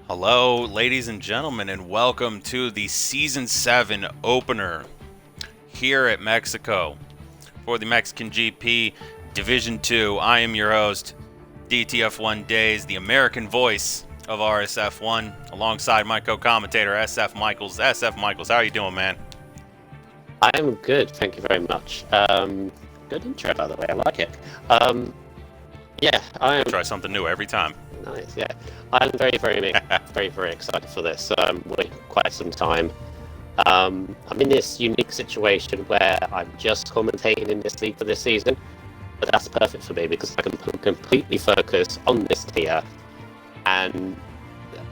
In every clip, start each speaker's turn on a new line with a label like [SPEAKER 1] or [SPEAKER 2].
[SPEAKER 1] Hello, ladies and gentlemen, and welcome to the Season 7 opener here at Mexico for the Mexican GP Division 2. I am your host, DTF1 Days, the American voice of RSF1, alongside my co-commentator, SF Michaels. SF Michaels, how are you doing, man?
[SPEAKER 2] I am good, thank you very much. Good intro, by the way, I like it. Yeah, I am...
[SPEAKER 1] Try something new every time.
[SPEAKER 2] Nice, yeah. I'm very excited for this. Waiting quite some time. I'm in this unique situation where I'm just commentating in this league for this season, but that's perfect for me because I can completely focus on this tier and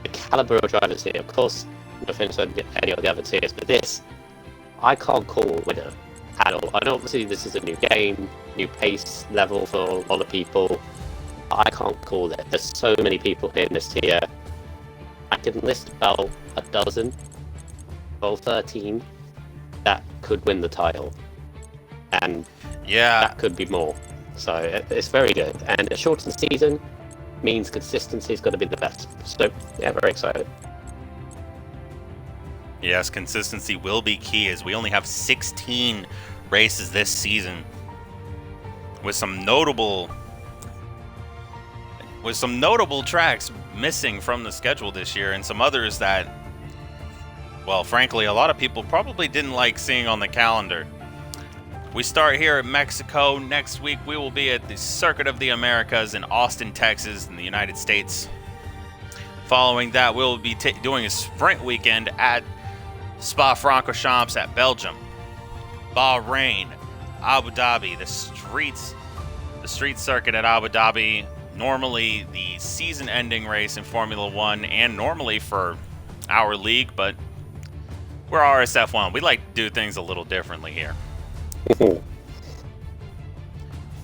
[SPEAKER 2] the caliber of drivers here. Of course, no offense to any of the other tiers, but this, I can't call a winner at all. I know obviously this is a new game, new pace level for a lot of people. I can't call it. There's so many people here in this tier. I can list about a dozen, or 13 that could win the title, and that could be more. So it's very good, and a shortened season means consistency is going to be the best. So yeah, very excited.
[SPEAKER 1] Yes, consistency will be key as we only have 16 races this season, with some notable tracks missing from the schedule this year, and some others that, well, frankly, a lot of people probably didn't like seeing on the calendar. We start here at Mexico. Next week, we will be at the Circuit of the Americas in Austin, Texas, in the United States. Following that, we'll be doing a sprint weekend at Spa-Francorchamps at Belgium, Bahrain, Abu Dhabi, the street circuit at Abu Dhabi. Normally the season-ending race in Formula 1 and normally for our league, but we're RSF1. We like to do things a little differently here.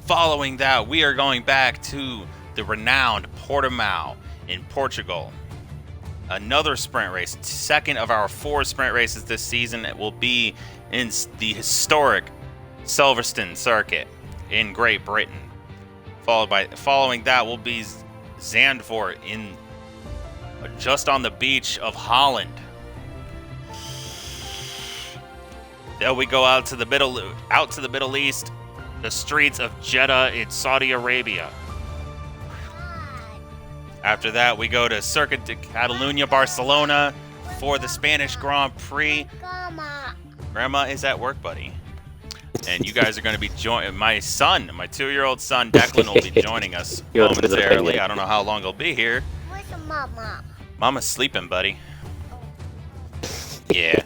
[SPEAKER 1] Following that, we are going back to the renowned Portimao in Portugal. Another sprint race, second of our 4 sprint races this season. It will be in the historic Silverstone circuit in Great Britain. Following that will be Zandvoort in just on the beach of Holland. Then we go out to the Middle East, the streets of Jeddah in Saudi Arabia. After that, we go to Circuit de Catalunya, Barcelona for the Spanish Grand Prix. Grandma is at work, buddy. And you guys are going to be joining my 2-year-old son, Declan, will be joining us momentarily. I don't know how long he'll be here.
[SPEAKER 3] Where's Mama?
[SPEAKER 1] Mama's sleeping, buddy. Yeah.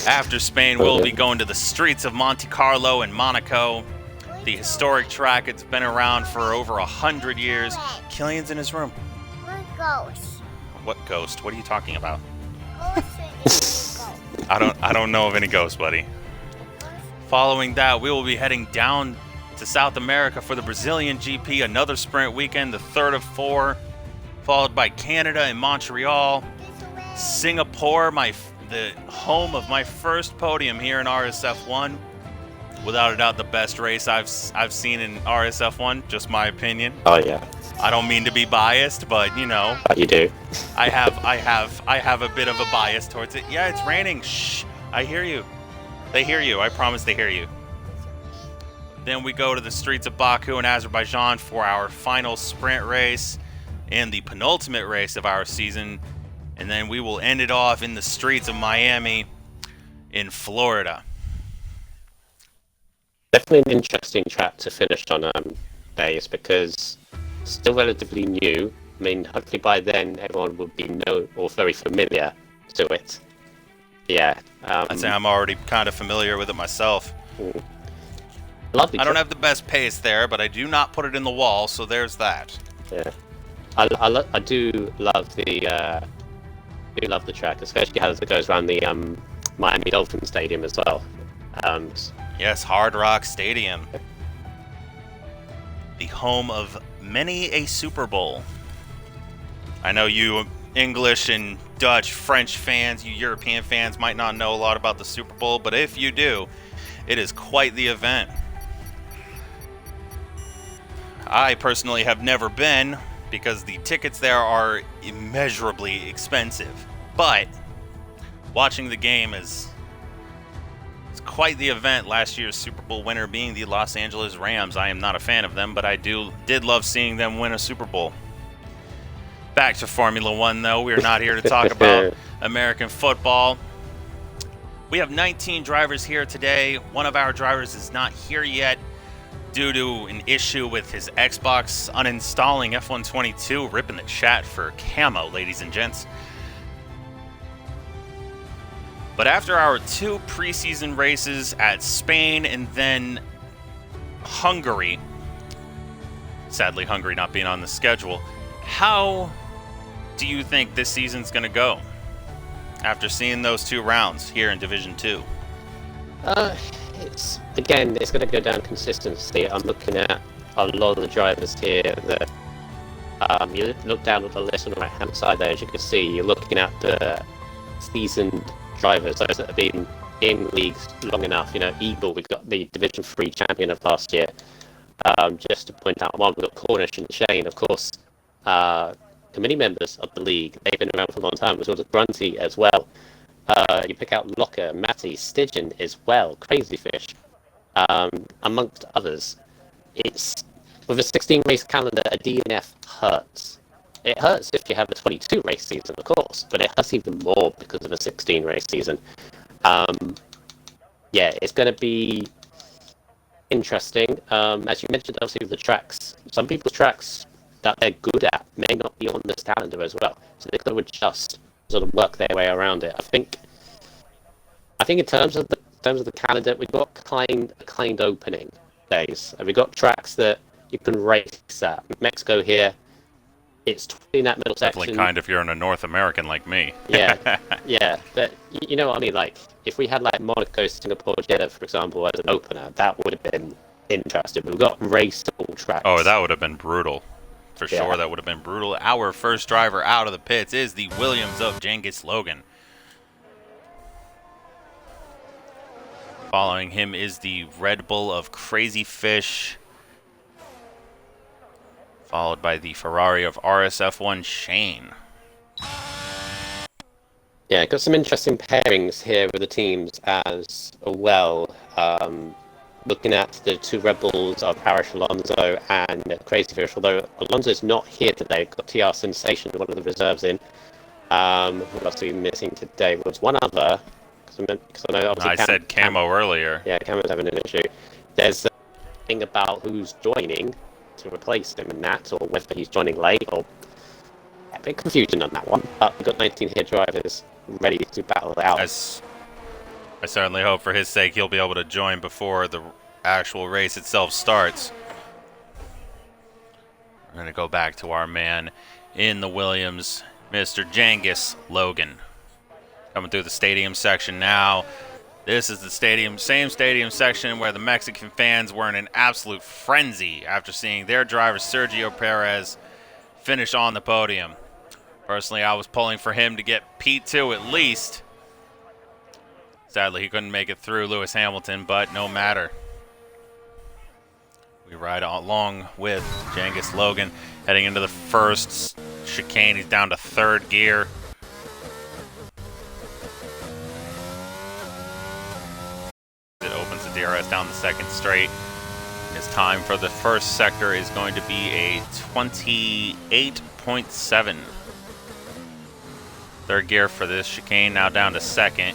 [SPEAKER 1] After Spain, we'll be going to the streets of Monte Carlo and Monaco. The historic track. It's been around for over 100 years. Killian's in his room.
[SPEAKER 3] What ghost?
[SPEAKER 1] What ghost? What are you talking about?
[SPEAKER 3] Ghost.
[SPEAKER 1] I don't know of any ghosts, buddy. Following that, we will be heading down to South America for the Brazilian GP, another sprint weekend, the third of 4, followed by Canada and Montreal, Singapore, the home of my first podium here in RSF1. Without a doubt, the best race I've seen in RSF1, just my opinion.
[SPEAKER 2] Oh yeah.
[SPEAKER 1] I don't mean to be biased, but you know.
[SPEAKER 2] You do.
[SPEAKER 1] I have a bit of a bias towards it. Yeah, it's raining. Shh. I hear you. They hear you. I promise they hear you. Then we go to the streets of Baku in Azerbaijan for our final sprint race and the penultimate race of our season. And then we will end it off in the streets of Miami in Florida.
[SPEAKER 2] Definitely an interesting track to finish on, Days, because still relatively new. I mean, hopefully by then everyone will be very familiar to it. Yeah.
[SPEAKER 1] I'd say I'm already kind of familiar with it myself.
[SPEAKER 2] Lovely.
[SPEAKER 1] I don't have the best pace there, but I do not put it in the wall, so there's that.
[SPEAKER 2] Yeah. I do love the track, especially as it goes around the Miami Dolphin Stadium as well.
[SPEAKER 1] Yes, Hard Rock Stadium. The home of many a Super Bowl. I know you English and Dutch, French fans, you European fans might not know a lot about the Super Bowl, but if you do, it is quite the event. I personally have never been, because the tickets there are immeasurably expensive. But watching the game is quite the event. Last year's Super Bowl winner being the Los Angeles Rams. I am not a fan of them, but I did love seeing them win a Super Bowl. Back to Formula One, though. We are not here to talk about American football. We have 19 drivers here today. One of our drivers is not here yet due to an issue with his Xbox uninstalling F122. Rip in the chat for camo, ladies and gents. But after our 2 preseason races at Spain and then Hungary, sadly Hungary not being on the schedule, how do you think this season's going to go after seeing those 2 rounds here in Division 2?
[SPEAKER 2] It's going to go down consistency. I'm looking at a lot of the drivers here that you look down at the list on the right hand side there, as you can see, you're looking at the seasoned drivers, those that have been in leagues long enough. You know, Eagle, we've got the Division 3 champion of last year. Just to point out one, we've got Cornish and Shane, of course, committee members of the league. They've been around for a long time, as well as Grunty as well. You pick out Locker, Matty, Stygian as well, Crazy Fish, amongst others. It's with a 16 race calendar, a DNF hurts. It hurts if you have a 22 race season, of course, but it hurts even more because of a 16 race season. Yeah, it's going to be interesting. As you mentioned, obviously, with the tracks, some people's tracks that they're good at may not be on this calendar as well, so they've got to adjust, sort of work their way around it. I think in terms of the calendar, we've got kind opening days, and we've got tracks that you can race at. Mexico here, it's in that middle section.
[SPEAKER 1] Definitely kind if you're in a North American like me.
[SPEAKER 2] Yeah, yeah, but you know what I mean. Like if we had like Monaco, Singapore, Jeddah, for example, as an opener, that would have been interesting. We've got raceable tracks.
[SPEAKER 1] Oh, that would have been brutal. For sure, that would have been brutal. Our first driver out of the pits is the Williams of Genghis Logan. Following him is the Red Bull of Crazy Fish, followed by the Ferrari of RSF1 Shane.
[SPEAKER 2] Yeah, got some interesting pairings here with the teams as well. Looking at the 2 Red Bulls of Parrish Alonso and Crazy Fish, although Alonso's not here today, got TR Sensation, one of the reserves in. What else are we missing today? Was one other, because I know obviously
[SPEAKER 1] I said Camo earlier.
[SPEAKER 2] Yeah, Camo's having an issue. There's a thing about who's joining to replace him in that, or whether he's joining late, or a bit confusion on that one. But we've got 19 here drivers ready to battle it out.
[SPEAKER 1] I certainly hope for his sake he'll be able to join before the actual race itself starts. We're going to go back to our man in the Williams, Mr. Genghis Logan. Coming through the stadium section now. This is the same stadium section where the Mexican fans were in an absolute frenzy after seeing their driver Sergio Perez finish on the podium. Personally, I was pulling for him to get P2 at least. Sadly, he couldn't make it through Lewis Hamilton, but no matter. We ride along with Genghis Logan heading into the first chicane. He's down to 3rd gear. It opens the DRS down the 2nd straight. His time for the first sector is going to be a 28.7. 3rd gear for this chicane, now down to 2nd.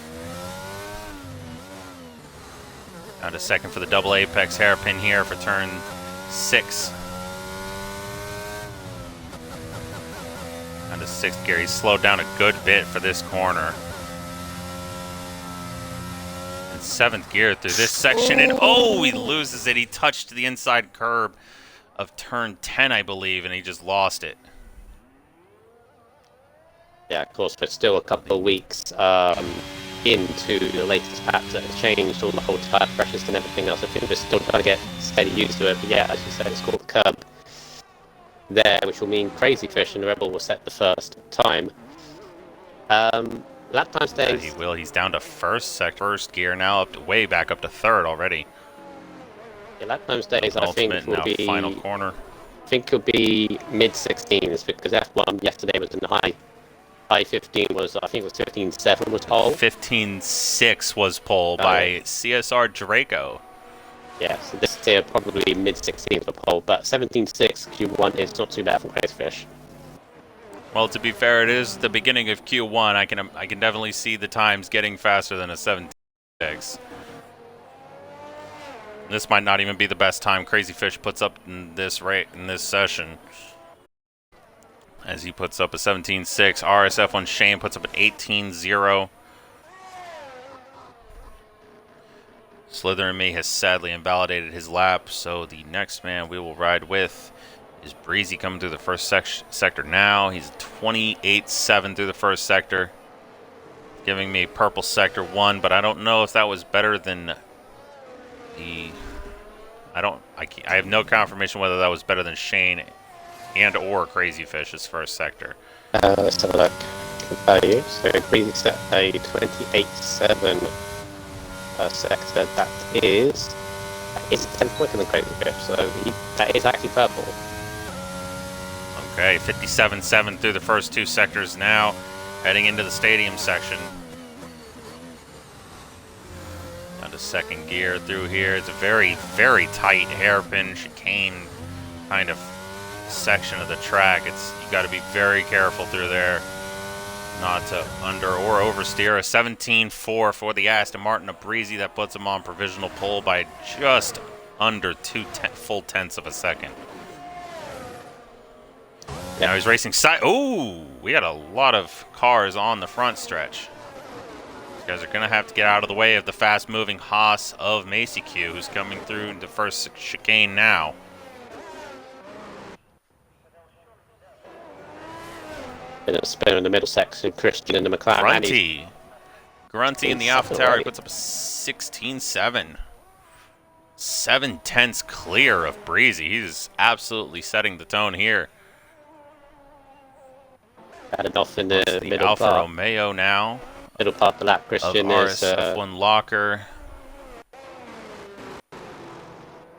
[SPEAKER 1] Down to 2nd for the double apex hairpin here for turn 6. Down to 6th gear. He's slowed down a good bit for this corner. And 7th gear through this section, and he loses it. He touched the inside curb of turn 10, I believe, and he just lost it.
[SPEAKER 2] Yeah, of course, but still a couple of weeks into the latest patch that has changed all the whole tire pressures and everything else. I think we're still trying to get steady used to it, but yeah, as you said, it's called the curb there, which will mean Crazy Fish and Rebel will set the first time. Lap time stays.
[SPEAKER 1] Yeah, he will. He's down to first gear now, way back up to 3rd already.
[SPEAKER 2] Yeah, lap time stays, I think, will
[SPEAKER 1] now
[SPEAKER 2] be
[SPEAKER 1] final corner.
[SPEAKER 2] I think it'll be mid-16s because F1 yesterday was in the high 15 was, I think it was 15.7 was pole.
[SPEAKER 1] 15.6 was pole by CSR Draco.
[SPEAKER 2] Yeah, so this year probably mid-16s for pole, but 17.6 Q1 is not too bad for Crazyfish.
[SPEAKER 1] Well, to be fair, it is the beginning of Q1. I can definitely see the times getting faster than a 17.6. This might not even be the best time Crazyfish puts up in this session. As he puts up a 17.6, RSF1 Shane puts up an 18.0. Slither and Me has sadly invalidated his lap, so the next man we will ride with is Breezy coming through the first sector now. He's 28.7 through the first sector, giving me purple sector 1, but I don't know if that was better than the... I have no confirmation whether that was better than Shane and or Crazyfish's first sector.
[SPEAKER 2] Let's have a look. Value. So Breezy set a 28.7 per sector. That is 10 quicker than Crazyfish, so that is actually purple.
[SPEAKER 1] Okay, 57.7 through the first two sectors now, heading into the stadium section. Down to second gear through here. It's a very, very tight hairpin chicane kind of section of the track. You got to be very careful through there, not to under or oversteer. A 17.4 for the Aston Martin of Breezy that puts him on provisional pole by just under 2 full tenths of a second. Now he's racing side. Oh, we got a lot of cars on the front stretch. You guys are going to have to get out of the way of the fast-moving Haas of Macy Q, who's coming through the first chicane now.
[SPEAKER 2] Bit of a spin in the middle section, Christian in the McLaren.
[SPEAKER 1] Grunty in the AlphaTauri puts up a 16.7. 7 tenths clear of Breezy. He's absolutely setting the tone here.
[SPEAKER 2] Added off in the middle
[SPEAKER 1] Alfa
[SPEAKER 2] part.
[SPEAKER 1] Romeo now.
[SPEAKER 2] Middle part of the lap, Christian is
[SPEAKER 1] RSF1 Locker.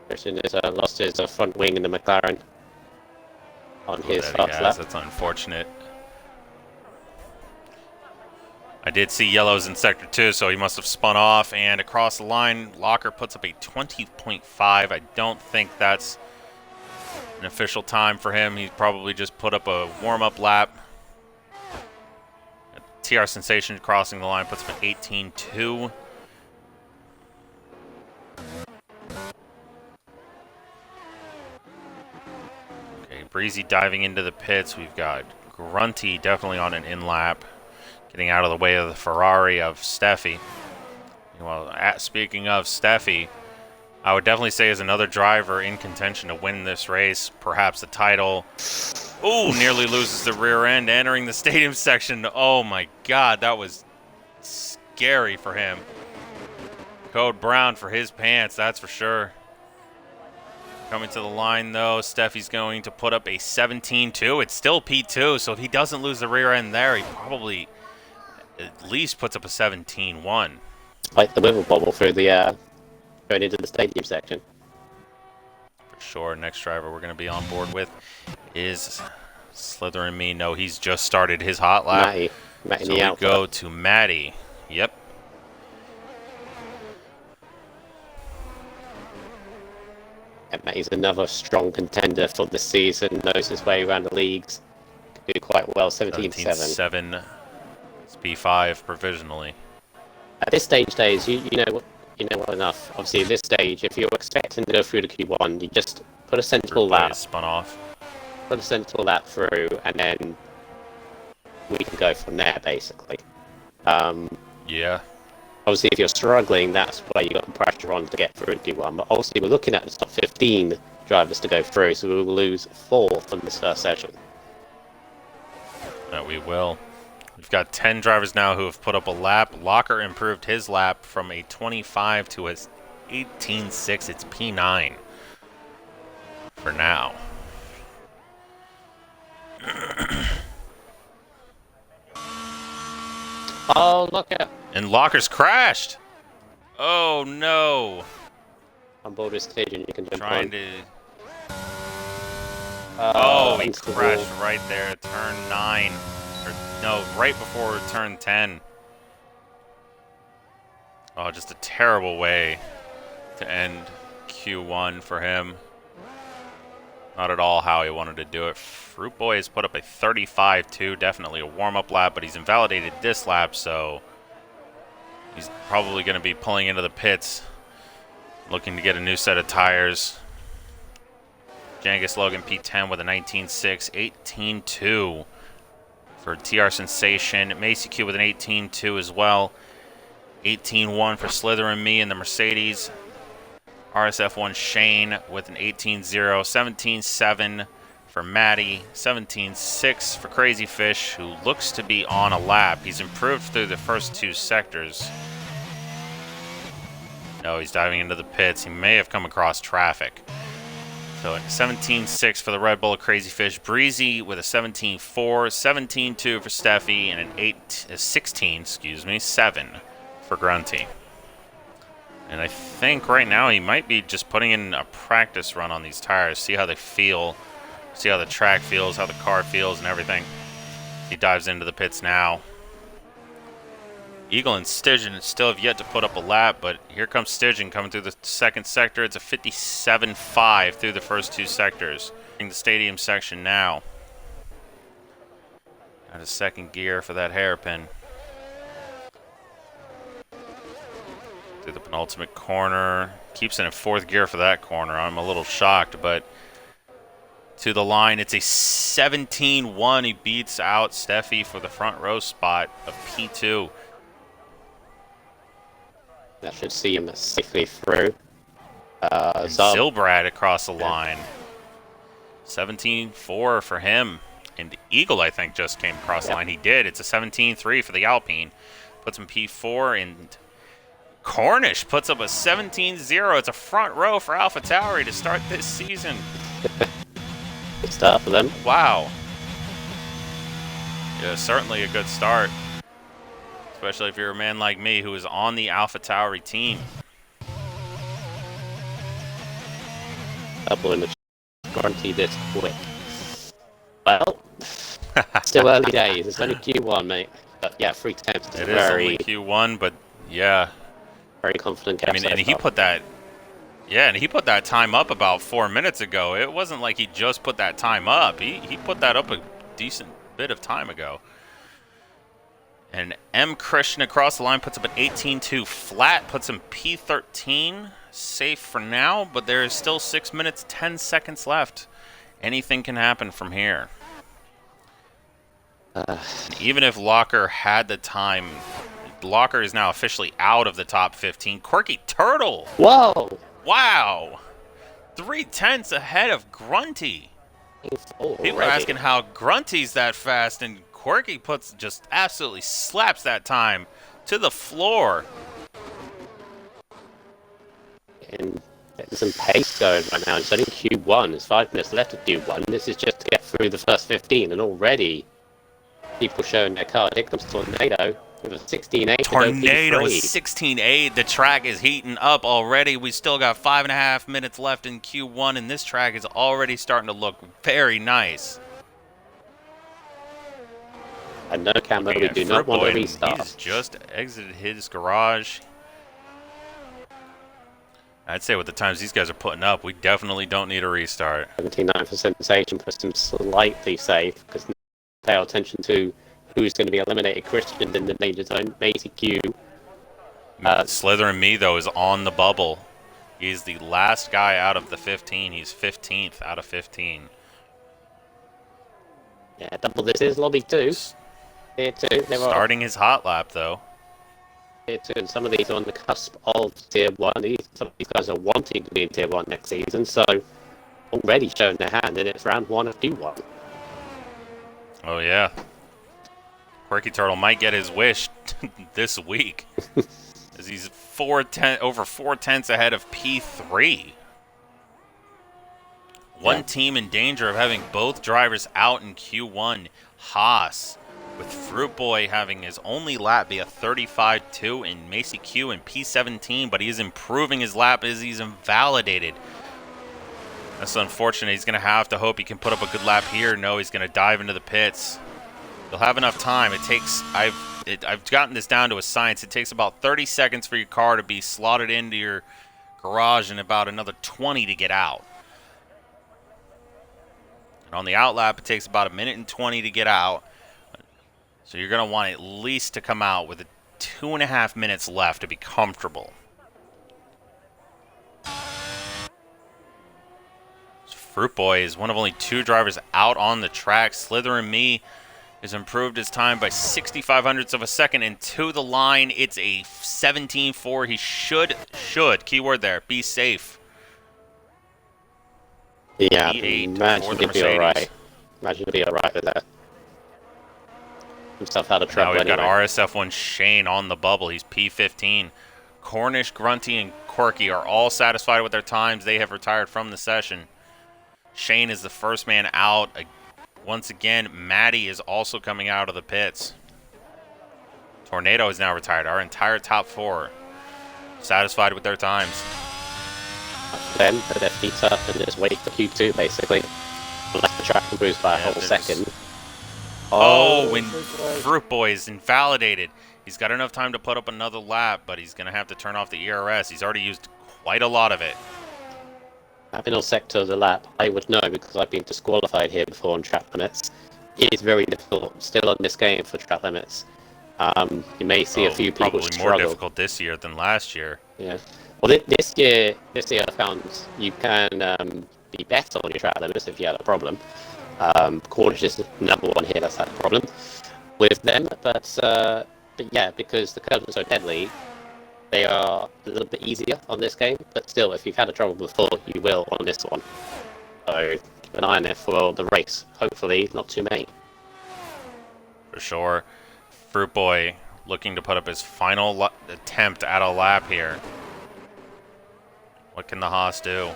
[SPEAKER 2] Christian is lost his front wing in the McLaren on his fast lap.
[SPEAKER 1] That's unfortunate. I did see yellows in sector 2, so he must have spun off and across the line. Locker puts up a 20.5. I don't think that's an official time for him. He probably just put up a warm-up lap. TR Sensation crossing the line puts up an 18.2. Okay, Breezy diving into the pits. We've got Grunty definitely on an in-lap, getting out of the way of the Ferrari of Steffi. Well, speaking of Steffi, I would definitely say is another driver in contention to win this race, perhaps the title. Ooh, nearly loses the rear end entering the stadium section. Oh my God, that was scary for him. Code brown for his pants, that's for sure. Coming to the line though, Steffi's going to put up a 17.2. It's still P2, so if he doesn't lose the rear end there, he probably at least puts up a 17.1.
[SPEAKER 2] Like the wibble bobble through the going into the stadium section.
[SPEAKER 1] For sure, next driver we're going to be on board with is Slither and Me. No, he's just started his hot lap.
[SPEAKER 2] Matty
[SPEAKER 1] so we go to Matty. Yep.
[SPEAKER 2] And Matty's another strong contender for the season. Knows his way around the leagues. Can do quite well. 17.7.
[SPEAKER 1] It's P5 provisionally.
[SPEAKER 2] At this stage, days, you know well enough. Obviously, at this stage, if you're expecting to go through the Q1, you just put a sensible lap.
[SPEAKER 1] Spun off.
[SPEAKER 2] Put a sensible lap through, and then we can go from there, basically.
[SPEAKER 1] Yeah.
[SPEAKER 2] Obviously, if you're struggling, that's where you got the pressure on to get through Q1. But obviously, we're looking at the top 15 drivers to go through, so we will lose 4 from this first session.
[SPEAKER 1] We will. We've got 10 drivers now who have put up a lap. Locker improved his lap from a 25 to a 18.6. It's P9 for now.
[SPEAKER 2] Oh, look at...
[SPEAKER 1] And Locker's crashed. Oh, no.
[SPEAKER 2] On board with stage and you can jump
[SPEAKER 1] Trying
[SPEAKER 2] on.
[SPEAKER 1] to Oh, he
[SPEAKER 2] into the
[SPEAKER 1] crashed
[SPEAKER 2] wall.
[SPEAKER 1] right there at turn 9. Or, no, right before turn 10. Oh, just a terrible way to end Q1 for him. Not at all how he wanted to do it. Fruit Boy has put up a 35-2, definitely a warm-up lap, but he's invalidated this lap, so he's probably going to be pulling into the pits, looking to get a new set of tires. Jangus Logan P10 with a 19.6, 18.2 for TR Sensation. Macy Q with an 18.2 as well. 18.1 for Slither and Me in the Mercedes. RSF1 Shane with an 18.0, 17.7 for Maddie, 17.6 for Crazy Fish, who looks to be on a lap. He's improved through the first 2 sectors. No, he's diving into the pits. He may have come across traffic. So 17.6 for the Red Bull Crazy Fish. Breezy with a 17.4, 17.2 for Steffi, and a 7 for Grunty. And I think right now he might be just putting in a practice run on these tires, see how they feel, see how the track feels, how the car feels, and everything. He dives into the pits now. Eagle and Stygian still have yet to put up a lap, but here comes Stygian coming through the second sector. It's a 57.5 through the first 2 sectors. In the stadium section now. Out of second gear for that hairpin. Through the penultimate corner. Keeps it in 4th gear for that corner. I'm a little shocked, but to the line, it's a 17.1. He beats out Steffi for the front row spot of P2.
[SPEAKER 2] That should see him safely through.
[SPEAKER 1] Zilbrad across the line. 17.4 for him. And Eagle, I think, just came across the line. He did. It's a 17.3 for the Alpine. Puts him P4, and Cornish puts up a 17.0. It's a front row for AlphaTauri to start this season.
[SPEAKER 2] Good start for them.
[SPEAKER 1] Wow. Yeah, certainly a good start. Especially if you're a man like me who is on the AlphaTauri team.
[SPEAKER 2] Double in the guarantee this quick. Well, still early days. It's only Q1, mate. But yeah, 3 attempts.
[SPEAKER 1] It is only Q1, but yeah.
[SPEAKER 2] Very confident.
[SPEAKER 1] I mean, and he put that. Yeah, and he put that time up about 4 minutes ago. It wasn't like he just put that time up. He put that up a decent bit of time ago. And M. Christian across the line puts up an 18.2 flat, puts him P13, safe for now, but there is still 6 minutes, 10 seconds left. Anything can happen from here. Even if Locker had the time, Locker is now officially out of the top 15. Quirky Turtle!
[SPEAKER 2] Whoa!
[SPEAKER 1] Wow! 3/10 ahead of Grunty. People are asking how Grunty's that fast, and Quirky just absolutely slaps that time to the floor.
[SPEAKER 2] And getting some pace going right now. It's only Q1. There's 5 minutes left of Q1. This is just to get through the first 15, and already people showing their card. Here comes Tornado with a 16.8.
[SPEAKER 1] Tornado with 16.8. The track is heating up already. We still got 5.5 minutes left in Q1, and this track is already starting to look very nice.
[SPEAKER 2] And no camera, we do not want to restart.
[SPEAKER 1] He's just exited his garage. I'd say with the times these guys are putting up, we definitely don't need a restart.
[SPEAKER 2] 79 for Sensation puts him slightly safe, because pay attention to who's going to be eliminated. Christian in the danger zone, Macy Q.
[SPEAKER 1] Slither and Me, though, is on the bubble. He's the last guy out of the 15. He's 15th out of 15.
[SPEAKER 2] Yeah, double this is lobby 2. Here too.
[SPEAKER 1] Starting his hot lap, though.
[SPEAKER 2] Here too, and some of these are on the cusp of Tier 1. Some of these guys are wanting to be in Tier 1 next season, so already showing their hand, and it's round 1 of Q1.
[SPEAKER 1] Oh, yeah. Quirky Turtle might get his wish this week, as he's over 4/10 ahead of P3. One team in danger of having both drivers out in Q1. Haas, with Fruit Boy having his only lap be a 35.2 in Macy Q in P17, but he is improving his lap as he's invalidated. That's unfortunate. He's going to have to hope he can put up a good lap here. No, he's going to dive into the pits. You'll have enough time. It takes, I've gotten this down to a science. It takes about 30 seconds for your car to be slotted into your garage and about another 20 to get out. And on the out lap, it takes about 1:20 to get out. So you're going to want at least to come out with 2.5 minutes left to be comfortable. Fruit Boy is one of only 2 drivers out on the track. Slither and Me has improved his time by 0.65 of a second, and to the line, it's a 17.4. He should, keyword there, be safe.
[SPEAKER 2] Yeah,
[SPEAKER 1] P8
[SPEAKER 2] imagine
[SPEAKER 1] for the
[SPEAKER 2] he'd be
[SPEAKER 1] Mercedes.
[SPEAKER 2] alright. Imagine he'd be alright with that. Himself out of
[SPEAKER 1] Now
[SPEAKER 2] trouble
[SPEAKER 1] we've
[SPEAKER 2] anyway.
[SPEAKER 1] got RSF1 Shane on the bubble. He's P15. Cornish, Grunty, and Corky are all satisfied with their times. They have retired from the session. Shane is the first man out. Once again, Maddie is also coming out of the pits. Tornado is now retired. Our entire top 4 satisfied with their times.
[SPEAKER 2] Then put their feet up and just wait for Q2, basically. Unless the track improves by a whole second.
[SPEAKER 1] Oh, when Fruit Boy is invalidated. He's got enough time to put up another lap, but he's going to have to turn off the ERS. He's already used quite a lot of it.
[SPEAKER 2] Having all sector of the lap, I would know because I've been disqualified here before on track limits. It is very difficult still on this game for track limits. You may see a few people
[SPEAKER 1] probably
[SPEAKER 2] struggle.
[SPEAKER 1] more difficult this year than last year.
[SPEAKER 2] Yeah. Well, this year I found you can be better on your track limits if you had a problem. Cornish is the number one here that's had a problem with them, but yeah, because the curves are so deadly, they are a little bit easier on this game. But still, if you've had a trouble before, you will on this one. So keep an eye on it for the race. Hopefully, not too many.
[SPEAKER 1] For sure. Fruit Boy looking to put up his final attempt at a lap here. What can the Haas do?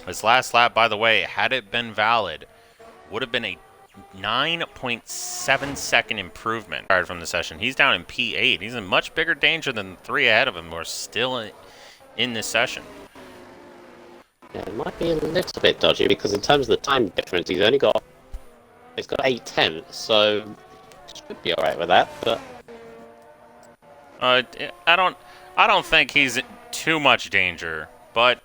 [SPEAKER 1] His last lap, by the way, had it been valid, would have been a 9.7 second improvement from the session. He's down in P8. He's in much bigger danger than the 3 ahead of him who are still in this session.
[SPEAKER 2] Yeah, it might be a little bit dodgy because in terms of the time difference, he's got 8 tenths, so should be alright with that. But
[SPEAKER 1] I don't think he's in too much danger, but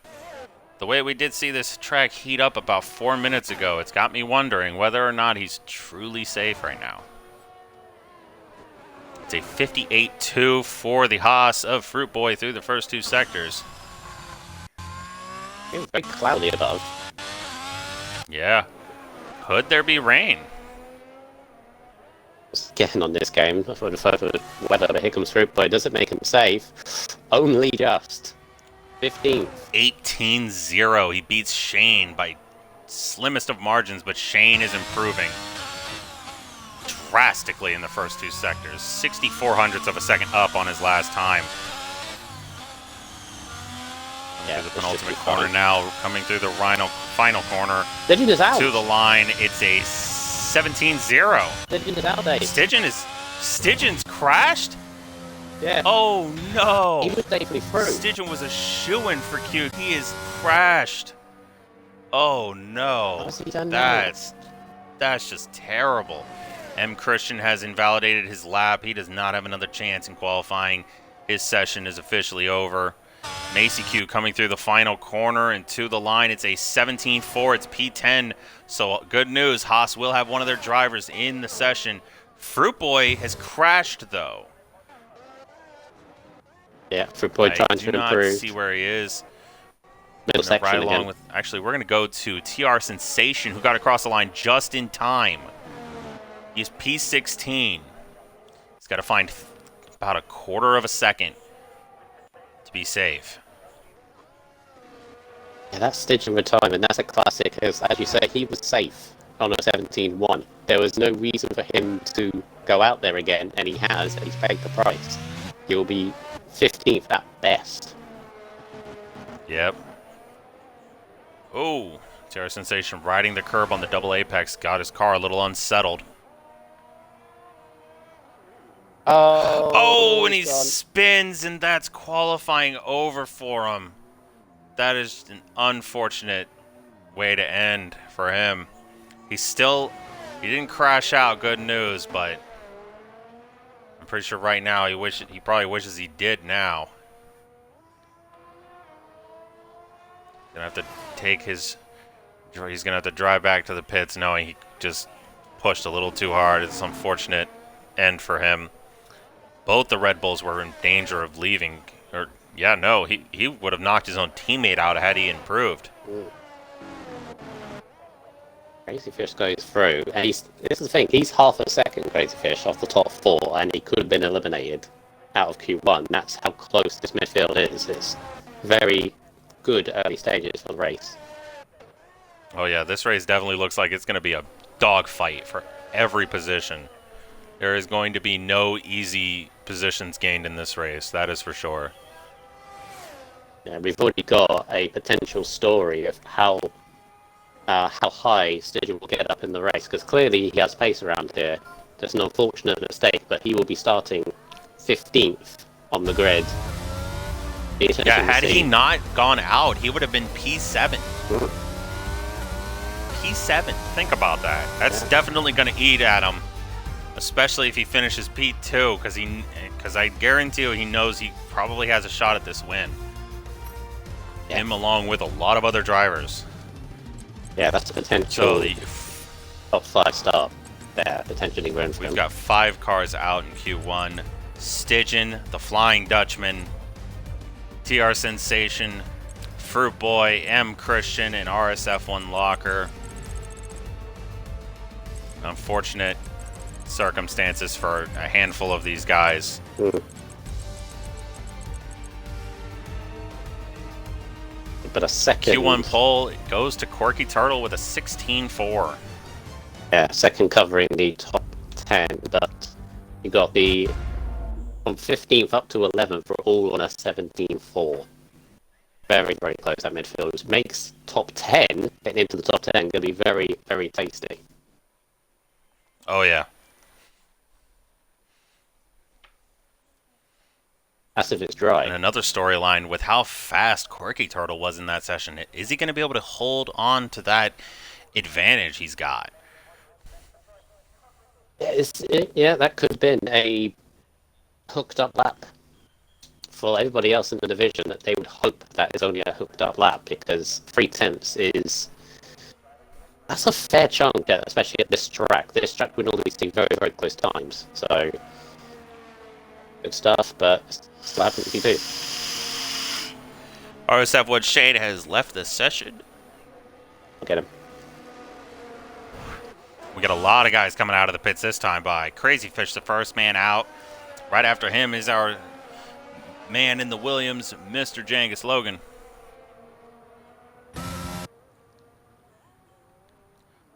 [SPEAKER 1] the way we did see this track heat up about 4 minutes ago, it's got me wondering whether or not he's truly safe right now. It's a 58.2 for the Haas of Fruit Boy through the first 2 sectors.
[SPEAKER 2] it's very cloudy above.
[SPEAKER 1] Yeah. Could there be rain?
[SPEAKER 2] Again on this game, for the further weather, but here comes through, but it doesn't make him safe. Only just 15th.
[SPEAKER 1] 18-0. He beats Shane by slimmest of margins, but Shane is improving drastically in the first 2 sectors. 0.64 of a second up on his last time.
[SPEAKER 2] Yeah,
[SPEAKER 1] The penultimate corner now, coming through the final corner
[SPEAKER 2] Stygian is out.
[SPEAKER 1] to the line. It's a 17-0.
[SPEAKER 2] Stygian is out, Dave.
[SPEAKER 1] Stygian's crashed?
[SPEAKER 2] Yeah.
[SPEAKER 1] Oh no!
[SPEAKER 2] He was safely through.
[SPEAKER 1] Stygian was a shoo-in for Q. He is crashed. Oh no!
[SPEAKER 2] How's he done now?
[SPEAKER 1] That's just terrible. M. Christian has invalidated his lap. He does not have another chance in qualifying. His session is officially over. Macy Q coming through the final corner and to the line. It's a 17-4. It's P10. So good news. Haas will have one of their drivers in the session. Fruit Boy has crashed though.
[SPEAKER 2] Yeah, Fruit Boy trying to
[SPEAKER 1] I do not
[SPEAKER 2] improve.
[SPEAKER 1] see where he is.
[SPEAKER 2] Middle
[SPEAKER 1] We're gonna
[SPEAKER 2] section
[SPEAKER 1] ride along
[SPEAKER 2] again.
[SPEAKER 1] with. Actually, we're gonna go to TR Sensation, who got across the line just in time. He's P16. He's got to find about 1/4 of a second to be safe.
[SPEAKER 2] Yeah, that's Stygian retirement. That's a classic. As you say, he was safe on a 17-1. There was no reason for him to go out there again, and he has, and he's paid the price. He'll be 15th at best.
[SPEAKER 1] Yep. Oh, TR Sensation riding the curb on the double apex. Got his car a little unsettled.
[SPEAKER 2] Oh,
[SPEAKER 1] And he spins, and that's qualifying over for him. That is an unfortunate way to end for him. He didn't crash out, good news, but I'm pretty sure right now he probably wishes he did now. He's gonna have to drive back to the pits knowing he just pushed a little too hard. It's an unfortunate end for him. Both the Red Bulls were in danger of leaving. He would have knocked his own teammate out had he improved.
[SPEAKER 2] Crazy Fish goes through, and this is the thing, he's half a second Crazy Fish off the top 4, and he could have been eliminated out of Q1. That's how close this midfield is. It's very good early stages for the race.
[SPEAKER 1] Oh yeah, this race definitely looks like it's going to be a dogfight for every position. There is going to be no easy positions gained in this race, that is for sure.
[SPEAKER 2] Yeah, we've already got a potential story of how high Stygian will get up in the race, because clearly he has pace around here. There's an unfortunate mistake, but he will be starting 15th on the grid.
[SPEAKER 1] Yeah, had he not gone out, he would have been P7. P7, think about that. That's definitely going to eat at him, especially if he finishes P2, because I guarantee you he knows he probably has a shot at this win. Yeah. Him along with a lot of other drivers.
[SPEAKER 2] Yeah, that's a potential top 5 start there, potentially grand slam.
[SPEAKER 1] We've got 5 cars out in Q1. Stygian, the Flying Dutchman, TR Sensation, Fruit Boy, M Christian, and RSF1 Locker. Unfortunate circumstances for a handful of these guys.
[SPEAKER 2] But a second
[SPEAKER 1] Q1 pole goes to Quirky Turtle with a 16.4.
[SPEAKER 2] Yeah, second covering the top 10, but you got the from 15th up to 11th are all on a 17.4. Very, very close at midfield, which makes top 10, getting into the top 10, going to be very, very tasty.
[SPEAKER 1] Oh, yeah.
[SPEAKER 2] As if it's dry.
[SPEAKER 1] And another storyline with how fast Quirky Turtle was in that session. Is he going to be able to hold on to that advantage he's got?
[SPEAKER 2] Yeah, that could have been a hooked up lap for everybody else in the division, that they would hope that is only a hooked up lap, because 3/10 that's a fair chunk, especially at this track. This track would normally see very, very close times, so good stuff, but still happens to be too.
[SPEAKER 1] RSF1 Shade has left the session.
[SPEAKER 2] I'll get him.
[SPEAKER 1] We got a lot of guys coming out of the pits this time by Crazy Fish, the first man out. Right after him is our man in the Williams, Mr. Jangus Logan.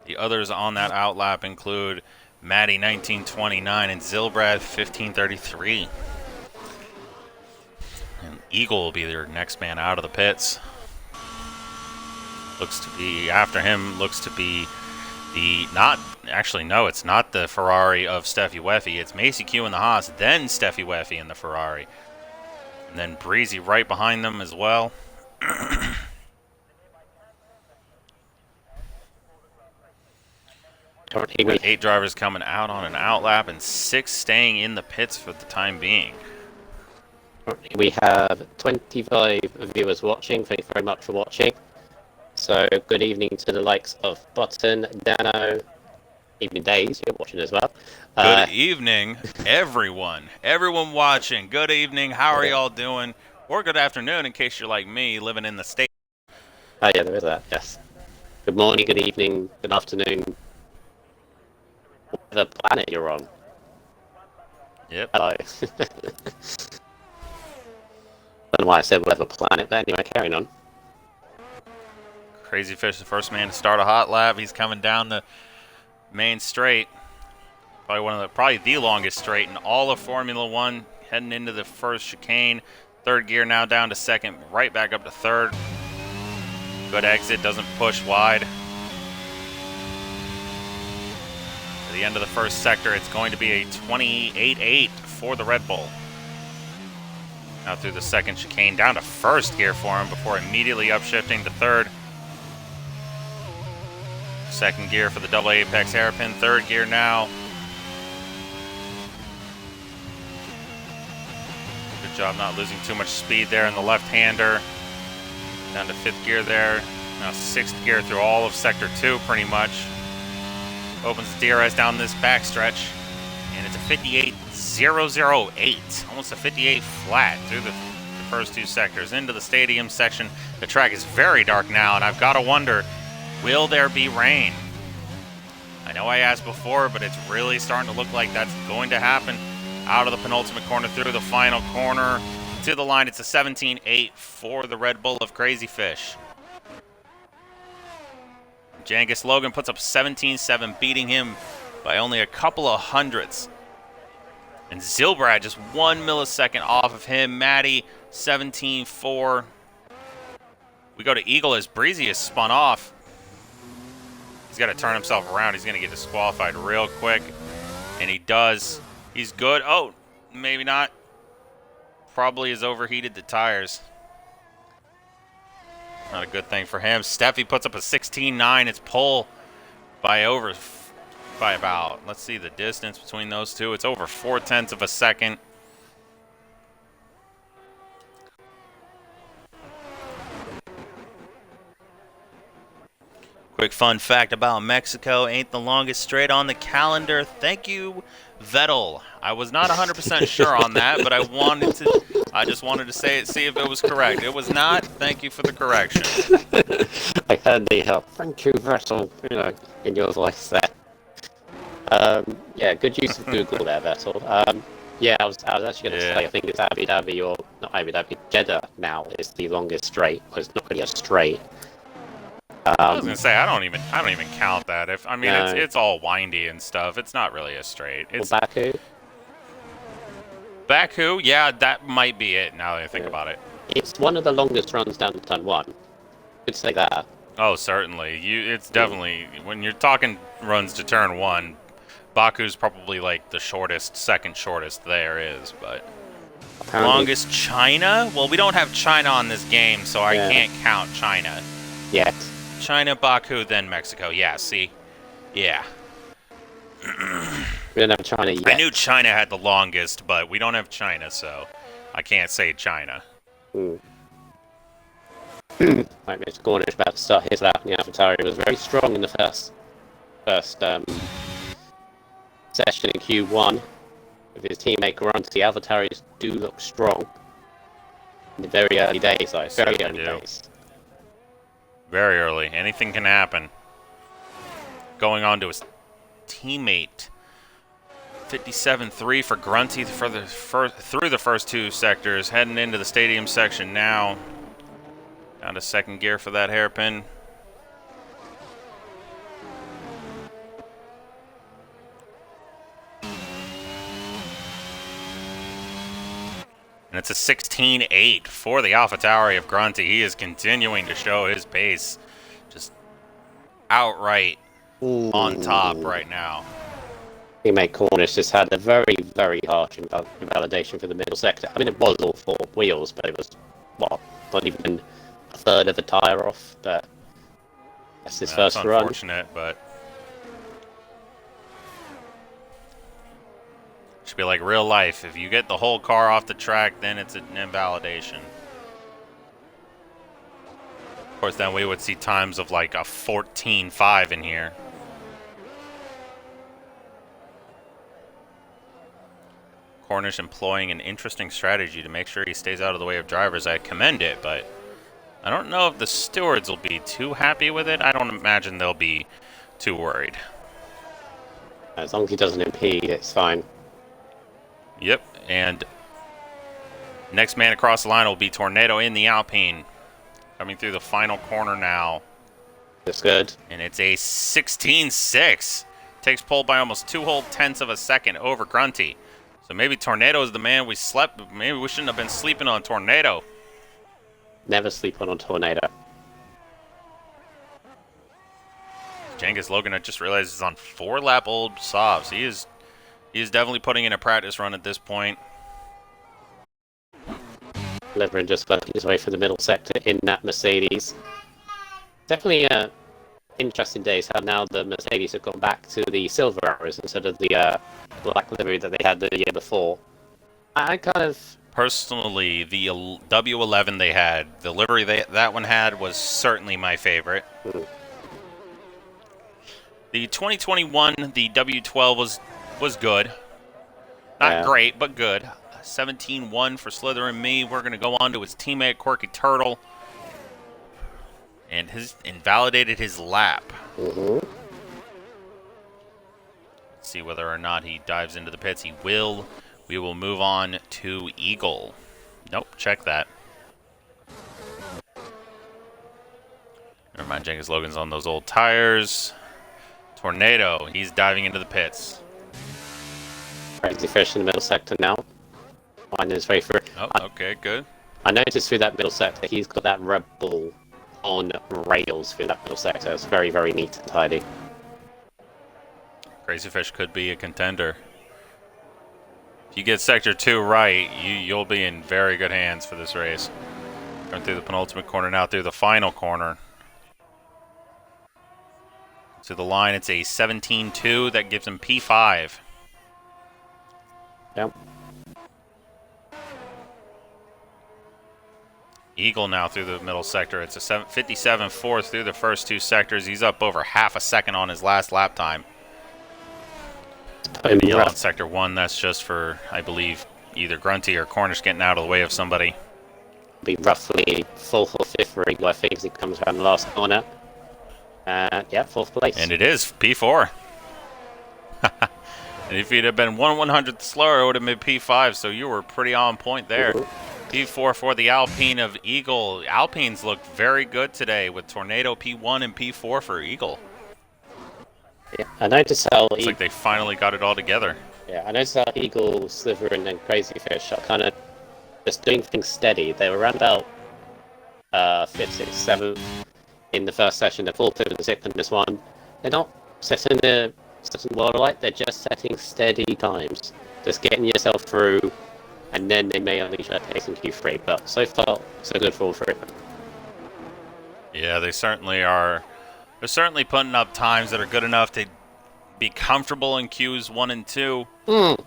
[SPEAKER 1] The others on that outlap include Maddie 1929 and Zilbrad 1533. And Eagle will be their next man out of the pits. Looks to be, after him, looks to be it's not the Ferrari of Steffi Weffy. It's Macy Q in the Haas, then Steffi Weffy in the Ferrari. And then Breezy right behind them as well.
[SPEAKER 2] Currently, we
[SPEAKER 1] 8 drivers coming out on an outlap and 6 staying in the pits for the time being.
[SPEAKER 2] have 25 viewers watching. Thank you very much for watching. So good evening to the likes of Button, Dano, even Days, you're watching as well.
[SPEAKER 1] Good evening, everyone. Everyone watching. Good evening. How are y'all doing? Or good afternoon in case you're like me, living in the state.
[SPEAKER 2] Oh yeah, there is that, yes. Good morning, good evening, good afternoon. Whatever planet you're on.
[SPEAKER 1] Yep.
[SPEAKER 2] Hello. I don't know why I said whatever planet, but anyway, carrying on.
[SPEAKER 1] Crazy Fish, the first man to start a hot lap. He's coming down the main straight. Probably the longest straight in all of Formula One. Heading into the first chicane. Third gear now down to second, right back up to third. Good exit, doesn't push wide. At the end of the first sector, it's going to be a 28.8 for the Red Bull. Now through the second chicane, down to first gear for him before immediately upshifting to third. Second gear for the double apex hairpin, third gear now. Good job not losing too much speed there in the left-hander. Down to fifth gear there. Now sixth gear through all of sector 2 pretty much. Opens the DRS down this backstretch. And it's a 58.008. Almost a 58 flat through the first 2 sectors. Into the stadium section. The track is very dark now, and I've got to wonder, will there be rain? I know I asked before, but it's really starting to look like that's going to happen. Out of the penultimate corner through the final corner. To the line, it's a 17.8 for the Red Bull of Crazy Fish. Jangus Logan puts up 17.7, beating him by only a couple of hundredths. And Zilbrad just 1 millisecond off of him. Maddie, 17.4. We go to Eagle as Breezy is spun off. He's got to turn himself around. He's going to get disqualified real quick. And he does. He's good. Oh, maybe not. Probably has overheated the tires. Not a good thing for him. Steffi puts up a 16.9. It's pole by about, let's see the distance between those two. It's over 0.4 of a second. Quick fun fact about Mexico, ain't the longest straight on the calendar. Thank you, Vettel. I was not 100% sure on that, but I just wanted to say it, see if it was correct. It was not. Thank you for the correction.
[SPEAKER 2] I heard the thank you, Vettel, in your voice there. Yeah, good use of Google there, Vettel. Yeah, I was actually going to say, I think it's Abu Dhabi, or not Abu Dhabi, Jeddah now is the longest straight. Well, it's not really a straight.
[SPEAKER 1] I was gonna say I don't even count that. It's all windy and stuff. It's not really a straight. It's
[SPEAKER 2] Baku.
[SPEAKER 1] Baku, yeah, that might be it. Now that I think about it,
[SPEAKER 2] it's one of the longest runs down to turn 1. Could say that.
[SPEAKER 1] Oh, certainly. It's definitely when you're talking runs to turn 1. Baku's probably like the shortest, second shortest there is, but apparently. Longest China? Well, we don't have China on this game, so I can't count China.
[SPEAKER 2] Yet.
[SPEAKER 1] China, Baku, then Mexico. Yeah, see? Yeah.
[SPEAKER 2] We don't have China yet.
[SPEAKER 1] I knew China had the longest, but we don't have China, so I can't say China.
[SPEAKER 2] Right, Mr. Cornish about to start his lap in the AlphaTauri. He was very strong in the first session in Q1 with his teammate Grunty. AlphaTauris do look strong in the very early days, though. Very early days.
[SPEAKER 1] Very early. Anything can happen. Going on to his teammate. 57.3 for Grunty through the first 2 sectors. Heading into the stadium section now. Down to second gear for that hairpin. And it's a 16.8 for the AlphaTauri of Grunty. He is continuing to show his pace. Just outright on top right now.
[SPEAKER 2] Teammate Cornish just had a very, very harsh invalidation for the middle sector. I mean, it was all 4 wheels, but it was, not even a third of a tyre off. But that's his first run.
[SPEAKER 1] Unfortunate, but should be like real life. If you get the whole car off the track, then it's an invalidation. Of course, then we would see times of like a 14.5 in here. Cornish employing an interesting strategy to make sure he stays out of the way of drivers. I commend it, but I don't know if the stewards will be too happy with it. I don't imagine they'll be too worried.
[SPEAKER 2] As long as he doesn't impede, it's fine.
[SPEAKER 1] Yep, and next man across the line will be Tornado in the Alpine. Coming through the final corner now.
[SPEAKER 2] That's good.
[SPEAKER 1] And it's a 16.6. Takes pole by almost 2 whole tenths of a second over Grunty. So maybe Tornado is the man we slept. Maybe we shouldn't have been sleeping on Tornado.
[SPEAKER 2] Never sleep on a Tornado.
[SPEAKER 1] Genghis Logan, I just realized, is on 4-lap old softs. He is definitely putting in a practice run at this point.
[SPEAKER 2] Slytherin just working his way through the middle sector in that Mercedes. Definitely interesting days how now the Mercedes have gone back to the silver arrows instead of the black livery that they had the year before. I kind of...
[SPEAKER 1] Personally, the W11 they had, the livery that one had was certainly my favorite. The 2021, the W12 was good. Not great, but good. 17-1 for Slytherin me. We're going to go on to his teammate, Quirky Turtle. And his invalidated his lap. Let's see whether or not he dives into the pits. He will. We will move on to Eagle. Nope, check that. Never mind, Jenkins Logan's on those old tires. Tornado, he's diving into the pits.
[SPEAKER 2] Crazy Fish in the middle sector now. Finding his way through.
[SPEAKER 1] Oh, okay, good.
[SPEAKER 2] I noticed through that middle sector, he's got that Red Bull on rails through that middle sector. It's very, very neat and tidy.
[SPEAKER 1] Crazy Fish could be a contender. If you get Sector 2 right, you'll be in very good hands for this race. Going through the penultimate corner, now through the final corner. To the line, it's a 17-2. That gives him P5.
[SPEAKER 2] Yep.
[SPEAKER 1] Eagle now through the middle sector. It's a 57-4 through the first two sectors. He's up over half a second on his last lap time. On Sector 1, that's just for, I believe, either Grunty or Cornish getting out of the way of somebody.
[SPEAKER 2] Be roughly 4th or 5th for Eagle, I think, as he comes around the last corner. Yeah, 4th place.
[SPEAKER 1] And it is P4. And if he'd have been 1/100th slower, it would have been P5, so you were pretty on point there. P4 for the Alpine of Eagle. Alpines look very good today with Tornado P1 and P4 for Eagle.
[SPEAKER 2] Yeah, I noticed how...
[SPEAKER 1] Looks like they finally got it all together.
[SPEAKER 2] Yeah, I noticed how Eagle, Slytherin, and Crazy Fish are kind of just doing things steady. They were around about 5th, 6th, 7th in the first session. They're 4th, 5th, and 6th in this one. They're not setting the world alight. They're just setting steady times. Just getting yourself through, and then they may unleash their pace in Q3. But so far, so good for all three.
[SPEAKER 1] Yeah, they certainly are. They're certainly putting up times that are good enough to be comfortable in Qs 1 and 2.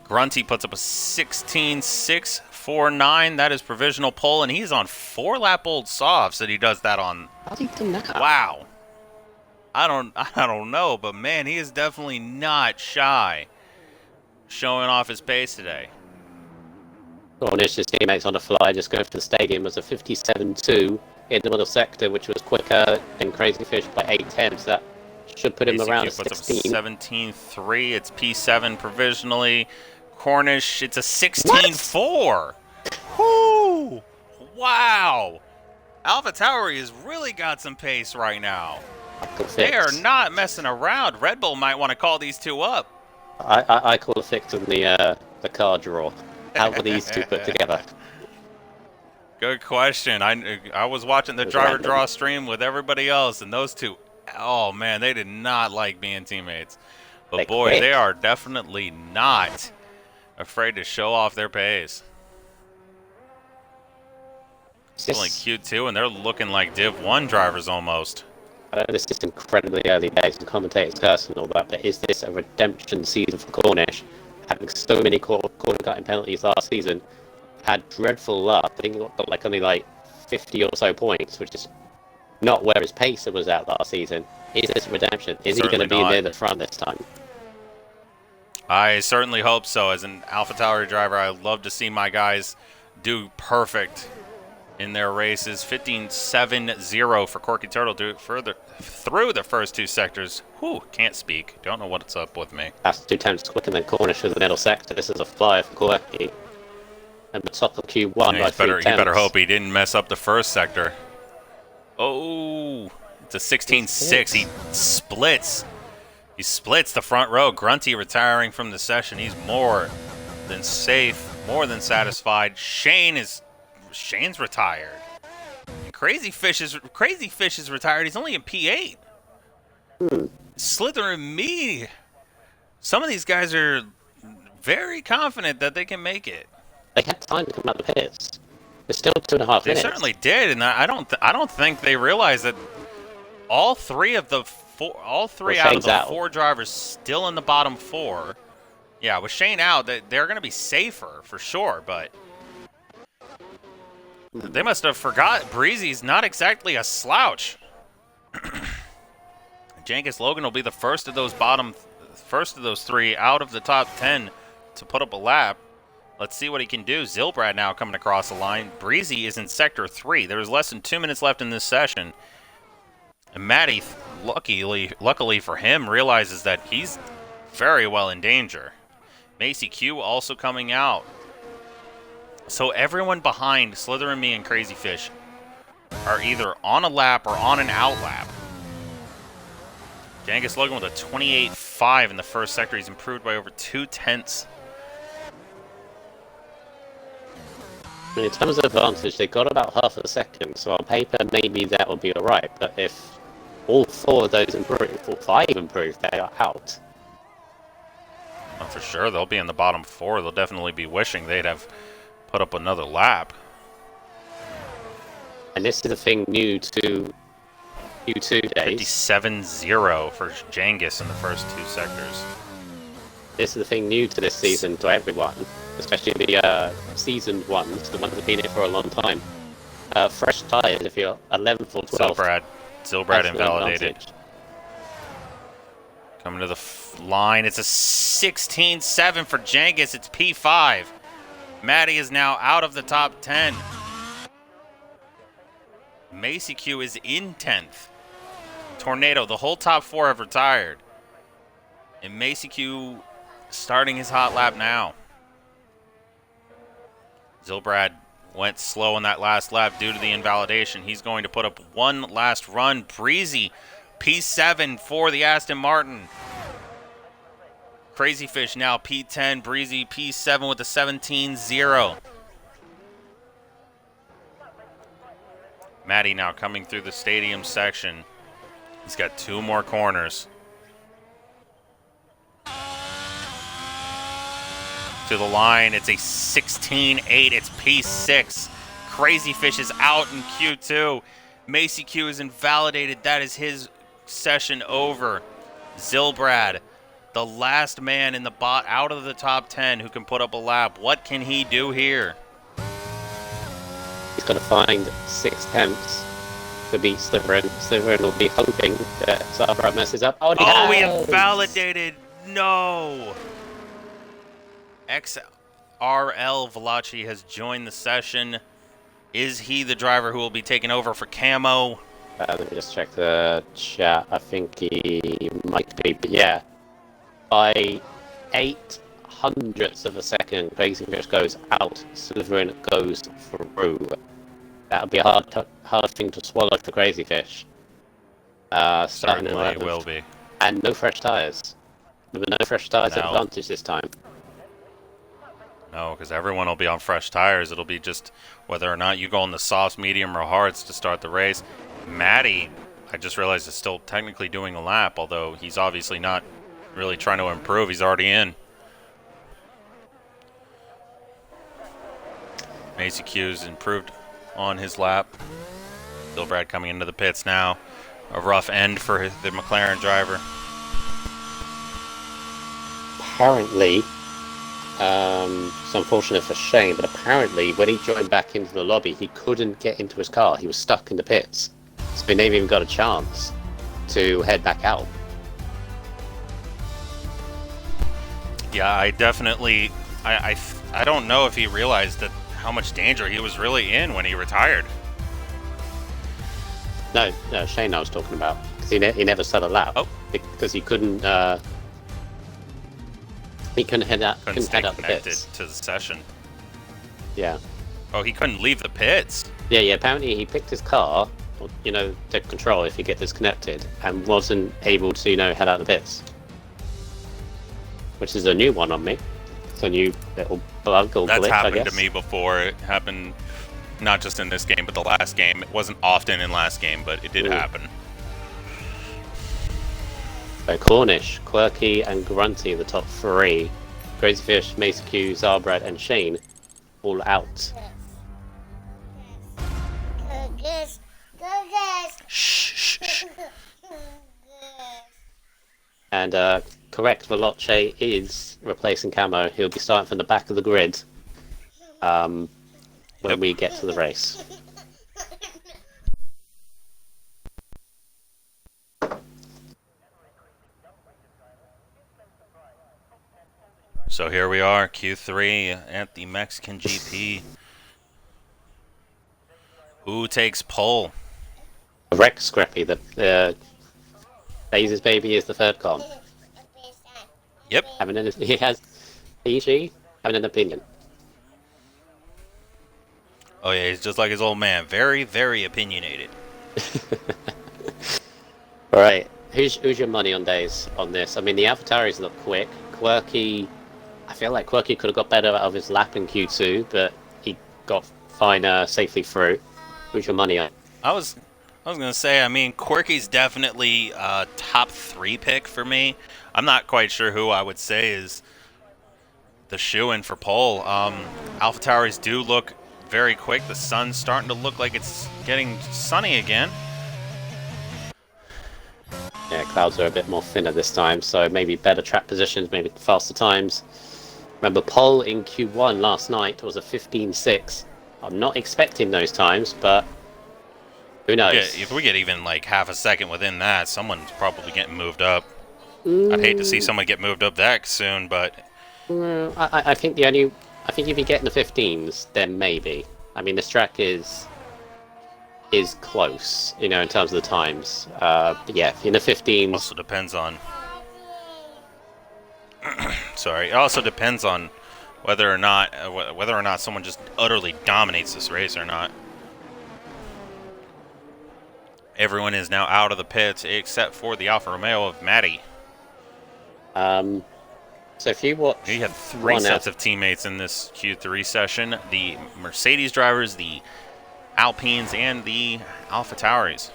[SPEAKER 1] Grunty puts up a 16.649. That is provisional pole, and he's on 4-lap-old softs that he does that on.
[SPEAKER 2] How's he done that?
[SPEAKER 1] Wow. I don't know, but man, he is definitely not shy showing off his pace today.
[SPEAKER 2] Cornish's teammates on the fly just going for the stadium was a 57.2 in the middle sector, which was quicker than Crazy Fish by 8 tenths. That should put him around 16.
[SPEAKER 1] 17.3. It's P7 provisionally. Cornish, it's a 16.4. Whoo! Wow! AlphaTauri has really got some pace right now. They are not messing around. Red Bull might want to call these two up.
[SPEAKER 2] I call a fix in the car draw. How were these two put together?
[SPEAKER 1] Good question. I was watching the driver draw stream with everybody else, and those two, oh man, they did not like being teammates. But boy, they are definitely not afraid to show off their pace. Still in Q2, and they're looking like Div 1 drivers almost.
[SPEAKER 2] I know this is incredibly early days and commentators curse and all that, but is this a redemption season for Cornish? Having so many corner cutting penalties last season, had dreadful luck. I think he got like only like 50 or so points, which is not where his pacer was at last season. Is this redemption? Is he going to be near the front this time?
[SPEAKER 1] I certainly hope so. As an AlphaTauri driver, I love to see my guys do perfect in their races. 15.70 for Corky Turtle to further through the first two sectors. Whew, can't speak. Don't know what's up with me.
[SPEAKER 2] That's 2 tenths quicker than Cornish for the middle sector. This is a flyer for Corky. And the top of Q1 by 3 tenths.
[SPEAKER 1] You better hope he didn't mess up the first sector. Oh, it's a 16.6. He splits. He splits the front row. Grunty retiring from the session. He's more than safe, more than satisfied. Shane's retired. Crazy Fish is retired. He's only in P8. Slytherin me. Some of these guys are very confident that they can make it.
[SPEAKER 2] They had time to come out of the pits. It's still 2.5
[SPEAKER 1] They
[SPEAKER 2] minutes.
[SPEAKER 1] certainly did, and I don't think they realized that all three out of the four drivers still in the bottom four. Yeah, with Shane out, they're going to be safer for sure, but they must have forgot Breezy's not exactly a slouch. Jenkins Logan will be the first of those three out of the top 10 to put up a lap. Let's see what he can do. Zilbrad now coming across the line. Breezy is in Sector 3. There's less than 2 minutes left in this session. And Matty, luckily for him, realizes that he's very well in danger. Macy Q also coming out. So everyone behind Slither and me and Crazy Fish are either on a lap or on an out lap. Jangus Logan with a 28.5 in the first sector. He's improved by over 0.2.
[SPEAKER 2] In terms of advantage, they got about half a second, so on paper maybe that would be alright, but if all four of those improve, or five improve, they are out.
[SPEAKER 1] Well, for sure, they'll be in the bottom four. They'll definitely be wishing they'd have put up another lap.
[SPEAKER 2] And this is the thing new to Q2 days.
[SPEAKER 1] 57.0 for Jangus in the first two sectors.
[SPEAKER 2] This is the thing new to this season to everyone, especially the seasoned ones, the ones that have been here for a long time. Fresh tyres if you're 11th or 12th.
[SPEAKER 1] Zilbrad invalidated. Coming to the line, it's a 16.7 for Jangus. It's P5. Matty is now out of the top 10. Macy Q is in 10th. Tornado, the whole top four have retired. And Macy Q starting his hot lap now. Zilbrad went slow on that last lap due to the invalidation. He's going to put up one last run. Breezy, P7 for the Aston Martin. Crazy Fish now P10. Breezy P7 with a 17.0. Matty now coming through the stadium section. He's got two more corners. To the line, it's a 16.8. It's P6. Crazy Fish is out in Q2. Macy Q is invalidated. That is his session over. Zilbrad, the last man in the bot out of the top 10 who can put up a lap. What can he do here?
[SPEAKER 2] He's got to find 6 tenths to beat Sliverin. Sliverin will be hoping that Zarbra messes up. Oh,
[SPEAKER 1] he invalidated. No. XRL Valachi has joined the session. Is he the driver who will be taking over for Camo?
[SPEAKER 2] Let me just check the chat. I think he might be, but yeah. By 0.08 of a second, Crazy Fish goes out, Sliverin goes through. That would be a hard thing to swallow for Crazy Fish.
[SPEAKER 1] Certainly it will be.
[SPEAKER 2] And no fresh tyres. There were no fresh tyres advantage this time.
[SPEAKER 1] No, because everyone will be on fresh tires. It'll be just whether or not you go on the softs, medium, or hards to start the race. Matty, I just realized, is still technically doing a lap, although he's obviously not really trying to improve. He's already in. Macy Q's improved on his lap. Zilbrad coming into the pits now. A rough end for the McLaren driver.
[SPEAKER 2] Apparently, it's unfortunate for Shane, but apparently when he joined back into the lobby, he couldn't get into his car. He was stuck in the pits. So he never even got a chance to head back out.
[SPEAKER 1] Yeah, I definitely... I don't know if he realized that how much danger he was really in when he retired.
[SPEAKER 2] No, Shane I was talking about. Because he never set a lap.
[SPEAKER 1] Oh.
[SPEAKER 2] Because he couldn't... he couldn't head out,
[SPEAKER 1] Couldn't stay
[SPEAKER 2] head out the
[SPEAKER 1] connected
[SPEAKER 2] pits.
[SPEAKER 1] to the session.
[SPEAKER 2] Yeah.
[SPEAKER 1] Oh, he couldn't leave the pits.
[SPEAKER 2] Yeah, apparently he picked his car, or, take control if he gets disconnected, and wasn't able to, head out the pits. Which is a new one on me. It's a new little bug or glitch, I guess.
[SPEAKER 1] That's happened to me before. It happened not just in this game, but the last game. It wasn't often in last game, but it did happen.
[SPEAKER 2] So Cornish, Quirky, and Grunty in the top 3. Crazy Fish, Mace Q, Zarbrad, and Shane all out.
[SPEAKER 3] Yes. Yes.
[SPEAKER 1] Shh, shh, shh.
[SPEAKER 2] And correct, Veloce is replacing Camo. He'll be starting from the back of the grid when
[SPEAKER 1] Yep.
[SPEAKER 2] we get to the race.
[SPEAKER 1] So here we are, Q3 at the Mexican GP. Who takes pole?
[SPEAKER 2] Correct, Scrappy. The Daisy's baby is the third con.
[SPEAKER 1] Yep.
[SPEAKER 2] She having an opinion.
[SPEAKER 1] Oh yeah, he's just like his old man. Very, very opinionated.
[SPEAKER 2] All right, who's your money on Days on this? I mean, the AlphaTauris look quick. Quirky, I feel like Quirky could have got better out of his lap in Q2, but he got fine safely through. Who's your money on?
[SPEAKER 1] I was gonna say, I mean, Quirky's definitely a top 3 pick for me. I'm not quite sure who I would say is the shoe-in for pole. AlphaTauris do look very quick. The sun's starting to look like it's getting sunny again.
[SPEAKER 2] Yeah, clouds are a bit more thinner this time, so maybe better track positions, maybe faster times. Remember, pole in Q1 last night was a 15.6. I'm not expecting those times, but who knows?
[SPEAKER 1] Yeah, if we get even like half a second within that, someone's probably getting moved up. I'd hate to see someone get moved up that soon, but
[SPEAKER 2] I think if you get in the 15s, then maybe. I mean, this track is close, in terms of the times. But yeah, in the 15s.
[SPEAKER 1] also depends on. Sorry, it also depends on whether or not someone just utterly dominates this race or not. Everyone is now out of the pits except for the Alfa Romeo of Matty.
[SPEAKER 2] So if you watch,
[SPEAKER 1] He had 3 sets of teammates in this Q3 session: the Mercedes drivers, the Alpines, and the AlphaTauris.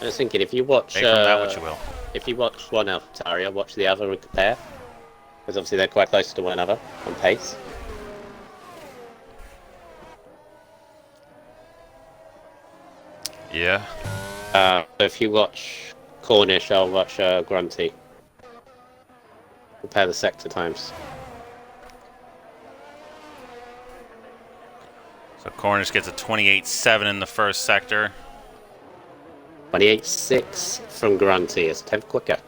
[SPEAKER 2] I was thinking, if you watch,
[SPEAKER 1] Take from that what you will.
[SPEAKER 2] if you watch one AlphaTauri, watch the other and compare, because obviously they're quite close to one another on pace.
[SPEAKER 1] Yeah.
[SPEAKER 2] So if you watch Cornish, I'll watch Grunty. Compare the sector times.
[SPEAKER 1] So Cornish gets a 28.7 in the first sector.
[SPEAKER 2] 28.6 from Grunty. It's 10th quicker.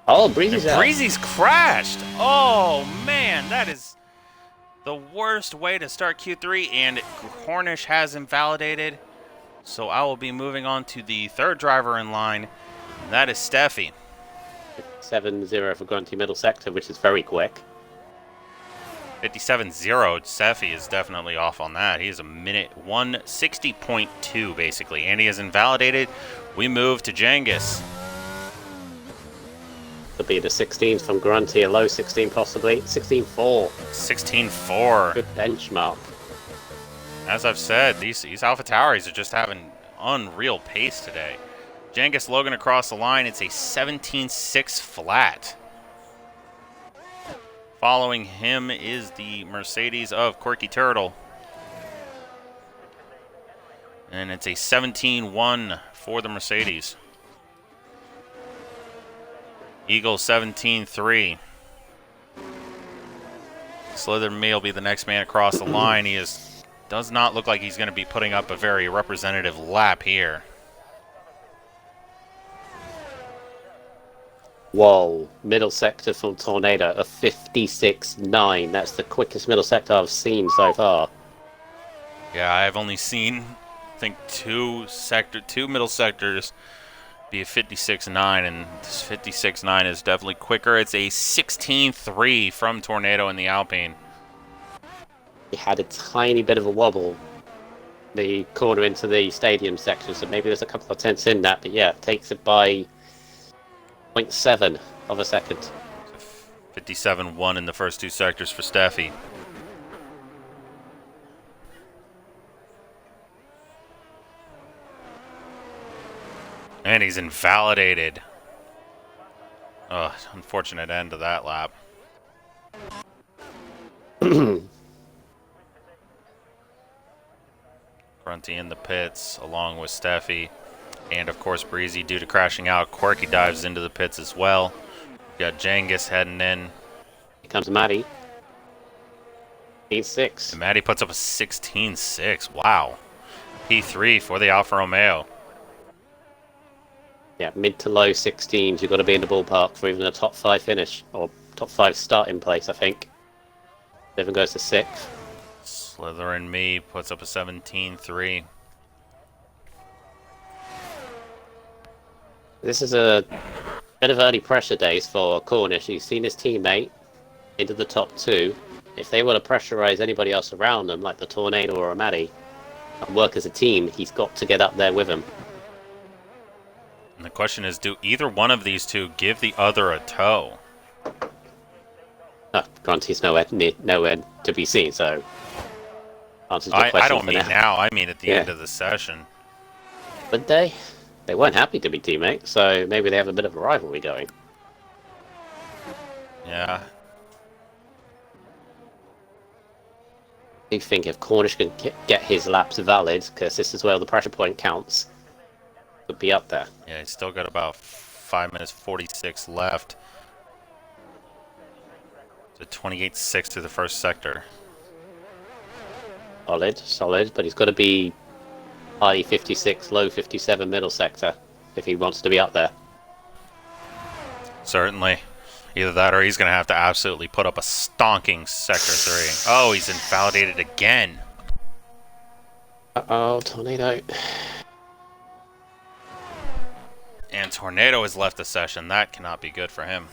[SPEAKER 2] Oh, Breezy's out.
[SPEAKER 1] Breezy's crashed. Oh man, that is the worst way to start Q3, and Cornish has invalidated. So I will be moving on to the third driver in line. And that is Steffi.
[SPEAKER 2] 7-0 for Grunty middle sector, which is very quick.
[SPEAKER 1] 57.0. Steffi is definitely off on that. He is a minute 160.2 basically, and he is invalidated. We move to Jengis.
[SPEAKER 2] Could be the 16s from Grunty, a low 16 possibly. 16.4.
[SPEAKER 1] 16.4.
[SPEAKER 2] Good benchmark.
[SPEAKER 1] As I've said, these AlphaTauris are just having unreal pace today. Jengis Logan across the line, it's a 17.6 flat. Following him is the Mercedes of Quirky Turtle. And it's a 17.1 for the Mercedes. Eagle 17.3. Slither Me will be the next man across the line. He does not look like he's going to be putting up a very representative lap here.
[SPEAKER 2] Whoa, middle sector from Tornado, a 56.9. That's the quickest middle sector I've seen so far.
[SPEAKER 1] Yeah, I've only seen, I think, two middle sectors be a 56.9, and this 56.9 is definitely quicker. It's a 16.3 from Tornado in the Alpine.
[SPEAKER 2] He had a tiny bit of a wobble, the corner into the stadium section, so maybe there's a couple of tenths in that, but yeah, takes it by 0.7 of a second.
[SPEAKER 1] 57.1 in the first 2 sectors for Steffi. And he's invalidated. Unfortunate end to that lap. Grunty in the pits along with Steffi. And of course Breezy, due to crashing out. Quirky dives into the pits as well. Got Jengus heading in.
[SPEAKER 2] Here comes Maddie. P6.
[SPEAKER 1] And Maddie puts up a 16.6. Wow. P3 for the Alfa Romeo.
[SPEAKER 2] Yeah, mid to low 16s. You've got to be in the ballpark for even a top 5 finish. Or top 5 starting place, I think. Devon goes to 6th.
[SPEAKER 1] Slither and Me puts up a 17.3.
[SPEAKER 2] This is a bit of early pressure days for Cornish. He's seen his teammate into the top 2. If they want to pressurize anybody else around them, like the Tornado or a Maddie, and work as a team, he's got to get up there with him.
[SPEAKER 1] And the question is, do either one of these two give the other a tow?
[SPEAKER 2] Grunty's nowhere to be seen, so answers your question.
[SPEAKER 1] I don't mean now. I mean at the end of the session.
[SPEAKER 2] But they weren't happy to be teammates, so maybe they have a bit of a rivalry going.
[SPEAKER 1] Yeah.
[SPEAKER 2] I think if Cornish can get his laps valid, because this is where the pressure point counts, would be up there.
[SPEAKER 1] Yeah, he's still got about 5 minutes 46 left. So 28.6 through the first sector.
[SPEAKER 2] Solid, but he's got to be high 56, low 57 middle sector if he wants to be up there.
[SPEAKER 1] Certainly. Either that or he's going to have to absolutely put up a stonking Sector 3. Oh, he's invalidated again.
[SPEAKER 2] Uh-oh, Tornado.
[SPEAKER 1] And Tornado has left the session. That cannot be good for him.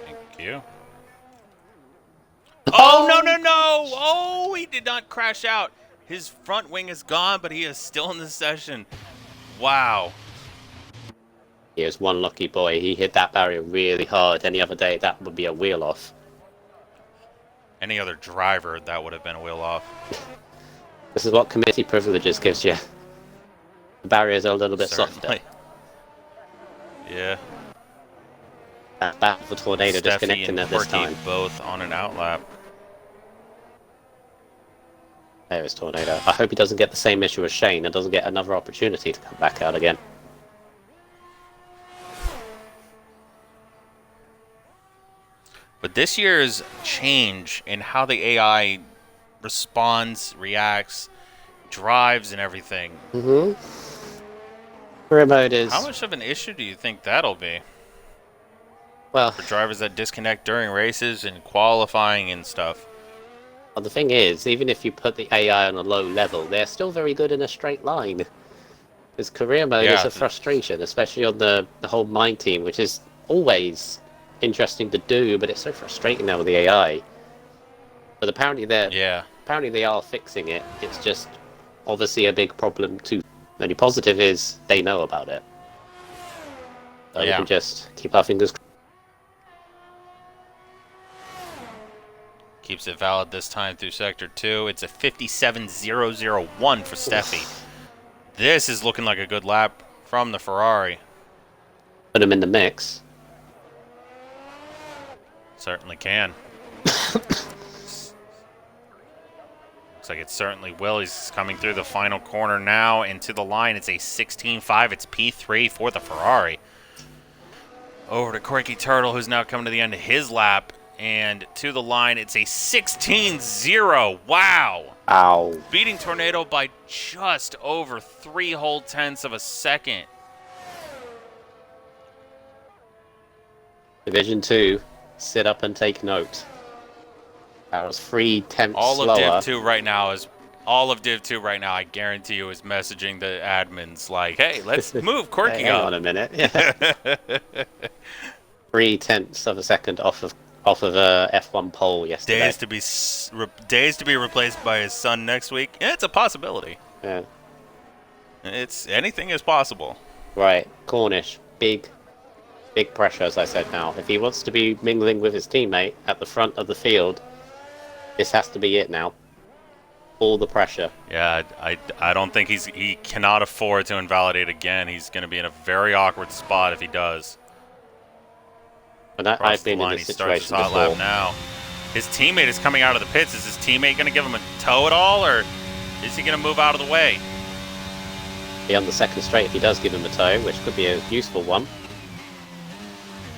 [SPEAKER 1] Thank you. Oh, no, no, no! Oh, he did not crash out. His front wing is gone, but he is still in the session. Wow.
[SPEAKER 2] He was one lucky boy. He hit that barrier really hard. Any other day, that would be a wheel off.
[SPEAKER 1] Any other driver, that would have been a wheel off.
[SPEAKER 2] This is what committee privileges gives you. The barriers are a little bit
[SPEAKER 1] Certainly.
[SPEAKER 2] softer.
[SPEAKER 1] Yeah.
[SPEAKER 2] That bad for Tornado
[SPEAKER 1] Steffi
[SPEAKER 2] disconnecting
[SPEAKER 1] and
[SPEAKER 2] at this
[SPEAKER 1] Quirky
[SPEAKER 2] time.
[SPEAKER 1] both on an outlap.
[SPEAKER 2] There is Tornado. I hope he doesn't get the same issue as Shane and doesn't get another opportunity to come back out again.
[SPEAKER 1] But this year's change in how the AI responds, reacts, drives, and everything.
[SPEAKER 2] Career mode is...
[SPEAKER 1] How much of an issue do you think that'll be?
[SPEAKER 2] Well,
[SPEAKER 1] For drivers that disconnect during races and qualifying and stuff.
[SPEAKER 2] well, the thing is, even if you put the AI on a low level, they're still very good in a straight line. Because career mode is a frustration, especially on the whole mine team, which is always interesting to do, but it's so frustrating now with the AI. But apparently they are fixing it. It's just obviously a big problem too. The only positive is they know about it. So we can just keep our fingers crossed.
[SPEAKER 1] Keeps it valid this time through Sector 2. It's a 57.001 for Steffi. This is looking like a good lap from the Ferrari.
[SPEAKER 2] Put him in the mix.
[SPEAKER 1] Certainly can. Looks like it certainly will. He's coming through the final corner now into the line. It's a 16.5. It's P3 for the Ferrari. Over to Quirky Turtle, who's now coming to the end of his lap. And to the line, it's a 16.0. Wow.
[SPEAKER 2] Ow.
[SPEAKER 1] Beating Tornado by just over 3 whole tenths of a second.
[SPEAKER 2] Division 2, sit up and take note. That was 3 tenths
[SPEAKER 1] All
[SPEAKER 2] slower.
[SPEAKER 1] of Div 2 right now, I guarantee you, is messaging the admins like, hey, let's move Quirky
[SPEAKER 2] Hang
[SPEAKER 1] up.
[SPEAKER 2] on a minute. Yeah. 3 tenths of a second off of a F1 pole yesterday.
[SPEAKER 1] Days to be replaced by his son next week. Yeah, it's a possibility.
[SPEAKER 2] Yeah.
[SPEAKER 1] Anything is possible.
[SPEAKER 2] Right. Cornish. Big pressure, as I said now. If he wants to be mingling with his teammate at the front of the field, this has to be it now. All the pressure.
[SPEAKER 1] Yeah, I don't think he cannot afford to invalidate again. He's going to be in a very awkward spot if he does.
[SPEAKER 2] And
[SPEAKER 1] Across
[SPEAKER 2] I've
[SPEAKER 1] the
[SPEAKER 2] been in
[SPEAKER 1] line,
[SPEAKER 2] this
[SPEAKER 1] he starts his
[SPEAKER 2] situation
[SPEAKER 1] hot lap
[SPEAKER 2] before.
[SPEAKER 1] now. His teammate is coming out of the pits. Is his teammate going to give him a tow at all, or is he going to move out of the way?
[SPEAKER 2] Be on the second straight if he does give him a tow, which could be a useful one.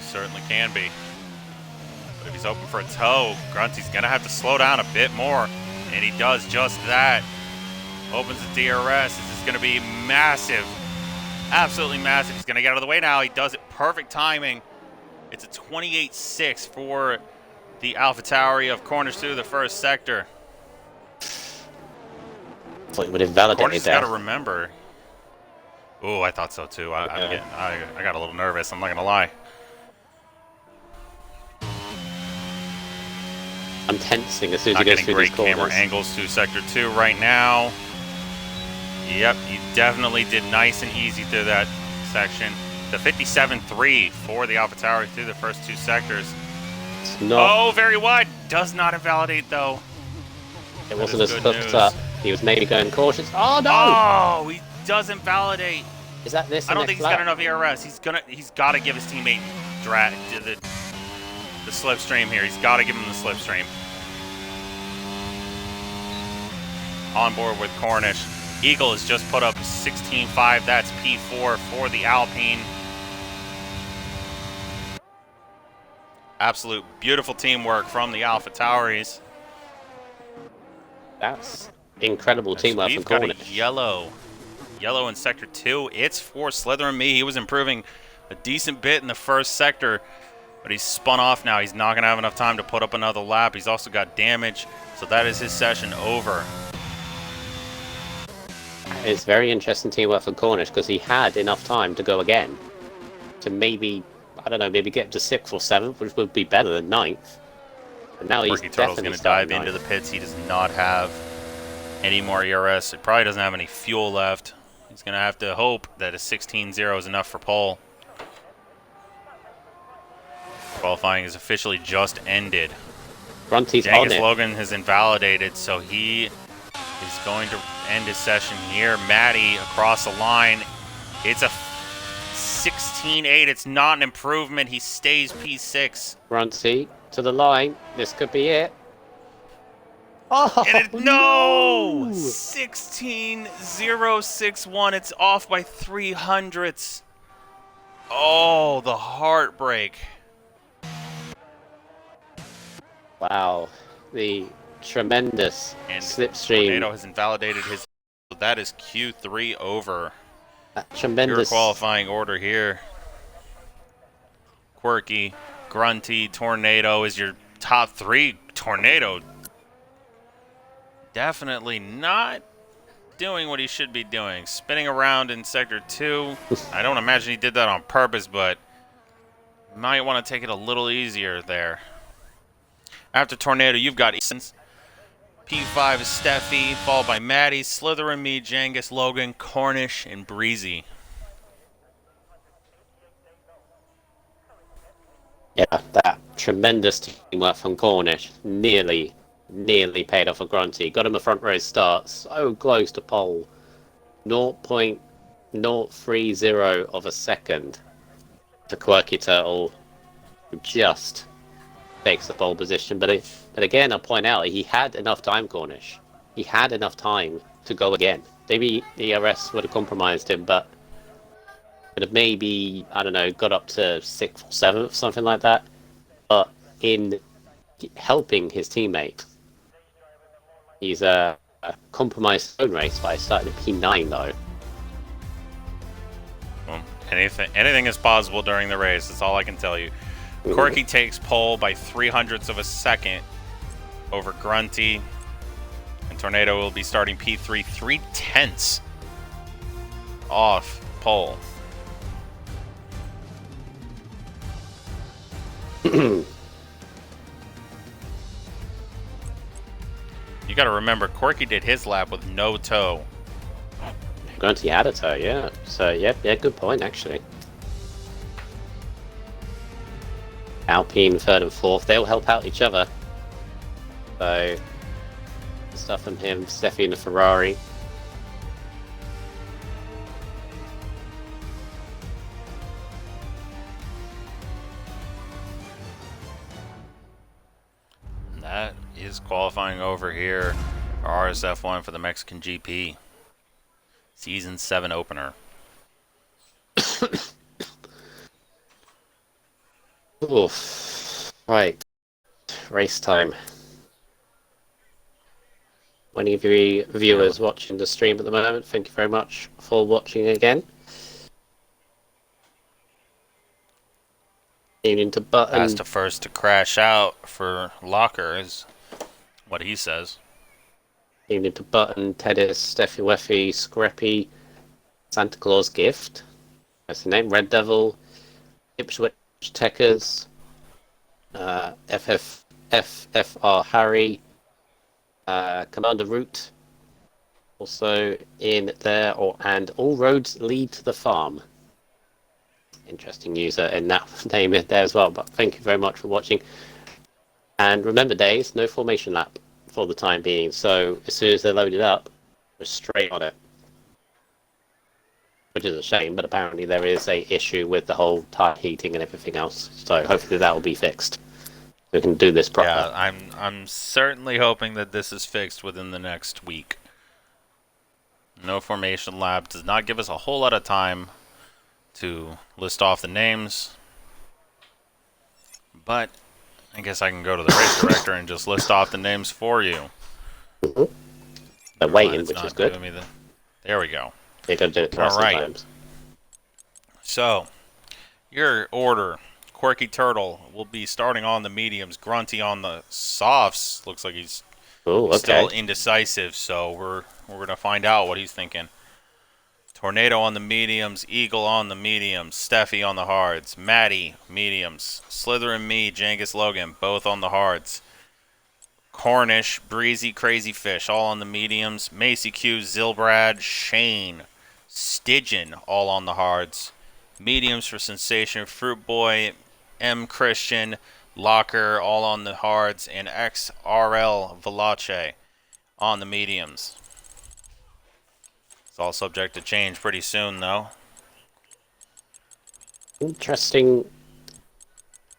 [SPEAKER 1] Certainly can be. But if he's open for a tow, Grunty's going to have to slow down a bit more. And he does just that. Opens the DRS. This is going to be massive. Absolutely massive. He's going to get out of the way now. He does it. Perfect timing. It's a 28-6 for the AlphaTauri of Cornish through the first sector.
[SPEAKER 2] Thought it would invalidate
[SPEAKER 1] Cornish
[SPEAKER 2] that.
[SPEAKER 1] got to remember. Oh, I thought so too. I got a little nervous. I'm not going to lie.
[SPEAKER 2] I'm tensing as soon as
[SPEAKER 1] Not
[SPEAKER 2] he goes
[SPEAKER 1] getting
[SPEAKER 2] through
[SPEAKER 1] great
[SPEAKER 2] these corners.
[SPEAKER 1] camera angles to Sector 2 right now. Yep, he definitely did nice and easy through that section. The 57.3 for the AlphaTauri through the first two sectors.
[SPEAKER 2] It's not,
[SPEAKER 1] Oh, very wide. Does not invalidate, though.
[SPEAKER 2] it wasn't
[SPEAKER 1] is
[SPEAKER 2] as
[SPEAKER 1] good
[SPEAKER 2] hooked
[SPEAKER 1] news.
[SPEAKER 2] up. He was maybe going cautious. Oh no!
[SPEAKER 1] Oh, he doesn't validate.
[SPEAKER 2] Is that this?
[SPEAKER 1] I don't
[SPEAKER 2] the
[SPEAKER 1] think
[SPEAKER 2] next
[SPEAKER 1] he's got
[SPEAKER 2] lap?
[SPEAKER 1] enough ERS. He's got to give his teammate the slipstream here. He's got to give him the slipstream. On board with Cornish. Eagle has just put up 16.5. That's P4 for the Alpine. Absolute beautiful teamwork from the AlphaTauris.
[SPEAKER 2] That's incredible teamwork from
[SPEAKER 1] We've got
[SPEAKER 2] Cornish.
[SPEAKER 1] a yellow in Sector 2. It's for Slither and me. He was improving a decent bit in the first sector, but he's spun off now. He's not going to have enough time to put up another lap. He's also got damage, so that is his session over.
[SPEAKER 2] It's very interesting teamwork for Cornish because he had enough time to go again. To maybe, I don't know, maybe get to 6th or 7th, which would be better than 9th. And now he's
[SPEAKER 1] Quirky Turtle's
[SPEAKER 2] definitely
[SPEAKER 1] going to dive
[SPEAKER 2] starting
[SPEAKER 1] into the
[SPEAKER 2] 9th.
[SPEAKER 1] pits. He does not have any more ERS. He probably doesn't have any fuel left. He's going to have to hope that a 16.0 is enough for pole. Qualifying is officially just ended.
[SPEAKER 2] Grunty's on
[SPEAKER 1] Angus
[SPEAKER 2] it.
[SPEAKER 1] Logan has invalidated, so he is going to end his session here. Matty across the line. It's a 16.8. It's not an improvement. He stays P6.
[SPEAKER 2] Grunty to the line. This could be it. Oh,
[SPEAKER 1] And no! 16.061. It's off by 300ths. Oh, the heartbreak.
[SPEAKER 2] Wow. The tremendous
[SPEAKER 1] And
[SPEAKER 2] slipstream.
[SPEAKER 1] Tornado has invalidated his. That is Q3 over.
[SPEAKER 2] That
[SPEAKER 1] Pure
[SPEAKER 2] tremendous.
[SPEAKER 1] qualifying order here. Quirky, Grunty, Tornado is your top 3. Tornado definitely not doing what he should be doing. Spinning around in Sector 2. I don't imagine he did that on purpose, but might want to take it a little easier there. After Tornado, you've got Easons. P5 is Steffi, followed by Maddie, Slither and me, Jangus, Logan, Cornish, and Breezy.
[SPEAKER 2] Yeah, that tremendous teamwork from Cornish nearly paid off for Grunty. Got him a front row start, so close to pole. 0.030 of a second to Quirky Turtle, who just takes the pole position. But again, I'll point out, he had enough time, Cornish. He had enough time to go again. Maybe the ERS would have compromised him, but would have maybe, I don't know, got up to 6th or 7th, something like that. But in helping his teammate, he's compromised his own race by starting at P9 though.
[SPEAKER 1] Well, anything is possible during the race. That's all I can tell you. Quirky takes pole by 0.03 of a second over Grunty. And Tornado will be starting P3, 0.3 off pole. You got to remember, Quirky did his lap with no tow.
[SPEAKER 2] Grunty had a tow, yeah. So, yeah, good point, actually. Alpine, 3rd and 4th, they'll help out each other. So, stuff from him, Steffi in the Ferrari.
[SPEAKER 1] That is qualifying over here for RSF1 for the Mexican GP. Season 7 opener.
[SPEAKER 2] Oof. Right. Race time. Any of you viewers watching the stream at the moment, thank you very much for watching again. Needing to button.
[SPEAKER 1] Fast to first to crash out for Locker is what he says.
[SPEAKER 2] Needing to button Tedis, Steffi Weffy, Scrappy, Santa Claus Gift. That's the name. Red Devil, Ipswich Techers, FFR Harry, Commander Root, also in there, and all roads lead to the farm. Interesting user in that name in there as well, but thank you very much for watching. And remember, days, no formation lap for the time being, so as soon as they're loaded up, we're straight on it. Which is a shame, but apparently there is a issue with the whole tire heating and everything else, so hopefully that will be fixed. We can do this properly.
[SPEAKER 1] Yeah, I'm certainly hoping that this is fixed within the next week. No formation lab does not give us a whole lot of time to list off the names, but I guess I can go to the race director and just list off the names for you.
[SPEAKER 2] They're waiting, which is good.
[SPEAKER 1] There we go.
[SPEAKER 2] They gotta do it twice sometimes.
[SPEAKER 1] So, your order. Quirky Turtle will be starting on the mediums. Grunty on the softs. Looks like he's still indecisive, so we're gonna find out what he's thinking. Tornado on the mediums. Eagle on the mediums. Steffi on the hards. Maddie, mediums. Slither and me, Jangus Logan, both on the hards. Cornish, Breezy, Crazy Fish, all on the mediums. Macy Q, Zilbrad, Shane, Stygian, all on the hards. Mediums for Sensation, Fruit Boy, M. Christian, Locker, all on the hards, and XRL Valache on the mediums. It's all subject to change pretty soon, though.
[SPEAKER 2] Interesting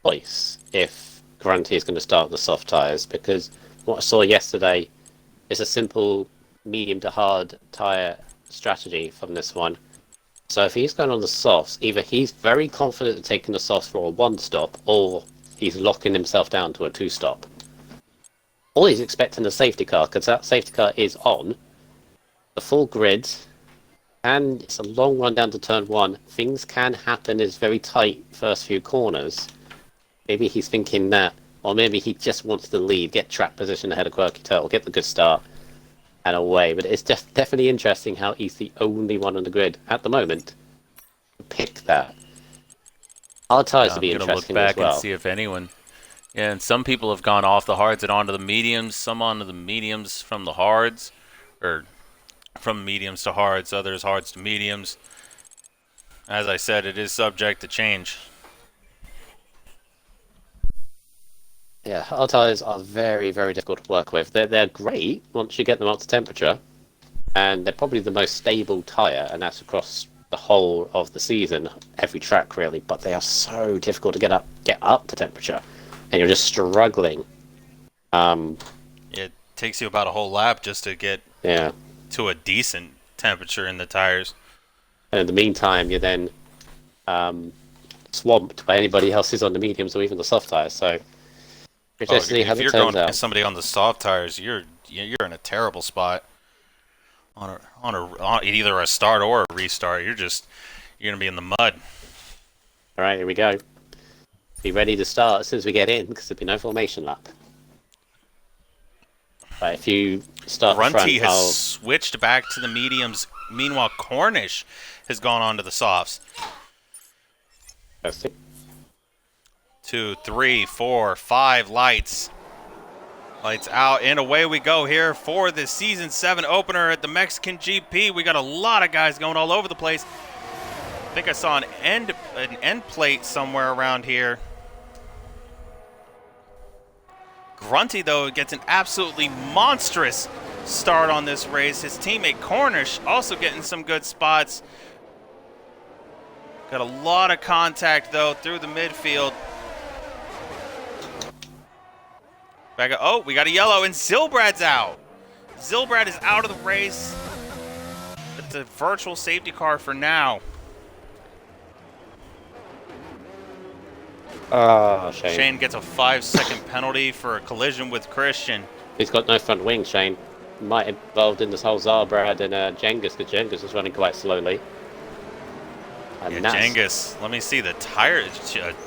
[SPEAKER 2] choice if Grunty is going to start the soft tyres, because what I saw yesterday is a simple medium to hard tyre strategy from this one. So if he's going on the softs, either he's very confident in taking the softs for a 1-stop, or he's locking himself down to a 2-stop. All he's expecting a safety car, because that safety car is on the full grid, and it's a long run down to turn 1. Things can happen. It's very tight first few corners. Maybe he's thinking that, or maybe he just wants to lead, get track position ahead of Quirky Turtle, get the good start, and away. But it's just definitely interesting how he's the only one on the grid at the moment to pick that. Our tyres to be interesting as well.
[SPEAKER 1] I'm going to look back and see if anyone... Yeah, and some people have gone off the hards and onto the mediums, some onto the mediums from the hards, or from mediums to hards, others hards to mediums. As I said, it is subject to change.
[SPEAKER 2] Yeah, our tyres are very, very difficult to work with. They're great once you get them up to temperature, and they're probably the most stable tyre, and that's across the whole of the season, every track really. But they are so difficult to get up to temperature, and you're just struggling.
[SPEAKER 1] It takes you about a whole lap just to get to a decent temperature in the tires.
[SPEAKER 2] And in the meantime, you're then swamped by anybody else who's on the mediums or even the soft tyres. So.
[SPEAKER 1] If you're going to somebody on the soft tires, you're in a terrible spot. On either a start or a restart, you're gonna be in the mud.
[SPEAKER 2] All right, here we go. Be ready to start as soon as we get in, because there'll be no formation lap. Right, if you start
[SPEAKER 1] Grunty has switched back to the mediums. Meanwhile, Cornish has gone on to the softs. 2, 3, 4, 5 lights. Lights out, and away we go here for the Season 7 opener at the Mexican GP. We got a lot of guys going all over the place. I think I saw an end plate somewhere around here. Grunty, though, gets an absolutely monstrous start on this race. His teammate Cornish also getting some good spots. Got a lot of contact, though, through the midfield. Back up. Oh, we got a yellow, and Zilbrad's out. Zilbrad is out of the race. It's a virtual safety car for now.
[SPEAKER 2] Oh, Shane.
[SPEAKER 1] Shane gets a 5-second penalty for a collision with Christian.
[SPEAKER 2] He's got no front wing, Shane. Might have involved in this whole Zarbrad and Jengus, because Jengus is running quite slowly. And
[SPEAKER 1] Yeah, Jengus. Let me see the tire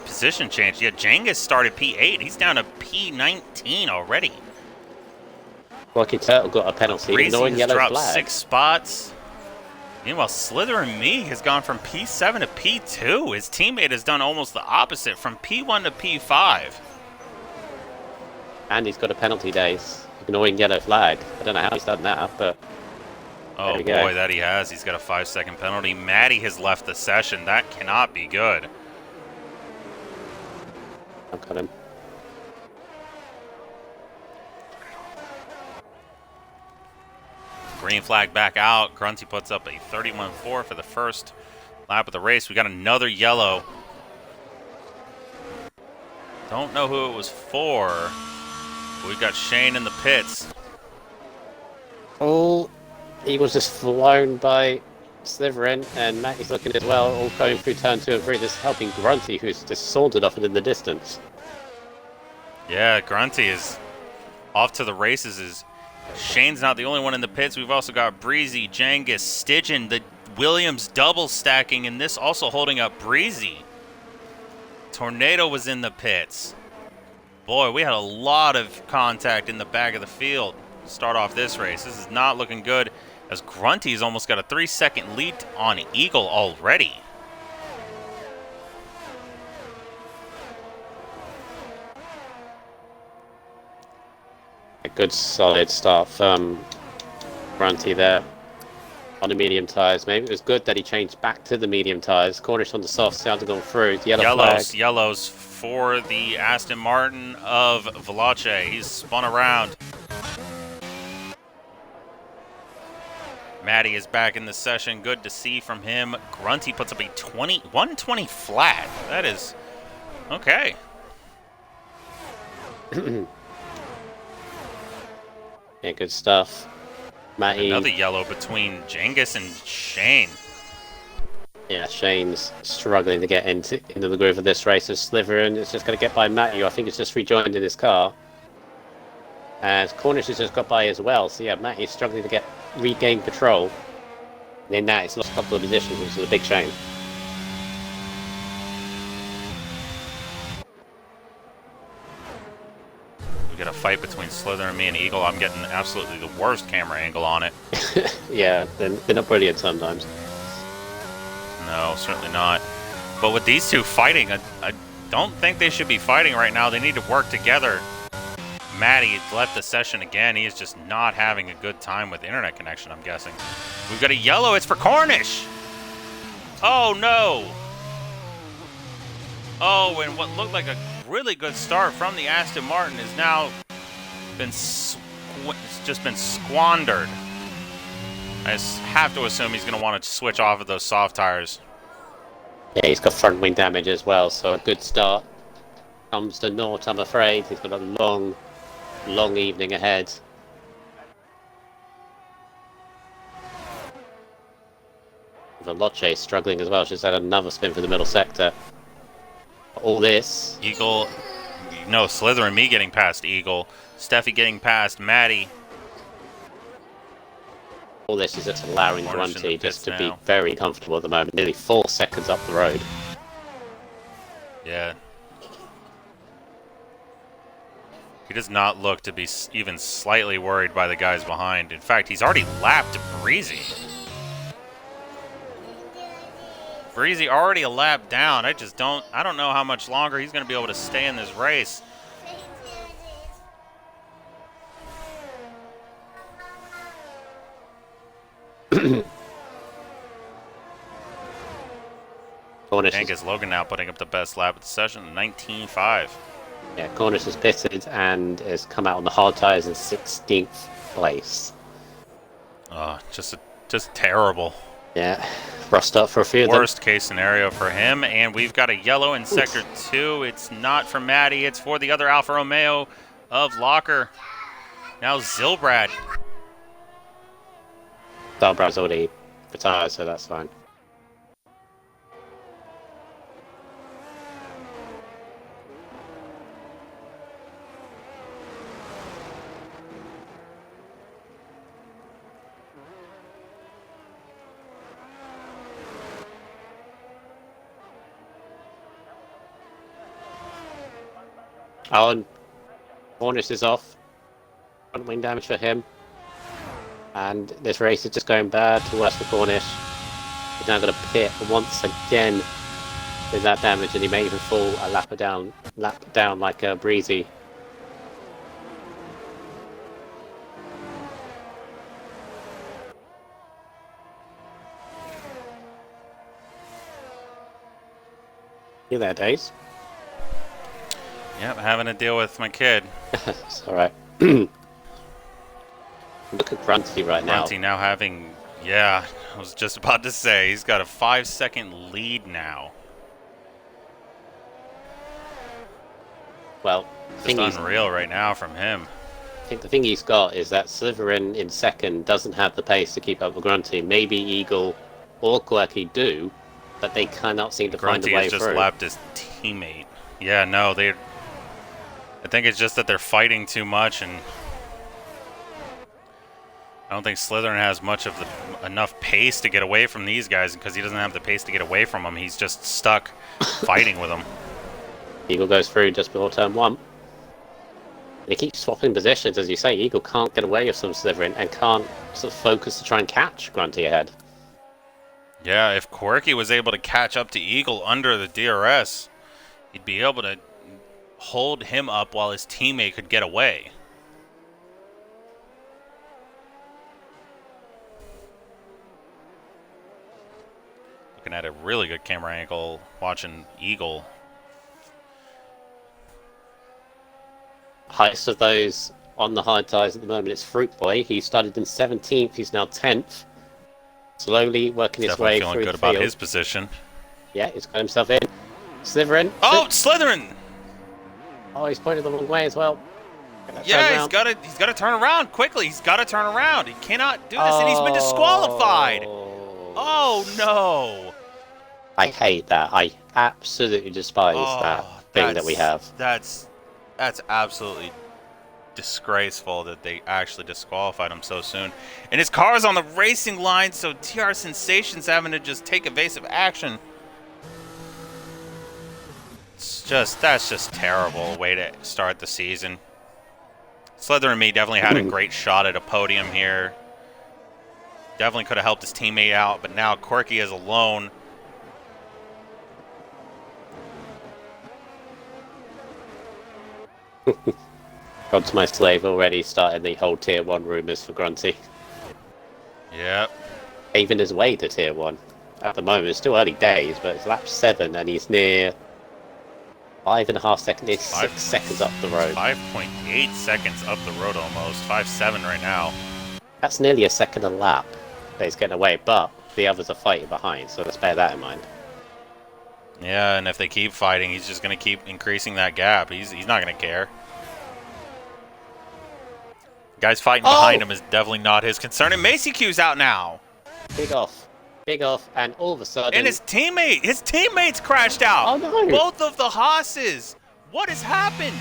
[SPEAKER 1] position change. Yeah, Jengus started P8. He's down to P19 already.
[SPEAKER 2] Rocky Turtle got a penalty.
[SPEAKER 1] Breezy
[SPEAKER 2] Ignoring
[SPEAKER 1] has
[SPEAKER 2] yellow
[SPEAKER 1] dropped
[SPEAKER 2] flag.
[SPEAKER 1] 6 spots. Meanwhile, Slither and Me has gone from P7 to P2. His teammate has done almost the opposite, from P1 to P5.
[SPEAKER 2] And he's got a penalty days. Ignoring yellow flag. I don't know how he's done that, but...
[SPEAKER 1] Oh boy, that he has. He's got a 5-second penalty. Maddie has left the session. That cannot be good.
[SPEAKER 2] I've got him.
[SPEAKER 1] Green flag back out. Grunty puts up a 31-4 for the first lap of the race. We got another yellow. Don't know who it was for. We've got Shane in the pits.
[SPEAKER 2] Oh, he was just flown by Slytherin, and Matty's looking as well, all going through turn 2 and 3, just helping Grunty, who's just sauntered off in the distance.
[SPEAKER 1] Yeah, Grunty is off to the races. Shane's not the only one in the pits. We've also got Breezy, Jengus, Stygian, the Williams double stacking, and this also holding up Breezy. Tornado was in the pits. Boy, we had a lot of contact in the back of the field to start off this race. This is not looking good, as Grunty's almost got a 3-second lead on Eagle already.
[SPEAKER 2] A good solid start from Grunty there on the medium tyres. Maybe it was good that he changed back to the medium tyres. Cornish on the soft sound have gone through. The
[SPEAKER 1] Yellows for the Aston Martin of Valache. He's spun around. Matty is back in the session. Good to see from him. Grunty puts up a 120 flat. That is okay.
[SPEAKER 2] Yeah, good stuff. Matty.
[SPEAKER 1] Another yellow between Jengus and Shane.
[SPEAKER 2] Yeah, Shane's struggling to get into the groove of this race. As Slytherin is just going to get by Matty, who I think has just rejoined in his car. And Cornish has just got by as well. So yeah, Matty's struggling to regain control. And in that, he's lost a couple of positions, which is a big shame.
[SPEAKER 1] We got a fight between Slither and me and Eagle. I'm getting absolutely the worst camera angle on it.
[SPEAKER 2] Yeah, they're not brilliant sometimes.
[SPEAKER 1] No, certainly not. But with these two fighting, I don't think they should be fighting right now. They need to work together. Matty left the session again. He is just not having a good time with internet connection, I'm guessing. We've got a yellow. It's for Cornish. Oh, no. Oh, and what looked like a really good start from the Aston Martin has now been just been squandered. I just have to assume he's going to want to switch off of those soft tires.
[SPEAKER 2] Yeah, he's got front wing damage as well, so a good start comes to naught, I'm afraid. He's got a long evening ahead. Veloce struggling as well. She's had another spin for the middle sector. All this.
[SPEAKER 1] Eagle, no, Slither and me getting past Eagle. Steffi getting past Matty.
[SPEAKER 2] All this is just allowing Grunty just to be very comfortable at the moment. Nearly 4 seconds up the road.
[SPEAKER 1] Yeah. He does not look to be even slightly worried by the guys behind. In fact, he's already lapped Breezy. Breezy already a lap down. I don't know how much longer he's going to be able to stay in this race. Angus Logan now putting up the best lap of the session, 19.5.
[SPEAKER 2] Yeah, Cornish has pitted and has come out on the hard tyres in 16th place.
[SPEAKER 1] Just terrible.
[SPEAKER 2] Yeah, rough start for a few of them.
[SPEAKER 1] Worst case scenario for him, and we've got a yellow in Sector 2. It's not for Matty, it's for the other Alfa Romeo. of Locker. Now Zilbrad.
[SPEAKER 2] Dalbrad's already retired, so that's fine. Alan, Hornish is off. Front wing damage for him. And this race is just going bad to worse for Cornish. He's now got to pit once again with that damage, and he may even fall a lap down like a Breezy. You there, Daze?
[SPEAKER 1] Yep, having to deal with my kid.
[SPEAKER 2] It's alright. Look at Grunty right now.
[SPEAKER 1] Grunty now having, yeah, I was just about to say, he's got a 5-second lead now.
[SPEAKER 2] Well,
[SPEAKER 1] just unreal right now from him.
[SPEAKER 2] I think the thing he's got is that Slytherin in second doesn't have the pace to keep up with Grunty. Maybe Eagle or Quirky do, but they cannot seem to find a way through.
[SPEAKER 1] Grunty has just lapped his teammate. Yeah, no, I think it's just that they're fighting too much, and I don't think Slytherin has much of enough pace to get away from these guys, because he doesn't have the pace to get away from them. He's just stuck fighting with them.
[SPEAKER 2] Eagle goes through just before turn 1. And he keeps swapping positions, as you say. Eagle can't get away with some Slytherin and can't sort of focus to try and catch Grunty ahead.
[SPEAKER 1] Yeah, if Quirky was able to catch up to Eagle under the DRS, he'd be able to hold him up while his teammate could get away. Looking at a really good camera angle, watching Eagle.
[SPEAKER 2] Highest of those on the high ties at the moment, it's Fruit Boy. He started in 17th, he's now 10th. Slowly working his way through the field.
[SPEAKER 1] Definitely feeling good about his position.
[SPEAKER 2] Yeah, he's got himself in. Slytherin.
[SPEAKER 1] Oh, Slytherin!
[SPEAKER 2] Oh, he's pointed the wrong way as well.
[SPEAKER 1] Yeah, he's got to turn around quickly. He's got to turn around. He cannot do this, and he's been disqualified. Oh no!
[SPEAKER 2] I hate that. I absolutely despise that thing that we have.
[SPEAKER 1] That's absolutely disgraceful that they actually disqualified him so soon. And his car's on the racing line, so TR Sensation's having to just take evasive action. That's just terrible way to start the season. Slytherin and me definitely had a great shot at a podium here. Definitely could have helped his teammate out, but now Quirky is alone.
[SPEAKER 2] God's my slave already started the whole tier 1 rumours for Grunty.
[SPEAKER 1] Yep.
[SPEAKER 2] Even his way to tier 1. At the moment, it's still early days, but it's lap 7 and he's near 5.5 seconds. It's 6 seconds up the road.
[SPEAKER 1] 5.8 seconds up the road almost. 5.7 right now.
[SPEAKER 2] That's nearly a second a lap that he's getting away, but the others are fighting behind, so let's bear that in mind.
[SPEAKER 1] Yeah, and if they keep fighting, he's just going to keep increasing that gap. He's not going to care. Guys fighting behind him is definitely not his concern. And Macy Q's out now.
[SPEAKER 2] Big off, and all of a sudden...
[SPEAKER 1] And his teammates crashed out.
[SPEAKER 2] Oh, no.
[SPEAKER 1] Both of the Haas's. What has happened?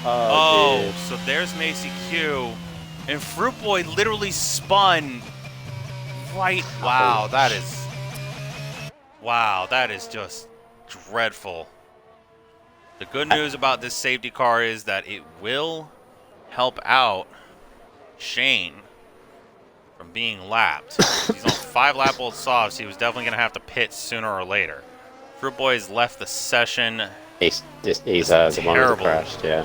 [SPEAKER 2] Oh,
[SPEAKER 1] so there's Macy Q. And Fruit Boy literally spun right... Wow, that is just dreadful. The good news about this safety car is that it will help out Shane from being lapped. He's on 5-lap-old softs. He was definitely going to have to pit sooner or later. Fruit Boy's left the session.
[SPEAKER 2] He's the one that crashed, yeah.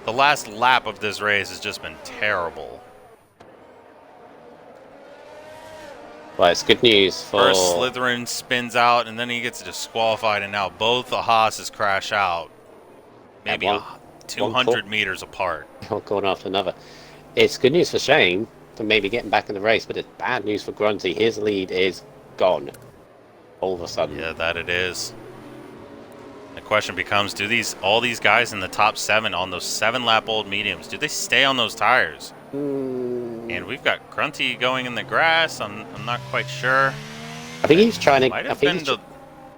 [SPEAKER 1] The last lap of this race has just been terrible.
[SPEAKER 2] Well, it's good news for...
[SPEAKER 1] First Slytherin spins out, and then he gets disqualified, and now both the Haas's crash out. Maybe 200 meters apart.
[SPEAKER 2] One corner after another. It's good news for Shane for maybe getting back in the race, but it's bad news for Grunty. His lead is gone all of a sudden.
[SPEAKER 1] Yeah, that it is. The question becomes, do all these guys in the top 7 on those 7-lap-old mediums, do they stay on those tires? And we've got Grunty going in the grass. I'm not quite sure.
[SPEAKER 2] I think he's trying to.
[SPEAKER 1] Might
[SPEAKER 2] I
[SPEAKER 1] have
[SPEAKER 2] think
[SPEAKER 1] been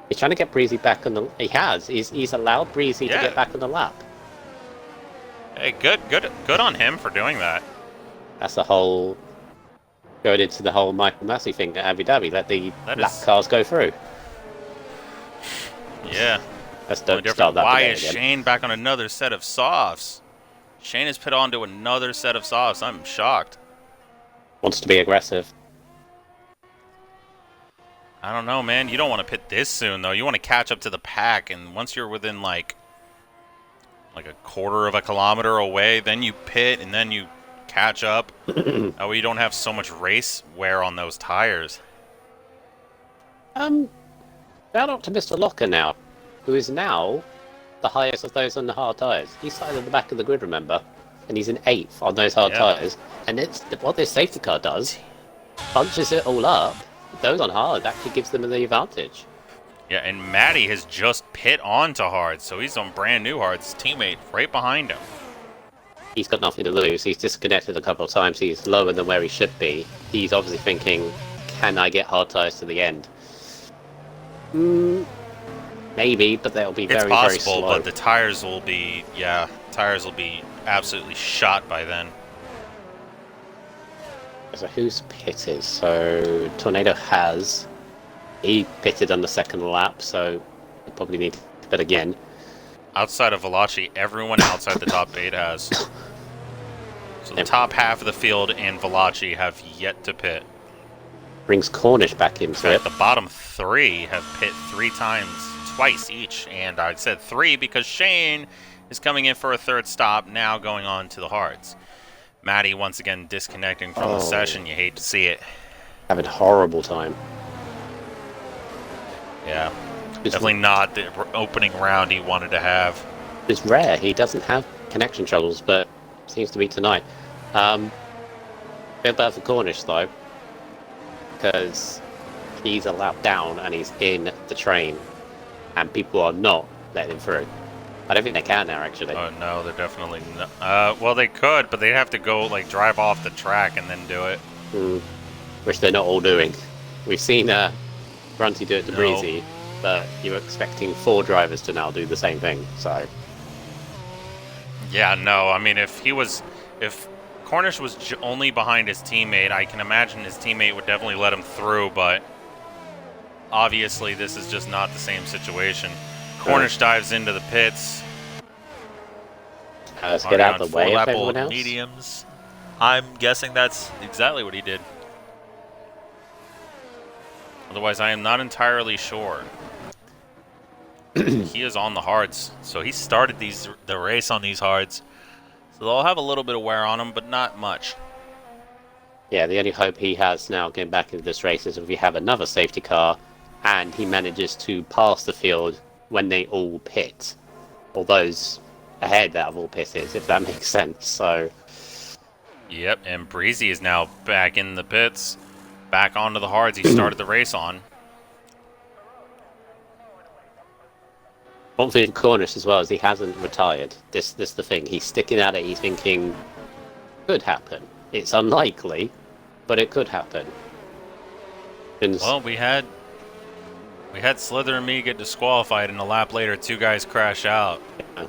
[SPEAKER 2] he's trying to get Breezy back on the. He has. He's allowed Breezy to get back on the lap.
[SPEAKER 1] Hey, good on him for doing that.
[SPEAKER 2] That's the whole. Going into the whole Michael Massey thing at Abu Dhabi. Let the lap cars go through.
[SPEAKER 1] Yeah.
[SPEAKER 2] Let's don't start that.
[SPEAKER 1] Why is Shane back on another set of softs? Shane has put onto another set of softs. I'm shocked.
[SPEAKER 2] Wants to be aggressive.
[SPEAKER 1] I don't know, man. You don't want to pit this soon, though. You want to catch up to the pack, and once you're within like a quarter of a kilometer away, then you pit, and then you catch up. That way you don't have so much race wear on those tires.
[SPEAKER 2] Shout out to Mr. Locker now, who is now the highest of those on the hard tires. He started at the back of the grid, remember? And he's in 8th on those hard tires. And it's what this safety car does, bunches it all up. Those on hard actually gives them the advantage.
[SPEAKER 1] Yeah, and Matty has just pit onto hard, so he's on brand new hard. His teammate right behind him.
[SPEAKER 2] He's got nothing to lose. He's disconnected a couple of times. He's lower than where he should be. He's obviously thinking, can I get hard tires to the end? Maybe, but they'll be very, very slow.
[SPEAKER 1] It's possible, but the tires will be, absolutely shot by then.
[SPEAKER 2] So who's pitted? So Tornado has. He pitted on the second lap, so he probably need to pit again.
[SPEAKER 1] Outside of Valachi, everyone outside the top 8 has. So the top half of the field and Valachi have yet to pit.
[SPEAKER 2] Brings Cornish back into it.
[SPEAKER 1] The bottom 3 have pit 3 times, twice each, and I said 3 because Shane is coming in for a 3rd stop, now going on to the hards. Matty once again disconnecting from the session. You hate to see it.
[SPEAKER 2] Having a horrible time.
[SPEAKER 1] Yeah, definitely not the opening round he wanted to have.
[SPEAKER 2] It's rare. He doesn't have connection troubles, but seems to be tonight. Bit bad for Cornish though, because he's a lap down and he's in the train, and people are not letting him through. I don't think they can now, actually.
[SPEAKER 1] Oh no, they're definitely not. Well, they could, but they'd have to go drive off the track and then do it.
[SPEAKER 2] Which they're not all doing. We've seen Grunty do it to Breezy, but you're expecting 4 drivers to now do the same thing. So.
[SPEAKER 1] Yeah, no. I mean, if Cornish was only behind his teammate, I can imagine his teammate would definitely let him through, but obviously this is just not the same situation. Cornish dives into the pits.
[SPEAKER 2] Let's get out of the way of everyone else.
[SPEAKER 4] Mediums. I'm guessing that's exactly what he did.
[SPEAKER 1] Otherwise, I am not entirely sure. He is on the hards, so he started the race on these hards. So they'll have a little bit of wear on them, but not much.
[SPEAKER 2] Yeah, the only hope he has now getting back into this race is if we have another safety car and he manages to pass the field when they all pit. Or those ahead that have all pitted, if that makes sense. So.
[SPEAKER 1] Yep, and Breezy is now back in the pits. Back onto the hards he started the race on.
[SPEAKER 2] One thing in Cornish as well is he hasn't retired. This the thing. He's sticking at it. He's thinking, could happen. It's unlikely, but it could happen. And
[SPEAKER 1] well, we had Slither and me get disqualified, and a lap later, 2 guys crash out.
[SPEAKER 2] Yeah.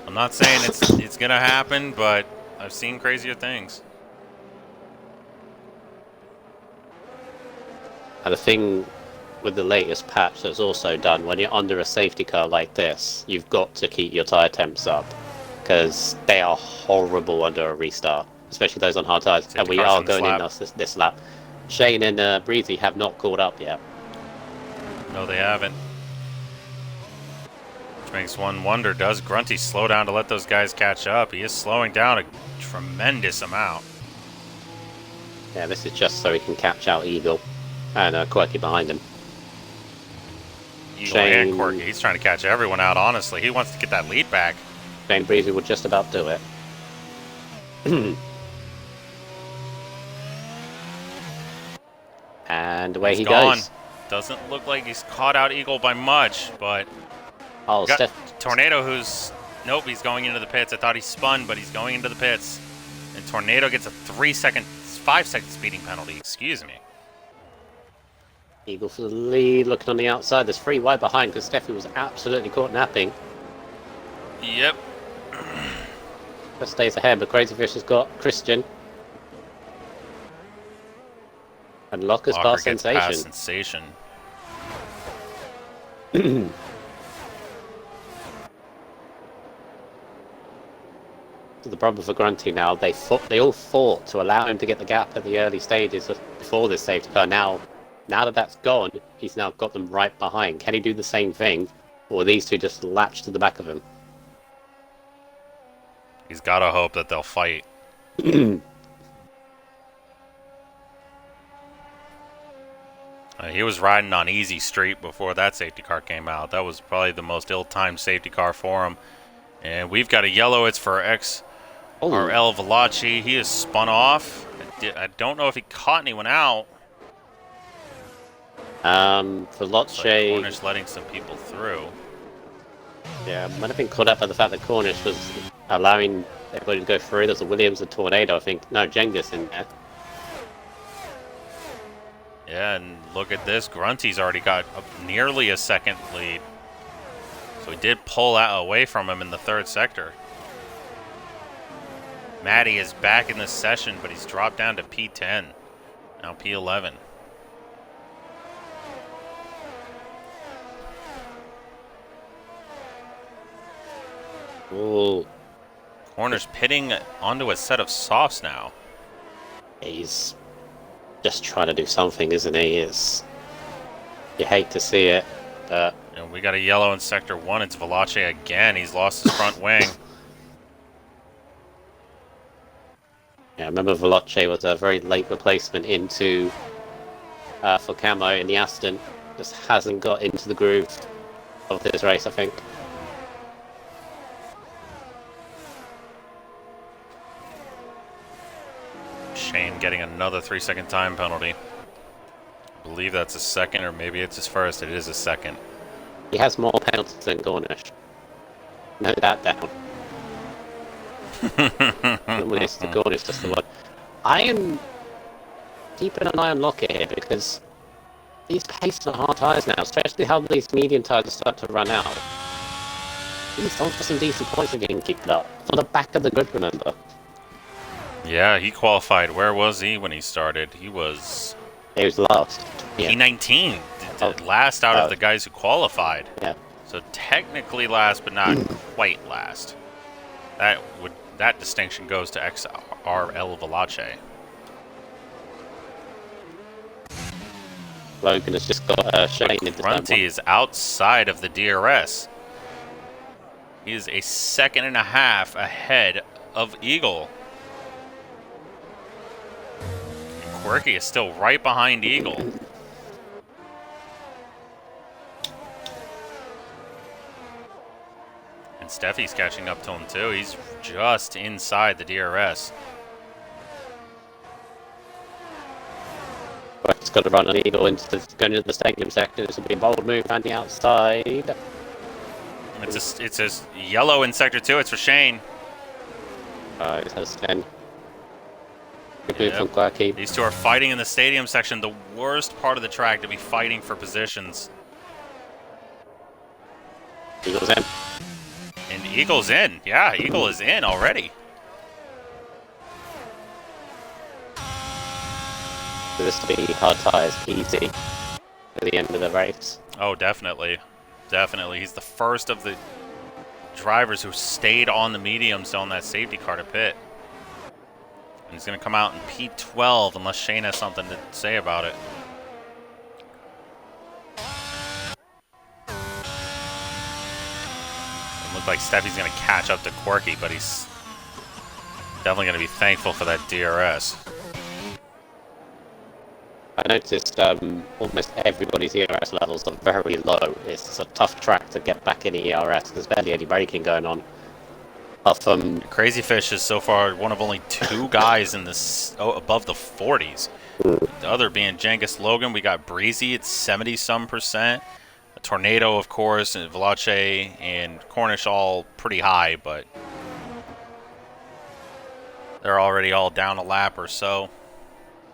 [SPEAKER 1] I'm not saying it's gonna happen, but I've seen crazier things.
[SPEAKER 2] And the thing with the latest patch that's also done, when you're under a safety car like this, you've got to keep your tyre temps up, because they are horrible under a restart, especially those on hard tyres. And we are going in this lap. Shane and Breezy have not caught up yet.
[SPEAKER 1] No, they haven't. Which makes one wonder, does Grunty slow down to let those guys catch up? He is slowing down a tremendous amount.
[SPEAKER 2] Yeah, this is just so he can catch out Eagle and Quirky behind him.
[SPEAKER 1] Eagle and Quirky, he's trying to catch everyone out, honestly. He wants to get that lead back.
[SPEAKER 2] Shane Breezy will just about do it. And away he goes.
[SPEAKER 1] Doesn't look like he's caught out Eagle by much, but
[SPEAKER 2] Oh,
[SPEAKER 1] Got
[SPEAKER 2] Steph.
[SPEAKER 1] Tornado, who's... Nope, he's going into the pits. I thought he spun, but he's going into the pits. And Tornado gets a 5-second speeding penalty. Excuse me.
[SPEAKER 2] Eagle for the lead, looking on the outside. There's 3 wide behind because Steffi was absolutely caught napping.
[SPEAKER 1] Yep.
[SPEAKER 2] Just stays ahead, but Crazy Fish has got Christian. And Locker's
[SPEAKER 1] Locker
[SPEAKER 2] past
[SPEAKER 1] gets
[SPEAKER 2] Sensation.
[SPEAKER 1] past Sensation.
[SPEAKER 2] The problem for Grunty now, they all fought to allow him to get the gap at the early stages before this safety car. Now that that's gone, he's now got them right behind. Can he do the same thing, or are these two just latch to the back of him?
[SPEAKER 1] He's got to hope that they'll fight. He was riding on easy street before that safety car came out. That was probably the most ill-timed safety car for him. And we've got a yellow. It's for XRL Veloci. He is spun off. I don't know if he caught anyone out.
[SPEAKER 2] Veloci...
[SPEAKER 1] Cornish letting some people through.
[SPEAKER 2] Yeah, might have been caught up by the fact that Cornish was allowing everybody to go through. There's a Williams and Tornado, I think. No, Genghis in there.
[SPEAKER 1] Yeah, and look at this. Grunty's already got nearly a second lead. So he did pull out away from him in the third sector. Matty is back in this session, but he's dropped down to P10. Now P11.
[SPEAKER 2] Ooh.
[SPEAKER 1] Corner's pitting onto a set of softs now.
[SPEAKER 2] He's just trying to do something, isn't he? You hate to see it, but...
[SPEAKER 1] And we got a yellow in Sector 1. It's Veloci again. He's lost his front wing.
[SPEAKER 2] Yeah, I remember Veloci was a very late replacement into for Camo in the Aston. Just hasn't got into the groove of this race, I think.
[SPEAKER 1] Shane getting another 3-second time penalty. I believe that's a second, or maybe it's his first. It is a second.
[SPEAKER 2] He has more penalties than Cornish. Note that down. The Cornish, just the one. I am keeping an eye on Locker here because these paces are hard tyres now, especially how these medium tyres start to run out. These don't for some decent points are getting kicked up. For the back of the grid, remember.
[SPEAKER 1] Yeah, he qualified. Where was he when he started? He was
[SPEAKER 2] last. Yeah.
[SPEAKER 1] P19. Last out of the guys who qualified.
[SPEAKER 2] Yeah.
[SPEAKER 1] So technically last, but not quite last. That distinction goes to XRL Veloci.
[SPEAKER 2] Logan has just got Shane into
[SPEAKER 1] Grunty is outside of the DRS. He is a second and a half ahead of Eagle. And Quirky is still right behind Eagle. And Steffi's catching up to him too. He's just inside the DRS.
[SPEAKER 2] It's got to run an Eagle going into the stadium section. This will be a bold move around the outside.
[SPEAKER 1] It's a yellow in Sector 2. It's for Shane.
[SPEAKER 2] It has 10. Good move from Quirky.
[SPEAKER 1] These two are fighting in the stadium section. The worst part of the track to be fighting for positions.
[SPEAKER 2] Eagle's in.
[SPEAKER 1] And Eagle's in. Yeah, Eagle is in already.
[SPEAKER 2] This will be hard tyres, easy at the end of the race.
[SPEAKER 1] Oh, definitely. Definitely. He's the first of the drivers who stayed on the mediums on that safety car to pit. And he's going to come out in P12 unless Shane has something to say about it. It looked like Steffi's going to catch up to Quirky, but he's definitely going to be thankful for that DRS.
[SPEAKER 2] I noticed almost everybody's ERS levels are very low. It's a tough track to get back in ERS. There's barely any braking going on.
[SPEAKER 1] Crazy Fish is so far one of only 2 guys in this above the 40s. The other being Genghis Logan. We got Breezy at 70-some%. Tornado, of course, and Veloce and Cornish all pretty high, but they're already all down a lap or so.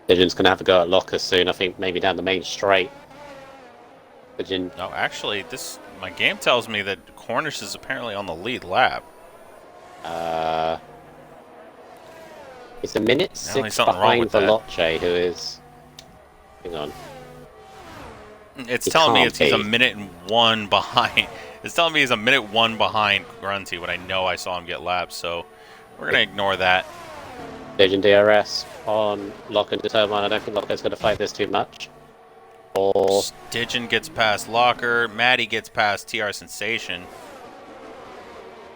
[SPEAKER 2] Pigeon's going to have a go at Locker soon, I think, maybe down the main straight. Pigeon.
[SPEAKER 1] No, actually, my game tells me that Cornish is apparently on the lead lap.
[SPEAKER 2] It's a minute
[SPEAKER 1] Now there's
[SPEAKER 2] 6
[SPEAKER 1] something wrong
[SPEAKER 2] behind
[SPEAKER 1] with that.
[SPEAKER 2] Veloce, who is... Hang on.
[SPEAKER 1] It's
[SPEAKER 2] He
[SPEAKER 1] telling me
[SPEAKER 2] can't
[SPEAKER 1] he's a
[SPEAKER 2] be.
[SPEAKER 1] minute and 1 behind. It's telling me he's a minute 1 behind Grunty when I know I saw him get lapped, so we're going to ignore that.
[SPEAKER 2] Pigeon DRS on Locker and Determine. I don't think Locker's going to fight this too much. Or...
[SPEAKER 1] Stygian gets past Locker. Maddie gets past TR Sensation.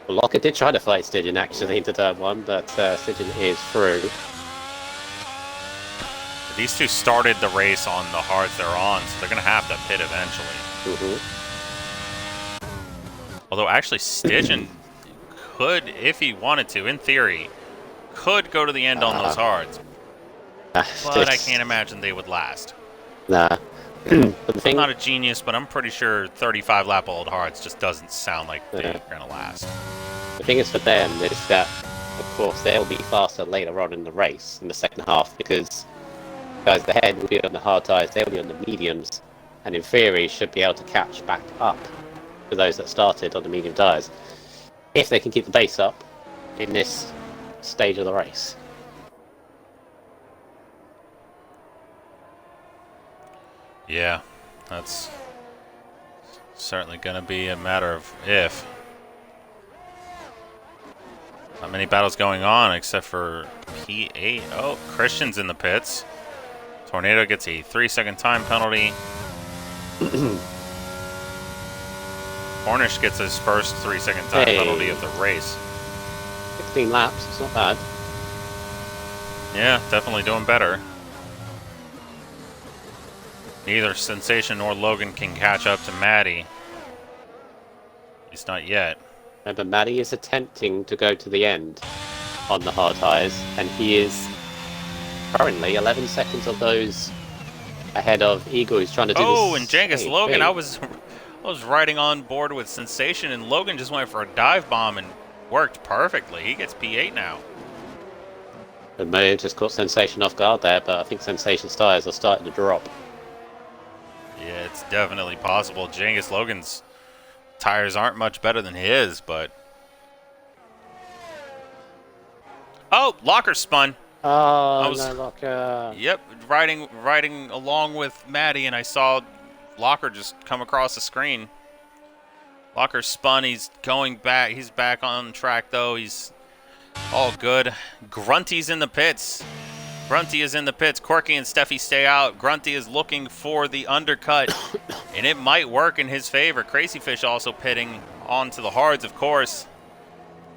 [SPEAKER 2] Locker did try to fight Stygian actually into turn 1, but Stygian is through.
[SPEAKER 1] These two started the race on the hards they're on, so they're going to have to pit eventually. Although actually Stygian could, if he wanted to, in theory, could go to the end on those hards. But I can't imagine they would last.
[SPEAKER 2] Nah. But the
[SPEAKER 1] I'm
[SPEAKER 2] thing,
[SPEAKER 1] not a genius, but I'm pretty sure 35 lap old hards just doesn't sound like they're going to last.
[SPEAKER 2] the thing is for them is that, of course, they'll be faster later on in the race, in the second half, because guys ahead will be on the hard tyres, they'll be on the mediums, and in theory should be able to catch back up to those that started on the medium tyres, if they can keep the pace up in this stage of the race.
[SPEAKER 1] Yeah, that's certainly going to be a matter of if. Not many battles going on except for P8. Oh, Christian's in the pits. Tornado gets a 3-second time penalty. Cornish gets his first 3-second time penalty of the race.
[SPEAKER 2] 16 laps, it's not bad.
[SPEAKER 1] Yeah, definitely doing better. Neither Sensation nor Logan can catch up to Maddie. At least not yet.
[SPEAKER 2] Remember, Maddie is attempting to go to the end on the hard tyres, and he is currently 11 seconds of those ahead of Eagle, who's trying to do this.
[SPEAKER 1] Oh, and Jengus
[SPEAKER 2] same
[SPEAKER 1] Logan,
[SPEAKER 2] thing.
[SPEAKER 1] I was riding on board with Sensation, and Logan just went for a dive bomb and worked perfectly. He gets P8 now.
[SPEAKER 2] It may have just caught Sensation off guard there, but I think Sensation's tyres are starting to drop.
[SPEAKER 1] Yeah, it's definitely possible. Jengus Logan's tires aren't much better than his, but... Oh, Locker spun.
[SPEAKER 2] Oh,
[SPEAKER 1] was-
[SPEAKER 2] no, Locker.
[SPEAKER 1] Yep, riding along with Maddie, and I saw Locker just come across the screen. Locker spun. He's going back. He's back on track, though. He's all good. Grunty's in the pits. Grunty is in the pits. Corky and Steffi stay out. Grunty is looking for the undercut, and it might work in his favor. Crazy Fish also pitting onto the hards, of course.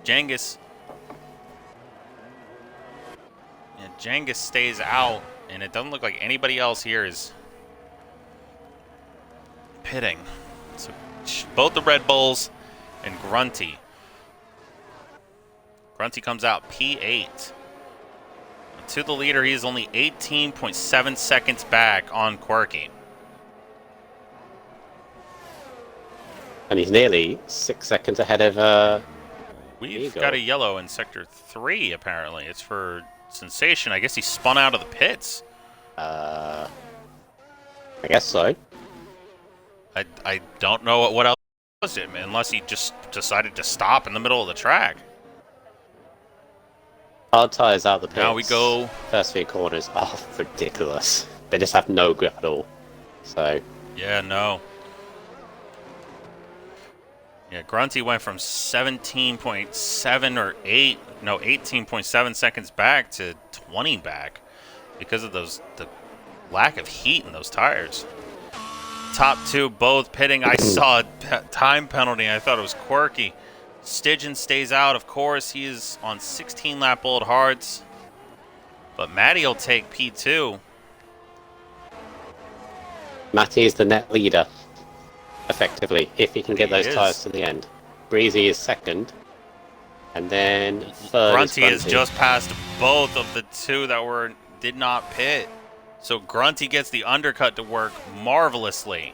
[SPEAKER 1] Jengus. Yeah, Jengus stays out, and it doesn't look like anybody else here is pitting. So both the Red Bulls and Grunty. Grunty comes out P8. To the leader, he is only 18.7 seconds back on Quirky.
[SPEAKER 2] And he's nearly 6 seconds ahead of
[SPEAKER 1] We've
[SPEAKER 2] Eagle.
[SPEAKER 1] got a yellow in Sector 3, apparently. It's for Sensation. I guess he spun out of the pits.
[SPEAKER 2] I guess so.
[SPEAKER 1] I don't know what else was it, unless he just decided to stop in the middle of the track.
[SPEAKER 2] Hard tyres out of the pits.
[SPEAKER 1] Now we go.
[SPEAKER 2] First few corners. Oh, ridiculous. They just have no grip at all. So,
[SPEAKER 1] Yeah, no. Yeah, Grunty went from 17.7 or 8, no, 18.7 seconds back to 20 back because of the lack of heat in those tires. Top two both pitting. I saw a time penalty. I thought it was Quirky. Stygian stays out, of course. He is on 16 lap old hards. But Matty will take P2.
[SPEAKER 2] Matty is the net leader, effectively, if he can get
[SPEAKER 1] He
[SPEAKER 2] those
[SPEAKER 1] is.
[SPEAKER 2] tyres to the end. Breezy is second. And then third
[SPEAKER 1] Grunty
[SPEAKER 2] is
[SPEAKER 1] has just passed both of the two that did not pit. So Grunty gets the undercut to work marvelously.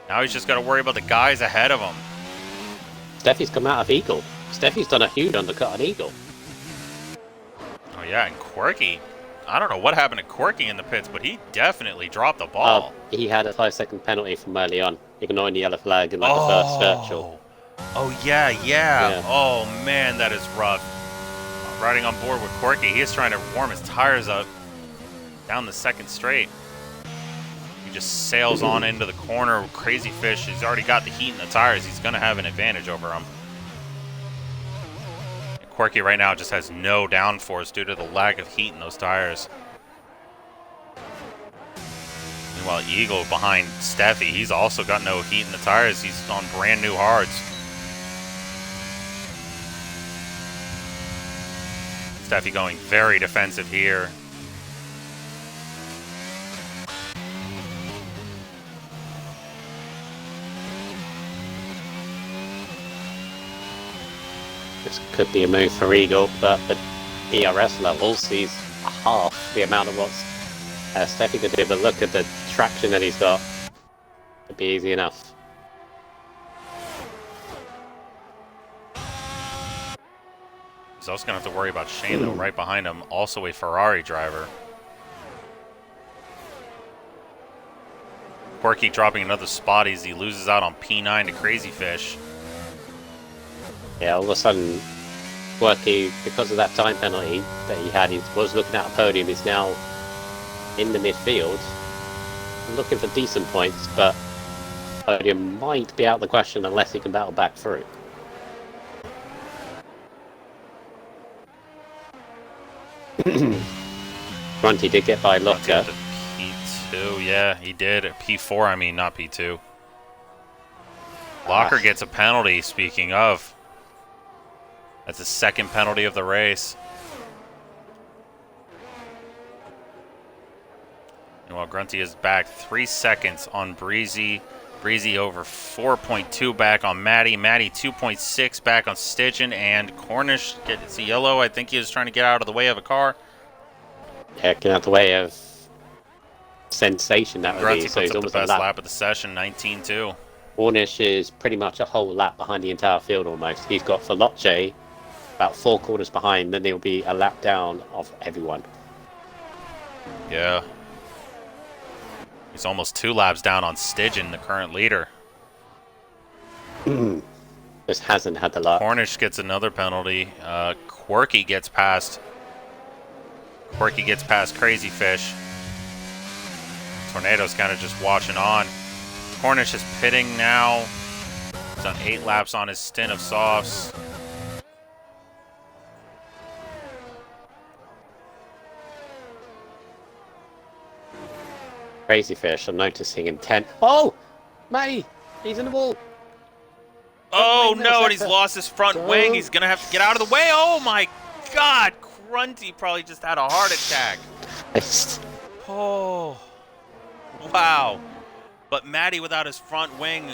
[SPEAKER 1] Now he's just got to worry about the guys ahead of him.
[SPEAKER 2] Steffi's come out of Eagle. Steffi's done a huge undercut on Eagle.
[SPEAKER 1] Oh, yeah, and Quirky. I don't know what happened to Quirky in the pits, but he definitely dropped the ball.
[SPEAKER 2] He had a 5-second penalty from early on, ignoring the yellow flag in like the first virtual.
[SPEAKER 1] Oh, yeah. Oh, man, that is rough. Riding on board with Quirky, he is trying to warm his tires up down the second straight. He just sails on into the corner. Crazy Fish, he's already got the heat in the tires. He's going to have an advantage over him. And Quirky right now just has no downforce due to the lack of heat in those tires. Meanwhile, Eagle behind Steffi, he's also got no heat in the tires. He's on brand new hards. Steffi going very defensive here.
[SPEAKER 2] This could be a move for Eagle, but at ERS levels, he's half the amount of what Steffi could do. But look at the traction that he's got. It'd be easy enough.
[SPEAKER 1] He's also going to have to worry about Shane, though, right behind him, also a Ferrari driver. Quirky dropping another spot as he loses out on P9 to Crazy Fish.
[SPEAKER 2] Yeah, all of a sudden, Quirky, because of that time penalty that he had, he was looking at a podium. He's now in the midfield, looking for decent points, but podium might be out of the question unless he can battle back through. Grunty did get by Locker.
[SPEAKER 1] P2, yeah, he did. P4, I mean, not P2. Locker gets a penalty, speaking of. That's the second penalty of the race. And while Grunty is back 3 seconds on Breezy. Breezy over 4.2 back on Maddie. Maddie 2.6 back on Stitchin. And Cornish gets a yellow. I think he was trying to get out of the way of a car.
[SPEAKER 2] Yeah, get out of the way of Sensation, that would
[SPEAKER 1] Grunty
[SPEAKER 2] be. So
[SPEAKER 1] puts
[SPEAKER 2] he's
[SPEAKER 1] up the
[SPEAKER 2] almost
[SPEAKER 1] best lap of the session, 19-2.
[SPEAKER 2] Cornish is pretty much a whole lap behind the entire field almost. He's got Faloche about 4 corners behind, then he'll be a lap down of everyone.
[SPEAKER 1] Yeah. He's almost 2 laps down on Stidgen, the current leader.
[SPEAKER 2] Just hasn't had the luck.
[SPEAKER 1] Cornish gets another penalty. Quirky gets past. Quirky gets past Crazy Fish. Tornado's kind of just watching on. Cornish is pitting now. He's done 8 laps on his stint of softs.
[SPEAKER 2] Crazy Fish, I'm noticing intent. Oh! Matty! He's in the wall!
[SPEAKER 1] Oh no, and he's lost his front wing. He's going to have to get out of the way. Oh my god! Grunty probably just had a heart attack. Oh. Wow. But Matty without his front wing,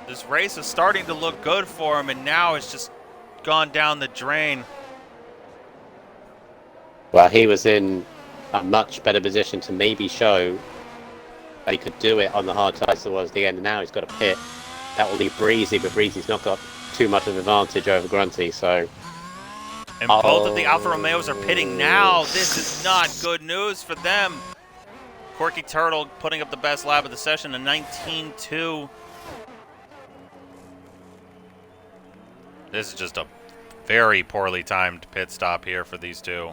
[SPEAKER 1] this race is starting to look good for him, and now it's just gone down the drain.
[SPEAKER 2] Well, he was in a much better position to maybe show that he could do it on the hard tires towards the end, and now he's got a pit. That will leave Breezy, but Breezy's not got too much of an advantage over Grunty, so...
[SPEAKER 1] And both of the Alfa Romeos are pitting now. This is not good news for them. Quirky Turtle putting up the best lap of the session, a 19-2. This is just a very poorly timed pit stop here for these two.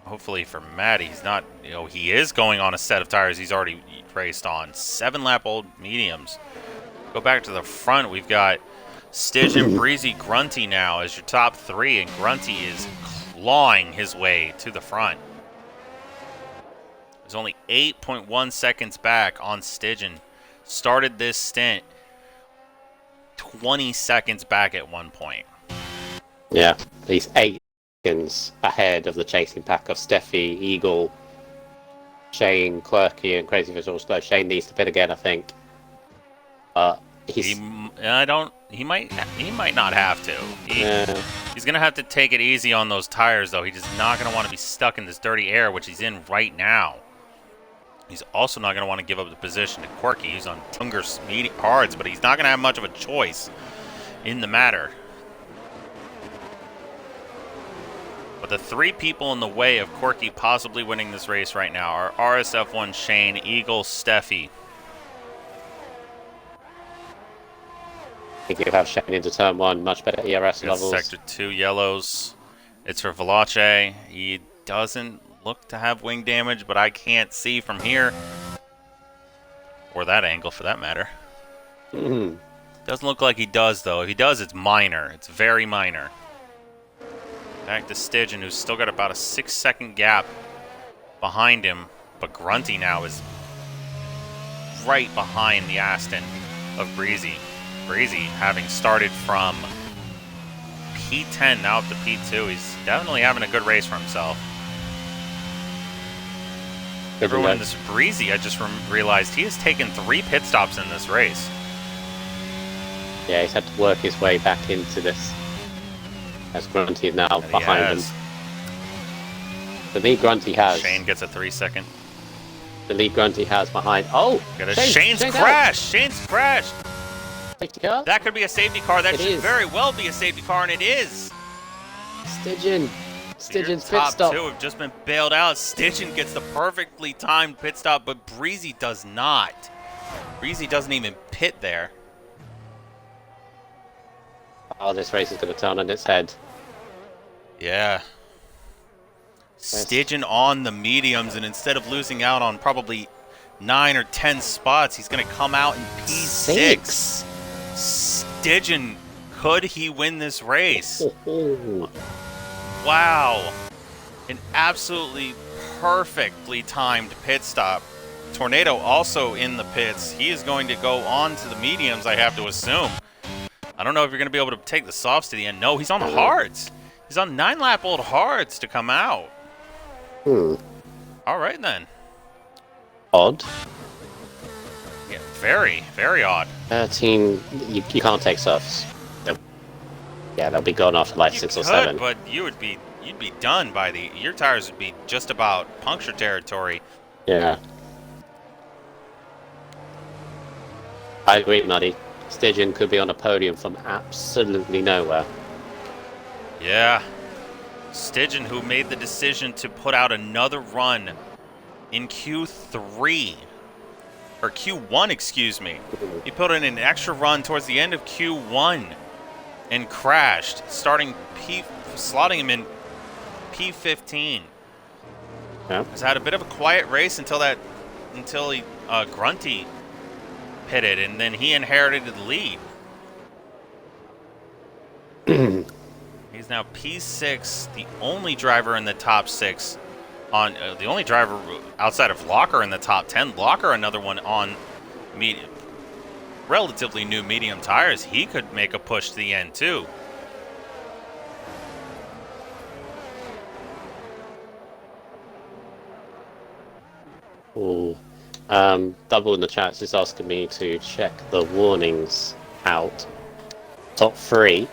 [SPEAKER 1] Hopefully for Matt, he's not, he is going on a set of tires he's already raced on. 7-lap-old mediums. Go back to the front. We've got Stidge and Breezy Grunty now as your top 3, and Grunty is clawing his way to the front. He's only 8.1 seconds back on Stidgen. Started this stint 20 seconds back at one point.
[SPEAKER 2] Yeah, he's 8 seconds ahead of the chasing pack of Steffi, Eagle, Shane, Quirky, and Crazy Fish all slow. Shane needs to pit again, I think.
[SPEAKER 1] He might not have to. He's gonna have to take it easy on those tires, though. He's just not gonna want to be stuck in this dirty air, which he's in right now. He's also not going to want to give up the position to Quirky. He's on Tunger's hards, but he's not going to have much of a choice in the matter. But the three people in the way of Quirky possibly winning this race right now are RSF1, Shane, Eagle, Steffi.
[SPEAKER 2] I think you have Shane into turn 1, much better ERS levels.
[SPEAKER 1] Sector 2 yellows. It's for Veloce. He doesn't look to have wing damage, but I can't see from here. Or that angle, for that matter. Doesn't look like he does, though. If he does, it's minor. It's very minor. Back to Stygian, who's still got about a 6-second gap behind him. But Grunty now is right behind the Aston of Breezy. Breezy, having started from P10 now up to P2, he's definitely having a good race for himself. Everyone in this Breezy, I just realized he has taken 3 pit stops in this race.
[SPEAKER 2] Yeah, he's had to work his way back into this. As Grunty now behind him. The lead Grunty has.
[SPEAKER 1] Shane gets a 3-second.
[SPEAKER 2] The lead Grunty has behind. Oh!
[SPEAKER 1] Shane's crashed! Shane's crashed!
[SPEAKER 2] Safety car?
[SPEAKER 1] That could be a safety car. That should very well be a safety car, and it is.
[SPEAKER 2] Stygian. Stygian's pit
[SPEAKER 1] top
[SPEAKER 2] stop.
[SPEAKER 1] 2 have just been bailed out. Stygian gets the perfectly timed pit stop, but Breezy does not. Breezy doesn't even pit there.
[SPEAKER 2] Oh, this race is going to turn on its head.
[SPEAKER 1] Yeah. Stygian on the mediums, and instead of losing out on probably 9 or 10 spots, he's going to come out in P6. Stygian, could he win this race? Wow. An absolutely perfectly timed pit stop. Tornado also in the pits. He is going to go on to the mediums, I have to assume. I don't know if you're going to be able to take the softs to the end. No, he's on the hards. He's on 9-lap old hards to come out. All right, then.
[SPEAKER 2] Odd.
[SPEAKER 1] Yeah, very, very odd.
[SPEAKER 2] 13. You can't take softs. Yeah, they'll be gone after like 6 or 7.
[SPEAKER 1] But you'd be done by your tires would be just about puncture territory.
[SPEAKER 2] Yeah. I agree, Muddy. Stygian could be on a podium from absolutely nowhere.
[SPEAKER 1] Yeah. Stygian, who made the decision to put out another run in Q3. Or Q1, excuse me. He put in an extra run towards the end of Q1 and crashed, slotting him in P15.
[SPEAKER 2] Yeah.
[SPEAKER 1] He's had a bit of a quiet race until he Grunty pitted, and then he inherited the lead. He's now P6, the only driver in the top 6 on the only driver outside of Locker in the top 10. Locker, another one on relatively new medium tires. He could make a push to the end too.
[SPEAKER 2] Ooh. Double in the chat is asking me to check the warnings out. Top 3,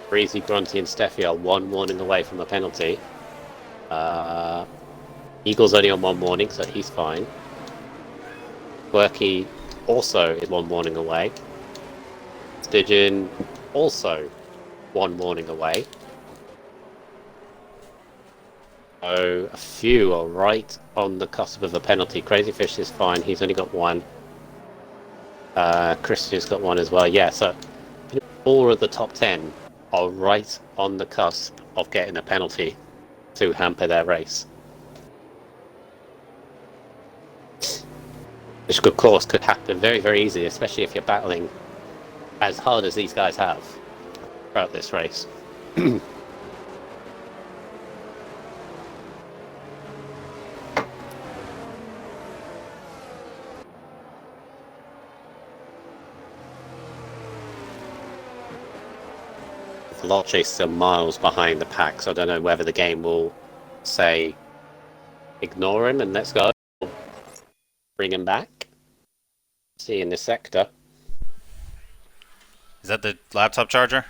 [SPEAKER 2] Breezy, Grunty, and Steffi are 1 warning away from a penalty. Eagle's only on 1 warning, so he's fine. Quirky also is 1 warning away. Stygian also 1 warning away. So a few are right on the cusp of a penalty. Crazyfish is fine, he's only got 1. Christian's got 1 as well. Yeah, so 4 of the top 10 are right on the cusp of getting a penalty to hamper their race. Which of course could happen very, very easily, especially if you're battling as hard as these guys have throughout this race. Veloce is still miles behind the pack, so I don't know whether the game will say ignore him and let's go, bring him back. See in this sector.
[SPEAKER 1] Is that the laptop charger?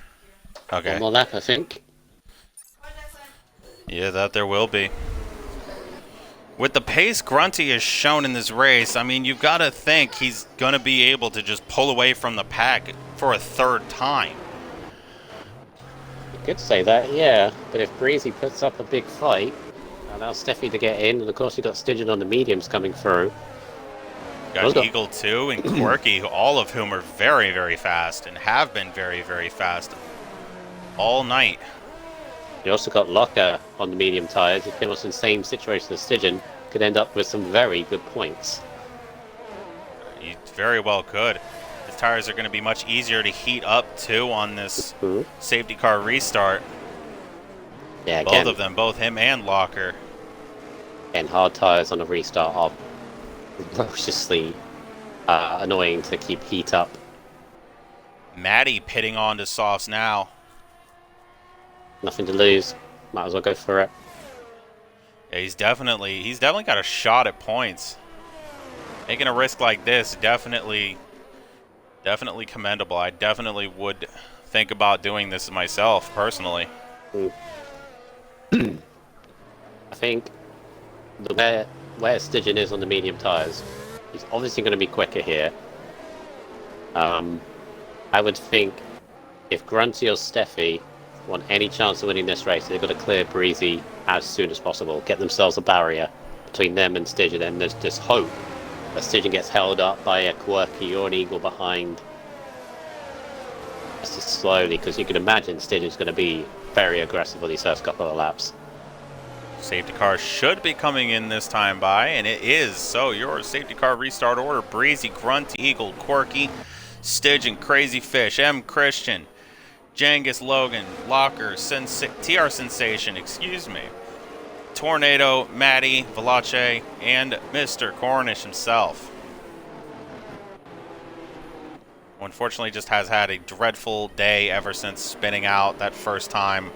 [SPEAKER 1] Okay.
[SPEAKER 2] One more lap, I think.
[SPEAKER 1] Yeah, that there will be. With the pace Grunty has shown in this race, I mean, you've got to think he's going to be able to just pull away from the pack for a third time.
[SPEAKER 2] You could say that, yeah. But if Breezy puts up a big fight, allows Steffi to get in, and of course you've got Stygian on the mediums coming through.
[SPEAKER 1] Got Eagle 2 and Quirky, all of whom are very, very fast and have been very, very fast all night.
[SPEAKER 2] You also got Locker on the medium tyres. If he was in the same situation as Stygian, could end up with some very good points.
[SPEAKER 1] He very well could. His tires are going to be much easier to heat up too on this safety car restart.
[SPEAKER 2] Yeah, again,
[SPEAKER 1] both of them, both him and Locker.
[SPEAKER 2] And hard tyres on a restart are ferociously annoying to keep heat up.
[SPEAKER 1] Maddie pitting onto softs now.
[SPEAKER 2] Nothing to lose. Might as well go for it.
[SPEAKER 1] Yeah, he's definitely got a shot at points. Making a risk like this, definitely commendable. I definitely would think about doing this myself, personally.
[SPEAKER 2] I think where Stygian is on the medium tyres, he's obviously going to be quicker here. I would think if Grunty or Steffi want any chance of winning this race, they've got to clear Breezy as soon as possible. Get themselves a barrier between them and Stygian, and there's just hope that Stygian gets held up by a Quirky or an Eagle behind. Just slowly, because you can imagine Stygian's going to be very aggressive on these first couple of laps.
[SPEAKER 1] Safety car should be coming in this time by, and it is. So your safety car restart order: Breezy, Grunt, Eagle, Quirky, Stygian, Crazy Fish, M. Christian, Jangus, Logan, Locker, TR Sensation, Tornado, Maddie, Valache, and Mr. Cornish himself. Unfortunately, just has had a dreadful day ever since spinning out that first time.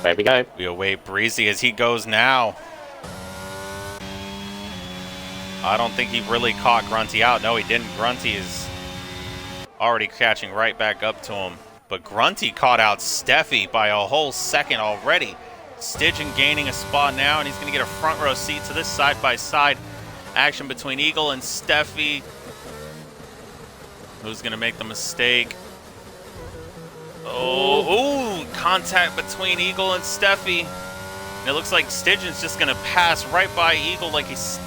[SPEAKER 2] There we go.
[SPEAKER 1] We await Breezy as he goes now. I don't think he really caught Grunty out. No, he didn't. Grunty is already catching right back up to him. But Grunty caught out Steffi by a whole second already. Stygian gaining a spot now, and he's going to get a front row seat to this side-by-side action between Eagle and Steffi. Who's going to make the mistake? Oh, contact between Eagle and Steffi. And it looks like Stygian's just going to pass right by Eagle like he's...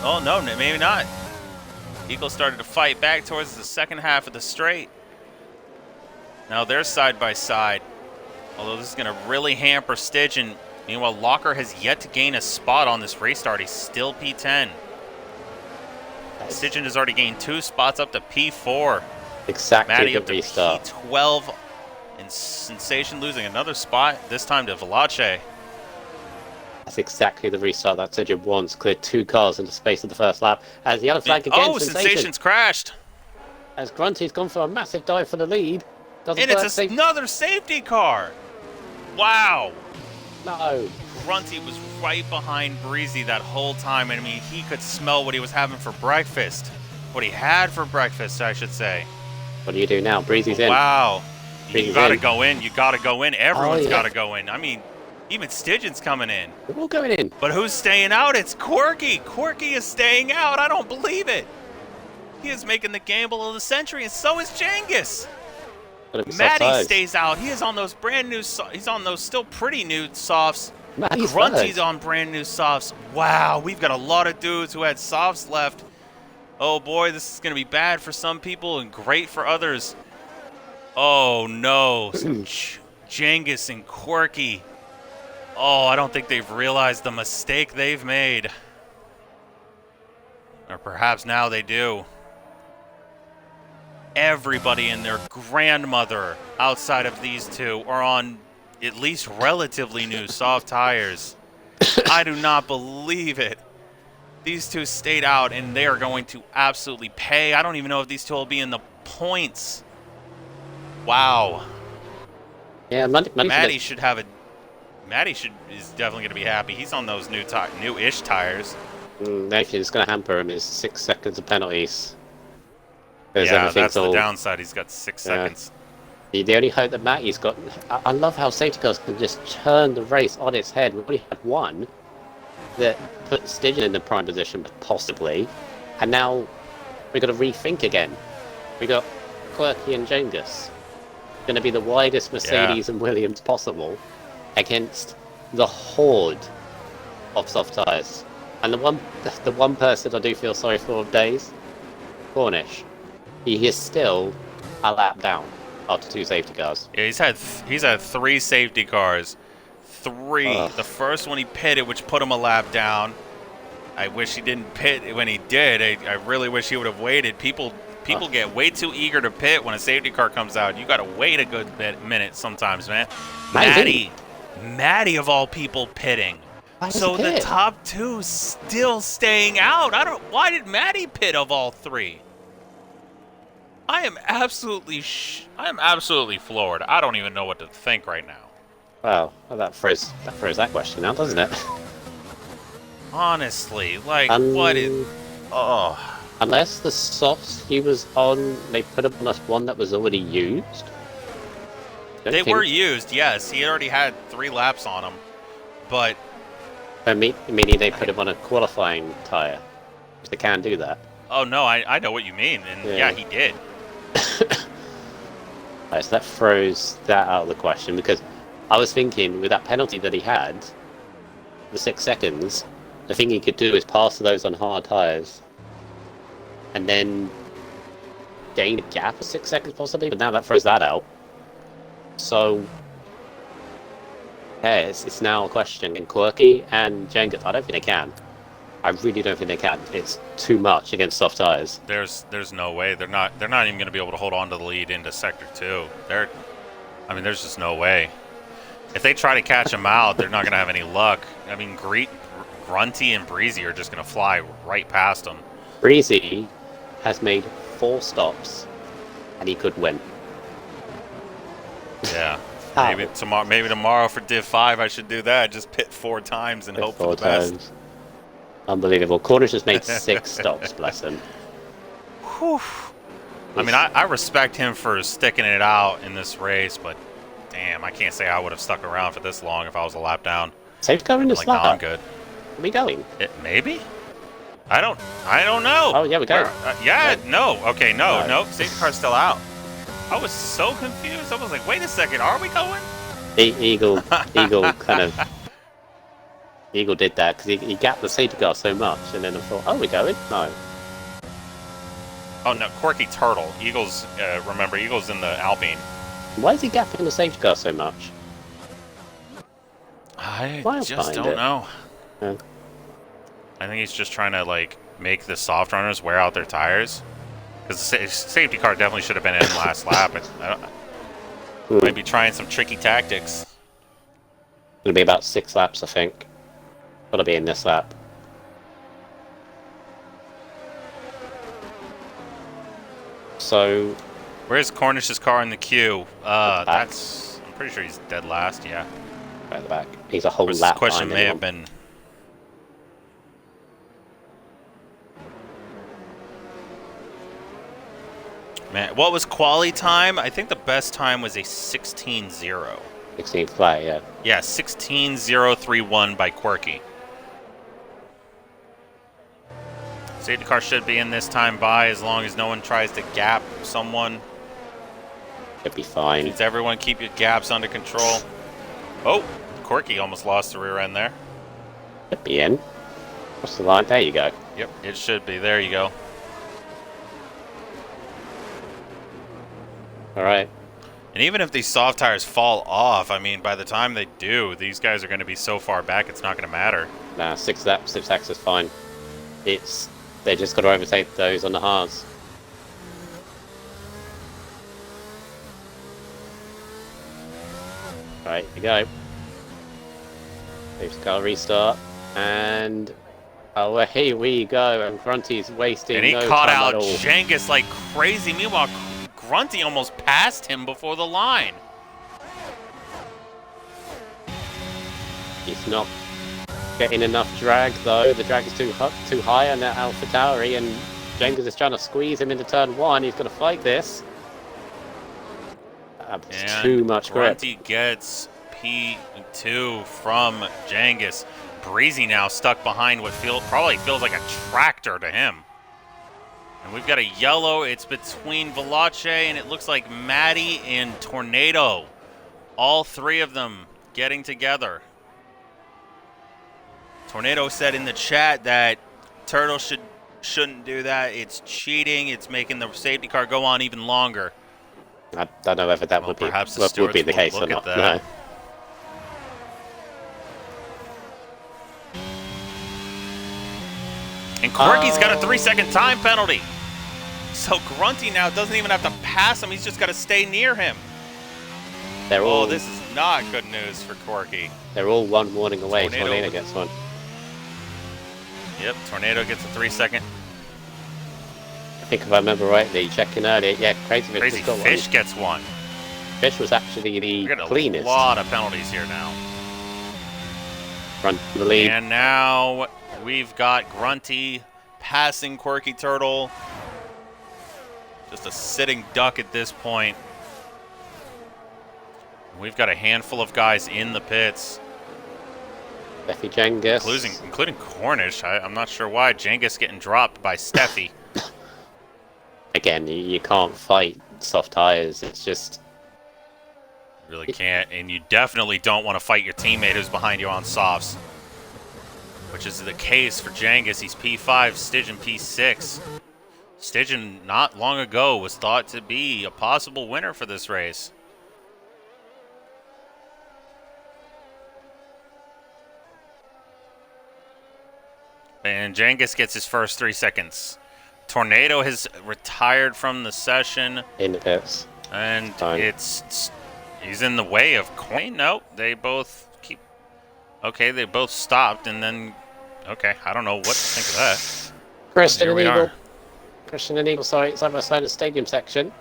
[SPEAKER 1] Oh, no, maybe not. Eagle started to fight back towards the second half of the straight. Now they're side by side. Although this is going to really hamper Stygian. Meanwhile, Locker has yet to gain a spot on this restart. He's still P10. Stygian has already gained 2 spots up to P4.
[SPEAKER 2] Exactly
[SPEAKER 1] Maddie
[SPEAKER 2] the
[SPEAKER 1] up to
[SPEAKER 2] restart.
[SPEAKER 1] P12. And Sensation losing another spot, this time to Valache.
[SPEAKER 2] That's exactly the restart that Stygian wants. Cleared 2 cars in the space of the first lap. As the other flag again,
[SPEAKER 1] Oh, Sensation's crashed.
[SPEAKER 2] As Grunty's gone for a massive dive for the lead.
[SPEAKER 1] And it's another safety car. Wow.
[SPEAKER 2] No.
[SPEAKER 1] Grunty was right behind Breezy that whole time. I mean, he could smell what he was having for breakfast. What he had for breakfast, I should say.
[SPEAKER 2] What do you do now? Breezy's in.
[SPEAKER 1] Wow. You
[SPEAKER 2] Breezy's
[SPEAKER 1] gotta
[SPEAKER 2] in.
[SPEAKER 1] go in. You gotta go in. Everyone's
[SPEAKER 2] yeah.
[SPEAKER 1] gotta go in. I mean, even Stygian's coming in.
[SPEAKER 2] We're all going in.
[SPEAKER 1] But who's staying out? It's Quirky. Quirky is staying out. I don't believe it. He is making the gamble of the century, and so is Jangus. Maddie stays out. He is on those brand new. He's on those still pretty new softs. Grunty's on brand new softs. Wow, we've got a lot of dudes who had softs left. Oh boy, this is gonna be bad for some people and great for others. Oh no, Jangus and Quirky. Oh, I don't think they've realized the mistake they've made. Or perhaps now they do. Everybody and their grandmother outside of these two are on at least relatively new soft tires. I do not believe it. These two stayed out and they are going to absolutely pay. I don't even know if these two will be in the points. Wow.
[SPEAKER 2] Yeah,
[SPEAKER 1] Maddie should have a... is definitely going to be happy. He's on those new-ish tires.
[SPEAKER 2] Actually, it's going to hamper him is 6 seconds of penalties.
[SPEAKER 1] Yeah, that's the downside. He's got 6 seconds.
[SPEAKER 2] The only hope that Matty's got... I love how safety cars can just turn the race on its head. We only had one that put Stygian in the prime position, possibly. And now we've got to rethink again. We got Quirky and Jengus. Going to be the widest Mercedes and Williams possible against the horde of soft tyres. And the one person I do feel sorry for of days, Cornish. He is still a lap down after 2 safety cars.
[SPEAKER 1] Yeah, he's had 3 safety cars. 3.
[SPEAKER 2] Ugh.
[SPEAKER 1] The first one he pitted, which put him a lap down. I wish he didn't pit when he did. I really wish he would have waited. People get way too eager to pit when a safety car comes out. You got to wait a good minute sometimes, man. Maddie of all people pitting. So the top 2 still staying out. Why did Maddie pit of all 3? I am absolutely floored. I don't even know what to think right now.
[SPEAKER 2] Well, that throws that question out, doesn't it?
[SPEAKER 1] Honestly, like, what is... Oh.
[SPEAKER 2] Unless the softs he was on, they put him on one that was already used.
[SPEAKER 1] They were used, yes. He already had 3 laps on them. But...
[SPEAKER 2] Meaning they put him on a qualifying tyre. They can do that.
[SPEAKER 1] Oh, no, I know what you mean. And yeah he did.
[SPEAKER 2] Right, so that throws that out of the question, because I was thinking with that penalty that he had, the 6 seconds, the thing he could do is pass those on hard tyres and then gain a gap of 6 seconds possibly, but now that throws that out. So yeah, it's now a question. And Quirky and Jenga, I don't think they can. I really don't think they can. It's too much against soft tyres.
[SPEAKER 1] There's no way. They're not even going to be able to hold on to the lead into Sector 2. There's just no way. If they try to catch them out, they're not going to have any luck. I mean, Grunty and Breezy are just going to fly right past them.
[SPEAKER 2] Breezy has made 4 stops, and he could win.
[SPEAKER 1] Yeah. Maybe tomorrow for Div 5 I should do that. Just pit 4 times and hope for the best.
[SPEAKER 2] Unbelievable. Cornish has made 6 stops, bless him.
[SPEAKER 1] Whew. I mean, I respect him for sticking it out in this race, but damn, I can't say I would have stuck around for this long if I was a lap down.
[SPEAKER 2] Safety car in the slap.
[SPEAKER 1] No, I'm good.
[SPEAKER 2] Are we going?
[SPEAKER 1] Maybe? I don't know.
[SPEAKER 2] Oh, yeah, we go.
[SPEAKER 1] No. Okay, no. Safety car's still out. I was so confused. I was like, wait a second, are we going?
[SPEAKER 2] Eagle kind of... Eagle did that because he gapped the safety car so much, and then I thought, oh, we're going? No.
[SPEAKER 1] Oh, no, Quirky Turtle. Eagle's in the Alpine.
[SPEAKER 2] Why is he gapping the safety car so much?
[SPEAKER 1] I just don't know.
[SPEAKER 2] Yeah.
[SPEAKER 1] I think he's just trying to, like, make the soft runners wear out their tires. Because the safety car definitely should have been in last lap. Might be trying some tricky tactics.
[SPEAKER 2] It'll be about 6 laps, I think. Gotta be in this lap. So...
[SPEAKER 1] Where's Cornish's car in the queue? I'm pretty sure he's dead last, yeah.
[SPEAKER 2] Right at the back. He's a whole lap.
[SPEAKER 1] This question may have been... Man, what was quali time? I think the best time was a 16-0.
[SPEAKER 2] 16 flat, yeah.
[SPEAKER 1] Yeah, 16-0-3-1 by Quirky. Safety car should be in this time by as long as no one tries to gap someone.
[SPEAKER 2] Should be fine.
[SPEAKER 1] Needs everyone keep your gaps under control. Oh, Quirky almost lost the rear end there.
[SPEAKER 2] Should be in. What's the line? There you go.
[SPEAKER 1] Yep, it should be. There you go.
[SPEAKER 2] All right.
[SPEAKER 1] And even if these soft tires fall off, I mean, by the time they do, these guys are going to be so far back, it's not going to matter.
[SPEAKER 2] Nah, 6 laps is fine. They just got to overtake those on the hards. Right, here we go. Safety car restart, and away we go. And Grunty's wasting
[SPEAKER 1] and he
[SPEAKER 2] no
[SPEAKER 1] caught
[SPEAKER 2] time
[SPEAKER 1] out
[SPEAKER 2] at all.
[SPEAKER 1] Jengus like crazy. Meanwhile, Grunty almost passed him before the line.
[SPEAKER 2] He's not getting enough drag though. The drag is too high on that Alpha Tauri, and Jengus is trying to squeeze him into turn 1. He's going to fight this. That's too much grip.
[SPEAKER 1] Grunty gets P2 from Jangus. Breezy now stuck behind what probably feels like a tractor to him. And we've got a yellow. It's between Velace and it looks like Maddie and Tornado. All three of them getting together. Tornado said in the chat that Turtle shouldn't do that. It's cheating. It's making the safety car go on even longer.
[SPEAKER 2] I don't know whether that would be the case or not. No.
[SPEAKER 1] And Corky's got a 3-second time penalty. So Grunty now doesn't even have to pass him. He's just got to stay near him. This is not good news for Corky.
[SPEAKER 2] They're all one warning away. Tornado gets one.
[SPEAKER 1] Yep, Tornado gets a 3-second.
[SPEAKER 2] I think if I remember rightly, checking earlier, yeah, Crazy
[SPEAKER 1] Fish gets one.
[SPEAKER 2] Fish was actually the cleanest.
[SPEAKER 1] A lot of penalties here now.
[SPEAKER 2] Run the lead.
[SPEAKER 1] And now we've got Grunty passing Quirky Turtle. Just a sitting duck at this point. We've got a handful of guys in the pits.
[SPEAKER 2] Steffi Jangus.
[SPEAKER 1] Including Cornish. I'm not sure why. Jangus getting dropped by Steffi.
[SPEAKER 2] Again, you can't fight soft tires. It's just...
[SPEAKER 1] You really can't. And you definitely don't want to fight your teammate who's behind you on softs. Which is the case for Jangus. He's P5, Stygian P6. Stygian, not long ago, was thought to be a possible winner for this race. And Jangus gets his first 3 seconds. Tornado has retired from the session.
[SPEAKER 2] In the pits.
[SPEAKER 1] And he's in the way of Coin. Nope, they both keep. Okay, they both stopped and then. Okay, I don't know what to think of that.
[SPEAKER 2] Christian and Eagle, sorry, side by side in the stadium section.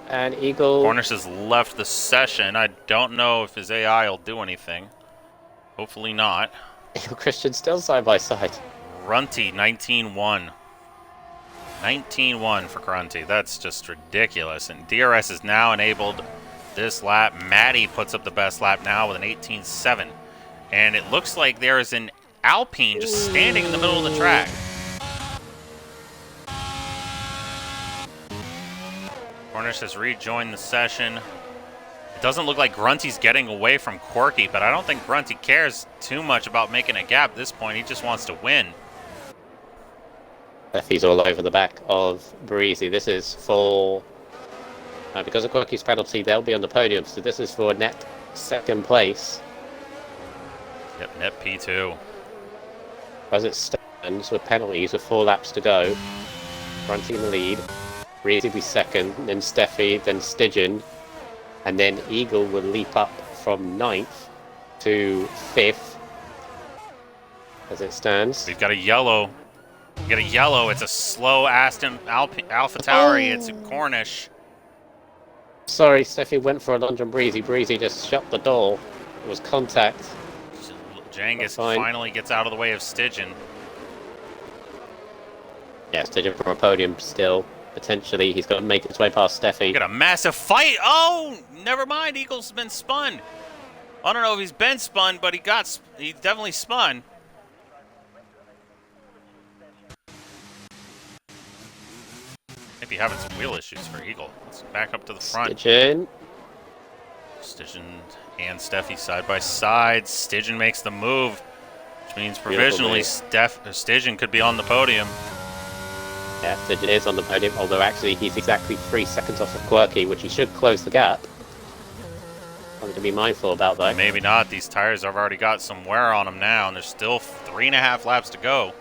[SPEAKER 2] And Eagle.
[SPEAKER 1] Cornish has left the session. I don't know if his AI will do anything. Hopefully not.
[SPEAKER 2] Eagle Christian still side by side.
[SPEAKER 1] Grunty, 19-1. 19-1 for Grunty. That's just ridiculous. And DRS is now enabled this lap. Maddie puts up the best lap now with an 18-7. And it looks like there is an Alpine just standing in the middle of the track. Cornish has rejoined the session. It doesn't look like Grunty's getting away from Quirky, but I don't think Grunty cares too much about making a gap at this point. He just wants to win.
[SPEAKER 2] He's all over the back of Breezy. This is for... because of Quirky's penalty, they'll be on the podium, so this is for net second place.
[SPEAKER 1] Yep, net P2.
[SPEAKER 2] As it stands, with penalties with 4 laps to go, Grunty in the lead. Breezy will be second, then Steffi, then Stygian, and then Eagle will leap up from 9th to 5th as it stands.
[SPEAKER 1] We've got a yellow. We got a yellow. It's a slow Aston AlphaTauri. It's a Cornish.
[SPEAKER 2] Sorry, Steffi went for a lunge on Breezy. Breezy just shut the door. It was contact.
[SPEAKER 1] Jangus finally gets out of the way of Stygian.
[SPEAKER 2] Yeah, Stygian from a podium still. Potentially, he's got to make his way past Steffi.
[SPEAKER 1] Got a massive fight. Oh, never mind. Eagle's been spun. I don't know if he's been spun, but he definitely spun. Maybe having some wheel issues for Eagle. Let's back up to the front.
[SPEAKER 2] Stygian
[SPEAKER 1] and Steffi side by side. Stygian makes the move, which means provisionally Stygian could be on the podium.
[SPEAKER 2] Yeah, Stygian is on the podium, although actually he's exactly 3 seconds off of Quirky, which he should close the gap. Something to be mindful about, though.
[SPEAKER 1] Maybe not. These tires have already got some wear on them now, and there's still 3.5 laps to go.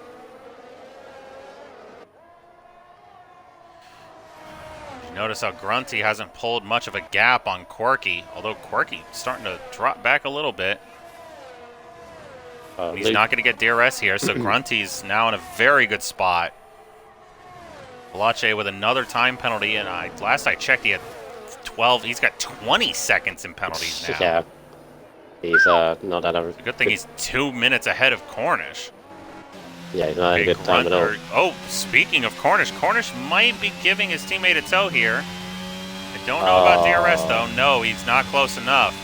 [SPEAKER 1] Notice how Grunty hasn't pulled much of a gap on Quirky, although Quirky's starting to drop back a little bit. He's not going to get DRS here, so Grunty's now in a very good spot. Velace with another time penalty, and last I checked, he had 12. He's got 20 seconds in penalties now.
[SPEAKER 2] Yeah, he's not at a...
[SPEAKER 1] Good thing he's 2 minutes ahead of Cornish.
[SPEAKER 2] Yeah, he's not a good time at all.
[SPEAKER 1] Oh, speaking of Cornish, Cornish might be giving his teammate a tow here. Don't know about DRS, though. No, he's not close enough.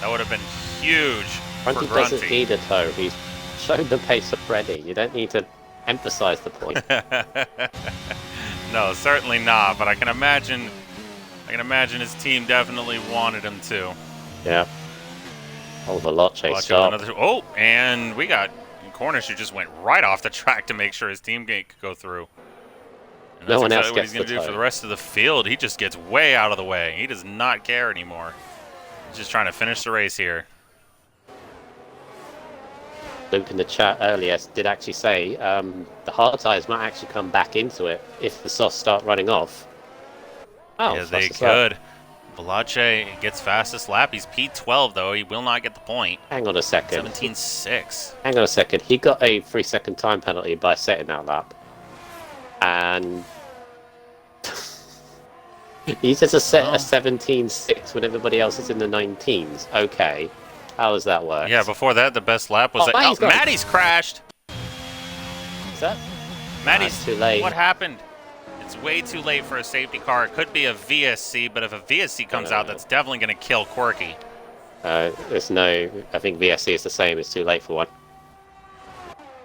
[SPEAKER 1] That would have been huge for
[SPEAKER 2] Grunty doesn't
[SPEAKER 1] Grunty.
[SPEAKER 2] need a toe. He's shown the pace already. You don't need to emphasize the point.
[SPEAKER 1] No, certainly not. But I can imagine his team definitely wanted him to.
[SPEAKER 2] Yeah. Oh, Veloce
[SPEAKER 1] Watch
[SPEAKER 2] stop.
[SPEAKER 1] another. Oh, and we got Cornish who just went right off the track to make sure his teammate could go through. And
[SPEAKER 2] No
[SPEAKER 1] that's
[SPEAKER 2] one else
[SPEAKER 1] exactly what
[SPEAKER 2] gets
[SPEAKER 1] he's going to
[SPEAKER 2] the
[SPEAKER 1] do for
[SPEAKER 2] toe.
[SPEAKER 1] the rest of the field. He just gets way out of the way. He does not care anymore. He's just trying to finish the race here.
[SPEAKER 2] Luke in the chat earlier did actually say the hard tyres might actually come back into it if the softs start running off. Oh,
[SPEAKER 1] Yeah, they
[SPEAKER 2] fastest lap.
[SPEAKER 1] could. Valache gets fastest lap. He's P12, though. He will not get the point.
[SPEAKER 2] Hang on a second.
[SPEAKER 1] 17.6.
[SPEAKER 2] Hang on a second. He got a 3-second time penalty by setting that lap. And he says a 17.6 when everybody else is in the 19s. Okay. How does that work?
[SPEAKER 1] Yeah, before that, the best lap was... Maddie's crashed!
[SPEAKER 2] Is that?
[SPEAKER 1] Maddie's...
[SPEAKER 2] too late.
[SPEAKER 1] What happened? It's way too late for a safety car. It could be a VSC, but if a VSC comes out, that's definitely going to kill Quirky.
[SPEAKER 2] There's no... I think VSC is the same. It's too late for one.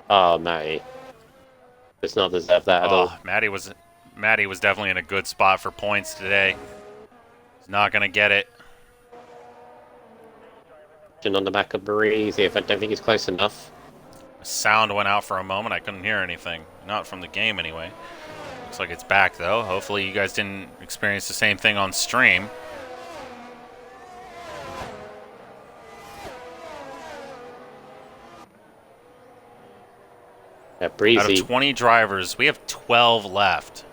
[SPEAKER 2] Oh, Matty. Does not deserve that at all.
[SPEAKER 1] Maddie was definitely in a good spot for points today. He's not going to get it.
[SPEAKER 2] On the back of Breezy, if I don't think he's close enough.
[SPEAKER 1] Sound went out for a moment. I couldn't hear anything. Not from the game, anyway. Looks like it's back, though. Hopefully you guys didn't experience the same thing on stream.
[SPEAKER 2] Yeah, Breezy.
[SPEAKER 1] Out of 20 drivers, we have 12 left.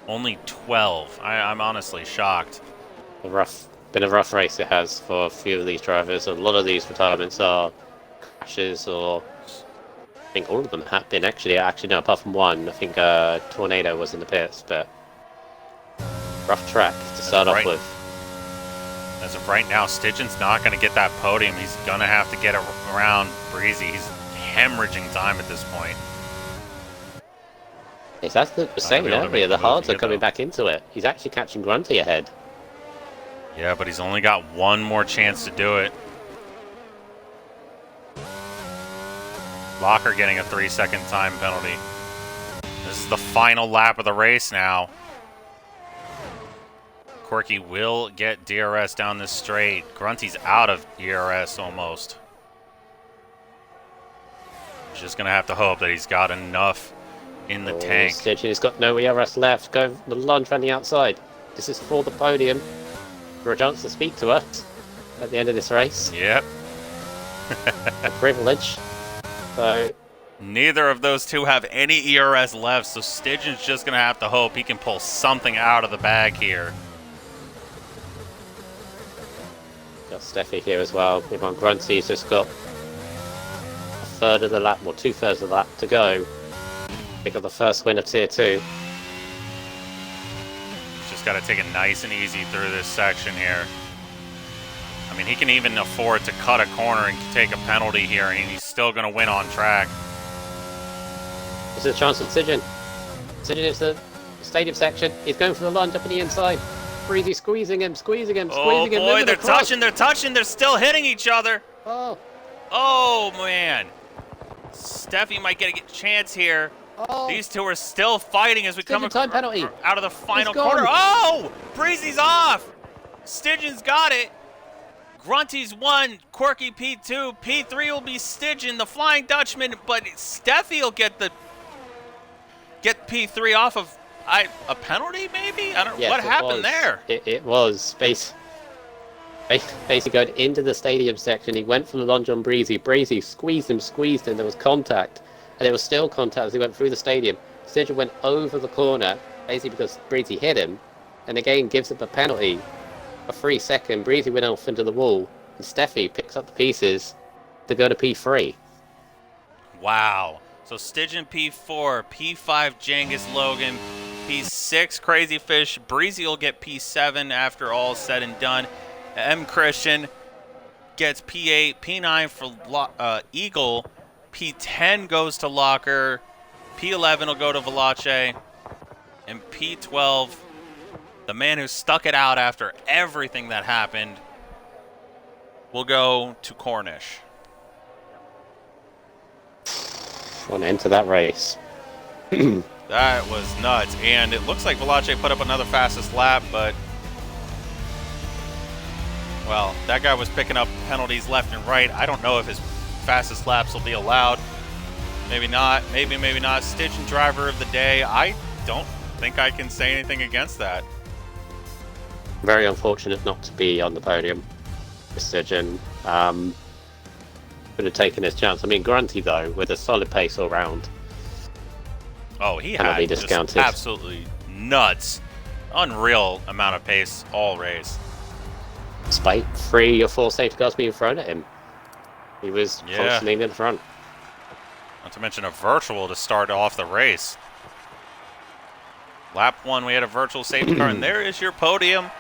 [SPEAKER 1] Only 12. I'm honestly shocked.
[SPEAKER 2] Been a rough race it has for a few of these drivers. A lot of these retirements are crashes, or I think all of them have been actually. No, apart from one. I think Tornado was in the pits, but rough track to start off with.
[SPEAKER 1] As of right now, Stidgen's not going to get that podium. He's going to have to get around Breezy. He's hemorrhaging time at this point.
[SPEAKER 2] Yes, as Luke was saying earlier, the hards are coming back into it. He's actually catching Grunty ahead.
[SPEAKER 1] Yeah, but he's only got one more chance to do it. Locker getting a 3-second time penalty. This is the final lap of the race now. Quirky will get DRS down this straight. Grunty's out of DRS almost. He's just going to have to hope that he's got enough in the tank.
[SPEAKER 2] Stidgen has got no ERS left. Go the lunge around the outside. This is for the podium. For a chance to speak to us at the end of this race.
[SPEAKER 1] Yep.
[SPEAKER 2] A privilege. So
[SPEAKER 1] neither of those two have any ERS left, so Stidgen's just going to have to hope he can pull something out of the bag here.
[SPEAKER 2] Got Steffi here as well. Ivan Grunty's just got a third of the lap, or 2/3 of the lap to go. Pick up the first win of Tier 2.
[SPEAKER 1] Just got to take it nice and easy through this section here. I mean, he can even afford to cut a corner and take a penalty here, and he's still going to win on track.
[SPEAKER 2] This is a chance for Stidgen. Stidgen is the stadium section. He's going for the lunge up on the inside. Breezy squeezing him.
[SPEAKER 1] Oh boy, they're touching, they're still hitting each other. Oh man. Steffi might get a chance here. These two are still fighting as we come
[SPEAKER 2] time penalty.
[SPEAKER 1] out of the final corner. Oh! Breezy's off! Stidgen's got it. Grunty's won. Quirky P2. P3 will be Stidgen, the Flying Dutchman, but Steffi will get P3 off of a penalty, maybe? I don't know. What happened there?
[SPEAKER 2] It was basically going into the stadium section. He went for the lunge on Breezy. Breezy squeezed him. There was contact. And there was still contact as he went through the stadium. Stidgen went over the corner, basically because Breezy hit him. And again gives him a penalty. A 3-second. Breezy went off into the wall. And Steffi picks up the pieces to go to P3.
[SPEAKER 1] Wow. So Stidgen P4, P5 Genghis Logan, P6 Crazy Fish. Breezy will get P7 after all is said and done. M. Christian gets P8, P9 for Eagle. P10 goes to Locker. P11 will go to Valache. And P12 the man who stuck it out after everything that happened, will go to Cornish.
[SPEAKER 2] Want to enter that race.
[SPEAKER 1] That was nuts. And it looks like Valache put up another fastest lap, but... well, that guy was picking up penalties left and right. I don't know if his fastest laps will be allowed. Maybe not. Maybe not. Stygian driver of the day. I don't think I can say anything against that.
[SPEAKER 2] Very unfortunate not to be on the podium. Stygian could have taken his chance. I mean, Grunty, though, with a solid pace all round.
[SPEAKER 1] Oh, he
[SPEAKER 2] Cannot
[SPEAKER 1] had
[SPEAKER 2] be
[SPEAKER 1] just
[SPEAKER 2] discounted.
[SPEAKER 1] absolutely nuts. Unreal amount of pace all race.
[SPEAKER 2] Despite 3 or 4 safety cars being thrown at him. He was
[SPEAKER 1] Yeah.
[SPEAKER 2] constantly in front.
[SPEAKER 1] Not to mention a virtual to start off the race. Lap 1, we had a virtual safety car, and there is your podium.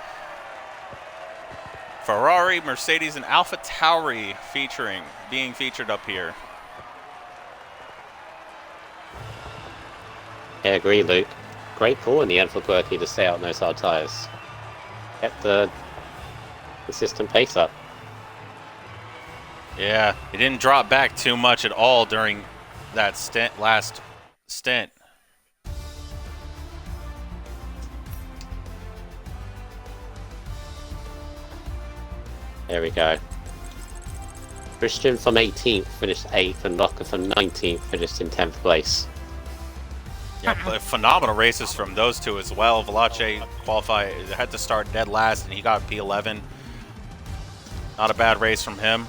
[SPEAKER 1] Ferrari, Mercedes, and Alpha Tauri being featured up here.
[SPEAKER 2] Yeah, agree, Luke. Great call in the end for Quirky to stay out on those hard tyres. Kept the consistent pace up.
[SPEAKER 1] Yeah, it didn't drop back too much at all during that last stint.
[SPEAKER 2] There we go. Christian from 18th finished 8th, and Locker from 19th finished in 10th place.
[SPEAKER 1] Yeah, but phenomenal races from those two as well. Valache had to start dead last, and he got P11. Not a bad race from him.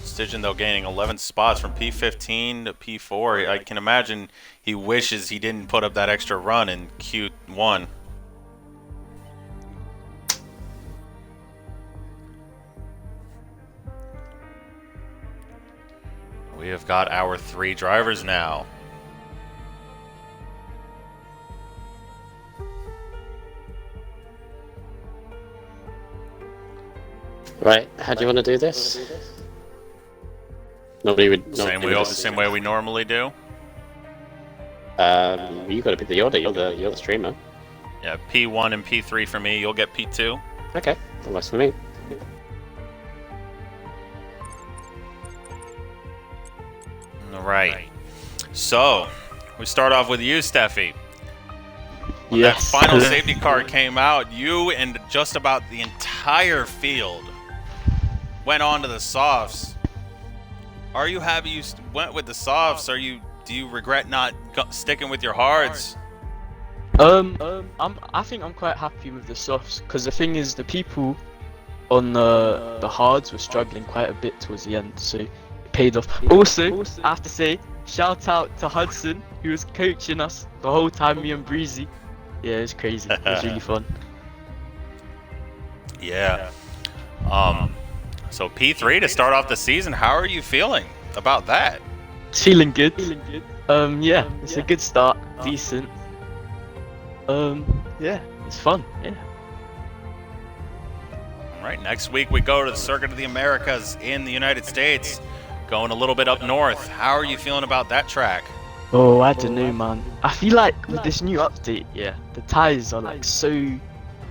[SPEAKER 1] Stygian, though, gaining 11 spots from P15 to P4. I can imagine he wishes he didn't put up that extra run in Q1. We have got our 3 drivers now.
[SPEAKER 2] Right, how do you want to do this? Nobody would.
[SPEAKER 1] Same way we normally do.
[SPEAKER 2] You got to pick the order. You're the streamer.
[SPEAKER 1] Yeah, P1 and P3 for me. You'll get P2.
[SPEAKER 2] Okay, that works for me.
[SPEAKER 1] All right. So we start off with you, Steffi. When
[SPEAKER 5] Yes.
[SPEAKER 1] that final safety car came out, you and just about the entire field went on to the softs. Are you happy you went with the softs? Do you regret not sticking with your hards?
[SPEAKER 5] I think I'm quite happy with the softs, because the thing is, the people on the hards were struggling quite a bit towards the end, so it paid off. Also, I have to say, shout out to Hudson, who was coaching us the whole time, me and Breezy. Yeah, it was crazy. It was really fun.
[SPEAKER 1] Yeah. So P3 to start off the season. How are you feeling about that?
[SPEAKER 5] It's feeling good. Yeah, it's a good start. Decent. Yeah, it's fun. Yeah.
[SPEAKER 1] All right, next week we go to the Circuit of the Americas in the United States, going a little bit up north. How are you feeling about that track?
[SPEAKER 5] Oh, I don't know, man. I feel like with this new update, yeah, the tires are like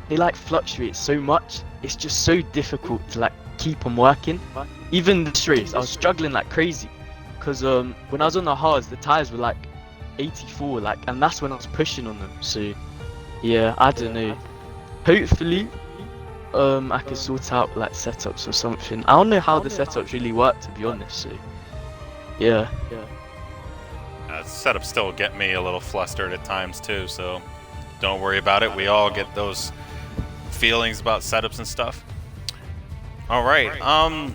[SPEAKER 5] they like fluctuate so much. It's just so difficult to like keep them working. Even this race, I was struggling like crazy, because when I was on the hards, the tires were like 84, like, and that's when I was pushing on them. So yeah, I don't know. Hopefully, I can sort out like setups or something. I don't know how the setups really work, to be honest. So yeah.
[SPEAKER 1] Setups still get me a little flustered at times too, so don't worry about it. We all get those feelings about setups and stuff. All right. Well,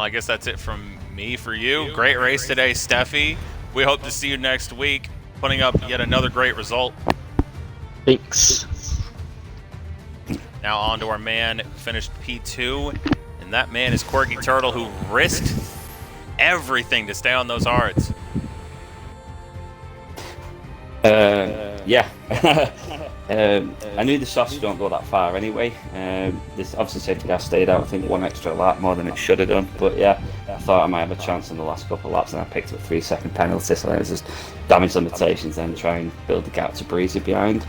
[SPEAKER 1] I guess that's it from me for you. Great race today, Steffi. We hope to see you next week, putting up yet another great result.
[SPEAKER 5] Thanks.
[SPEAKER 1] Now on to our man who finished P2, and that man is Quirky Turtle, who risked everything to stay on those hards.
[SPEAKER 6] Yeah. I knew the softs don't go that far anyway. This obviously safety car stayed out, I think, one extra lap more than it should have done. But yeah, I thought I might have a chance in the last couple of laps, and I picked up a 3-second penalty, so I was just damage limitations and try and build the gap to Breezy behind.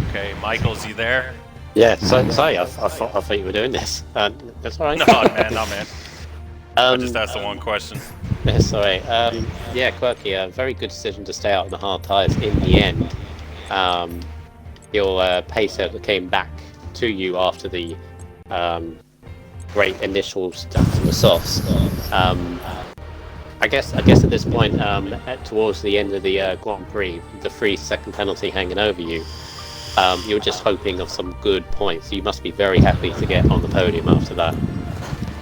[SPEAKER 1] Okay, Michael's, you there?
[SPEAKER 2] Yeah, sorry, I thought you were doing this. That's all right.
[SPEAKER 1] No, man. I just asked the one question.
[SPEAKER 2] Sorry. Yeah, Quirky, a very good decision to stay out on the hard tyres in the end. Your pacer came back to you after the great initial stuff from the softs. I guess at this point, towards the end of the Grand Prix, the 3-second penalty hanging over you, you were just hoping of some good points. You must be very happy to get on the podium after that.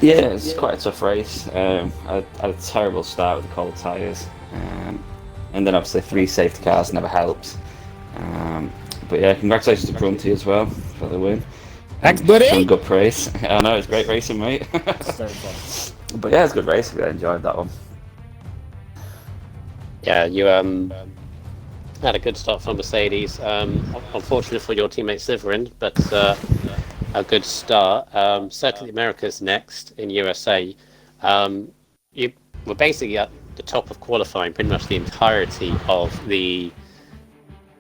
[SPEAKER 6] Yeah, it's quite a tough race. I had a terrible start with the cold tyres, and then obviously 3 safety cars never helps. But yeah, congratulations to Grunty as well for the win.
[SPEAKER 7] Thanks, buddy.
[SPEAKER 6] Some good praise. I know, it's great racing, mate.
[SPEAKER 7] So fun.
[SPEAKER 6] But yeah, it's a good race. I enjoyed that one.
[SPEAKER 2] Yeah, you had a good start from Mercedes. Unfortunate for your teammate Severin, but a good start. Circuit America's next in USA. You were basically at the top of qualifying pretty much the entirety of the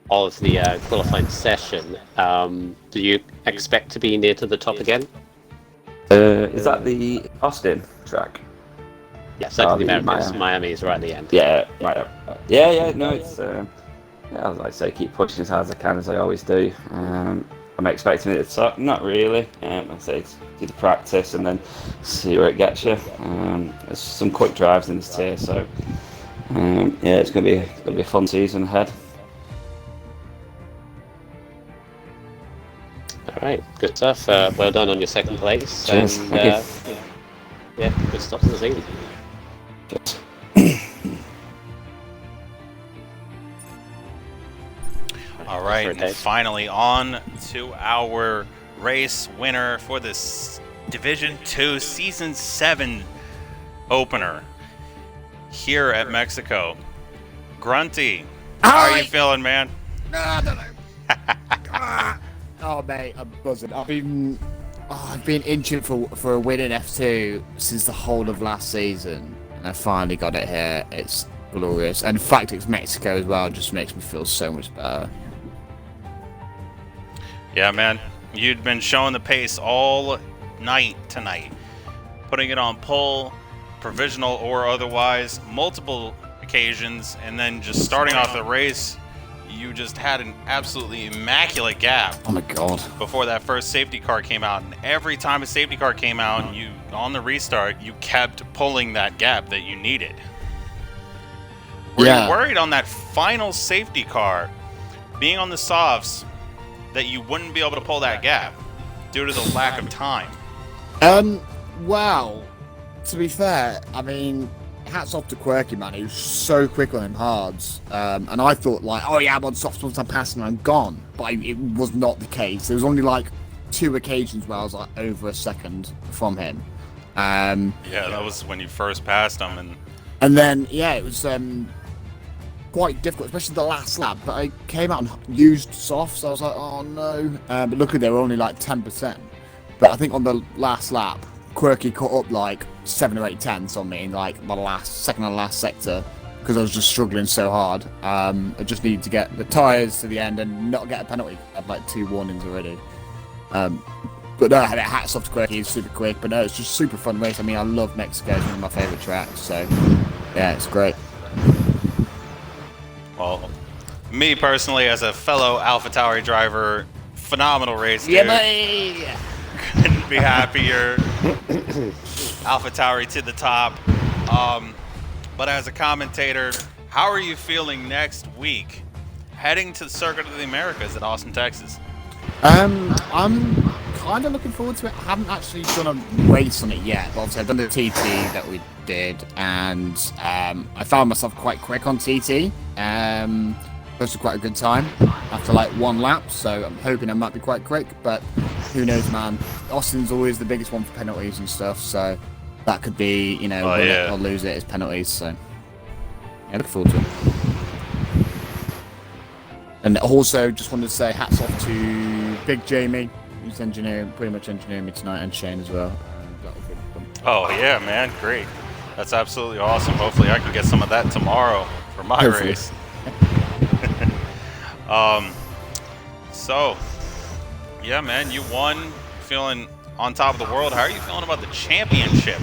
[SPEAKER 2] qualifying session. Do you expect to be near to the top again?
[SPEAKER 6] Is that the Austin track?
[SPEAKER 2] Yeah, Circuit America's Miami is right at the end.
[SPEAKER 6] Yeah, right up. Yeah, no, it's as I say, keep pushing as hard as I can, as I always do. I'm expecting it to suck, not really. I say do the practice and then see where it gets you. There's some quick drives in this tier, so yeah, it's gonna be a fun season ahead.
[SPEAKER 2] All right, good stuff. Well done on your second place.
[SPEAKER 6] Cheers,
[SPEAKER 2] And,
[SPEAKER 6] thank you.
[SPEAKER 2] yeah, good stuff to the season.
[SPEAKER 6] Cheers.
[SPEAKER 1] All right,
[SPEAKER 2] Okay.
[SPEAKER 1] and finally on to our race winner for this Division 2 Season 7 opener here at Mexico. Grunty, how are you feeling, man?
[SPEAKER 7] I don't know. Oh mate, I'm buzzing. I've been inching for a win in F2 since the whole of last season, and I finally got it here. It's glorious, and the fact it's Mexico as well just makes me feel so much better.
[SPEAKER 1] Yeah, man, you'd been showing the pace all night tonight, putting it on pole, provisional or otherwise, multiple occasions, and then just starting off the race, you just had an absolutely immaculate gap.
[SPEAKER 7] Oh my god.
[SPEAKER 1] Before that first safety car came out, and every time a safety car came out, you on the restart, you kept pulling that gap that you needed. Were you worried on that final safety car, being on the softs, that you wouldn't be able to pull that gap due to the lack of time?
[SPEAKER 7] Well, to be fair, I mean, hats off to Quirky, man. He was so quick on him hards. And I thought, like, oh yeah, I'm on softs once I'm passing, I'm gone. But it was not the case. There was only like 2 occasions where I was like over a second from him.
[SPEAKER 1] Yeah, that was when you first passed him,
[SPEAKER 7] and then yeah, it was quite difficult, especially the last lap. But I came out and used softs. I was like, oh no. But luckily they were only like 10%. But I think on the last lap, Quirky caught up like 7 or 8 tenths on me in like my second and last sector, because I was just struggling so hard. I just needed to get the tyres to the end and not get a penalty. I had like 2 warnings already. But no, I had hats off to Quirky. He's super quick. But no, it's just super fun race. I mean, I love Mexico. It's one of my favourite tracks. So yeah, it's great.
[SPEAKER 1] well, me personally, as a fellow AlphaTauri driver, phenomenal race, dude.
[SPEAKER 7] Yeah, buddy!
[SPEAKER 1] Couldn't be happier. AlphaTauri to the top. But as a commentator, how are you feeling next week, heading to the Circuit of the Americas at Austin, Texas?
[SPEAKER 7] I'm kind of looking forward to it. I haven't actually done a race on it yet, but obviously I've done the TT that we did, and I found myself quite quick on TT. Posted quite a good time after like 1 lap, so I'm hoping I might be quite quick, but who knows, man. Austin's always the biggest one for penalties and stuff, so that could be, you know, win it or lose it as penalties. So Yeah, look forward to it. And also, just wanted to say hats off to Big Jamie, who's pretty much engineering me tonight, and Shane as well. That was really fun.
[SPEAKER 1] Oh yeah, man, great. That's absolutely awesome. Hopefully I can get some of that tomorrow for my
[SPEAKER 7] Hopefully.
[SPEAKER 1] race. So, yeah, man, you won, feeling on top of the world. How are you feeling about the championship?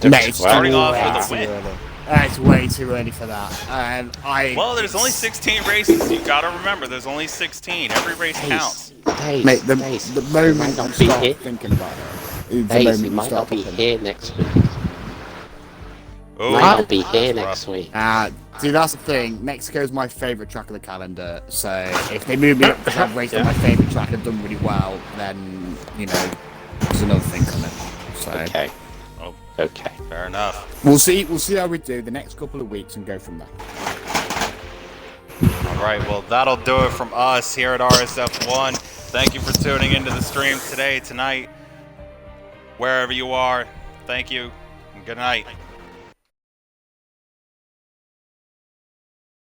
[SPEAKER 7] Mate,
[SPEAKER 1] Starting off
[SPEAKER 7] way
[SPEAKER 1] with a
[SPEAKER 7] too
[SPEAKER 1] win.
[SPEAKER 7] early. It's way too early for that.
[SPEAKER 1] Well, there's only 16 races. You gotta remember, there's only 16. Every race counts.
[SPEAKER 7] Mate, the
[SPEAKER 2] Might
[SPEAKER 7] moment
[SPEAKER 2] not
[SPEAKER 7] you
[SPEAKER 2] be
[SPEAKER 7] start
[SPEAKER 2] here.
[SPEAKER 7] thinking about it, is the
[SPEAKER 2] Days,
[SPEAKER 7] moment
[SPEAKER 2] he
[SPEAKER 7] you
[SPEAKER 2] might
[SPEAKER 7] start
[SPEAKER 2] not be
[SPEAKER 7] thinking.
[SPEAKER 2] here next week.
[SPEAKER 1] Oh,
[SPEAKER 2] Might not be here
[SPEAKER 1] that's
[SPEAKER 2] next
[SPEAKER 1] rough.
[SPEAKER 2] week.
[SPEAKER 7] See, that's the thing. Mexico's my favourite track of the calendar, so if they move me up because I've raced on my favourite track and done really well, then, you know, there's another thing coming. So
[SPEAKER 2] Okay.
[SPEAKER 1] Oh,
[SPEAKER 2] Okay.
[SPEAKER 1] fair enough.
[SPEAKER 7] we'll see how we do the next couple of weeks and go from there.
[SPEAKER 1] All right, well, that'll do it from us here at RSF1. Thank you for tuning into the stream today, tonight, wherever you are. Thank you, and good night.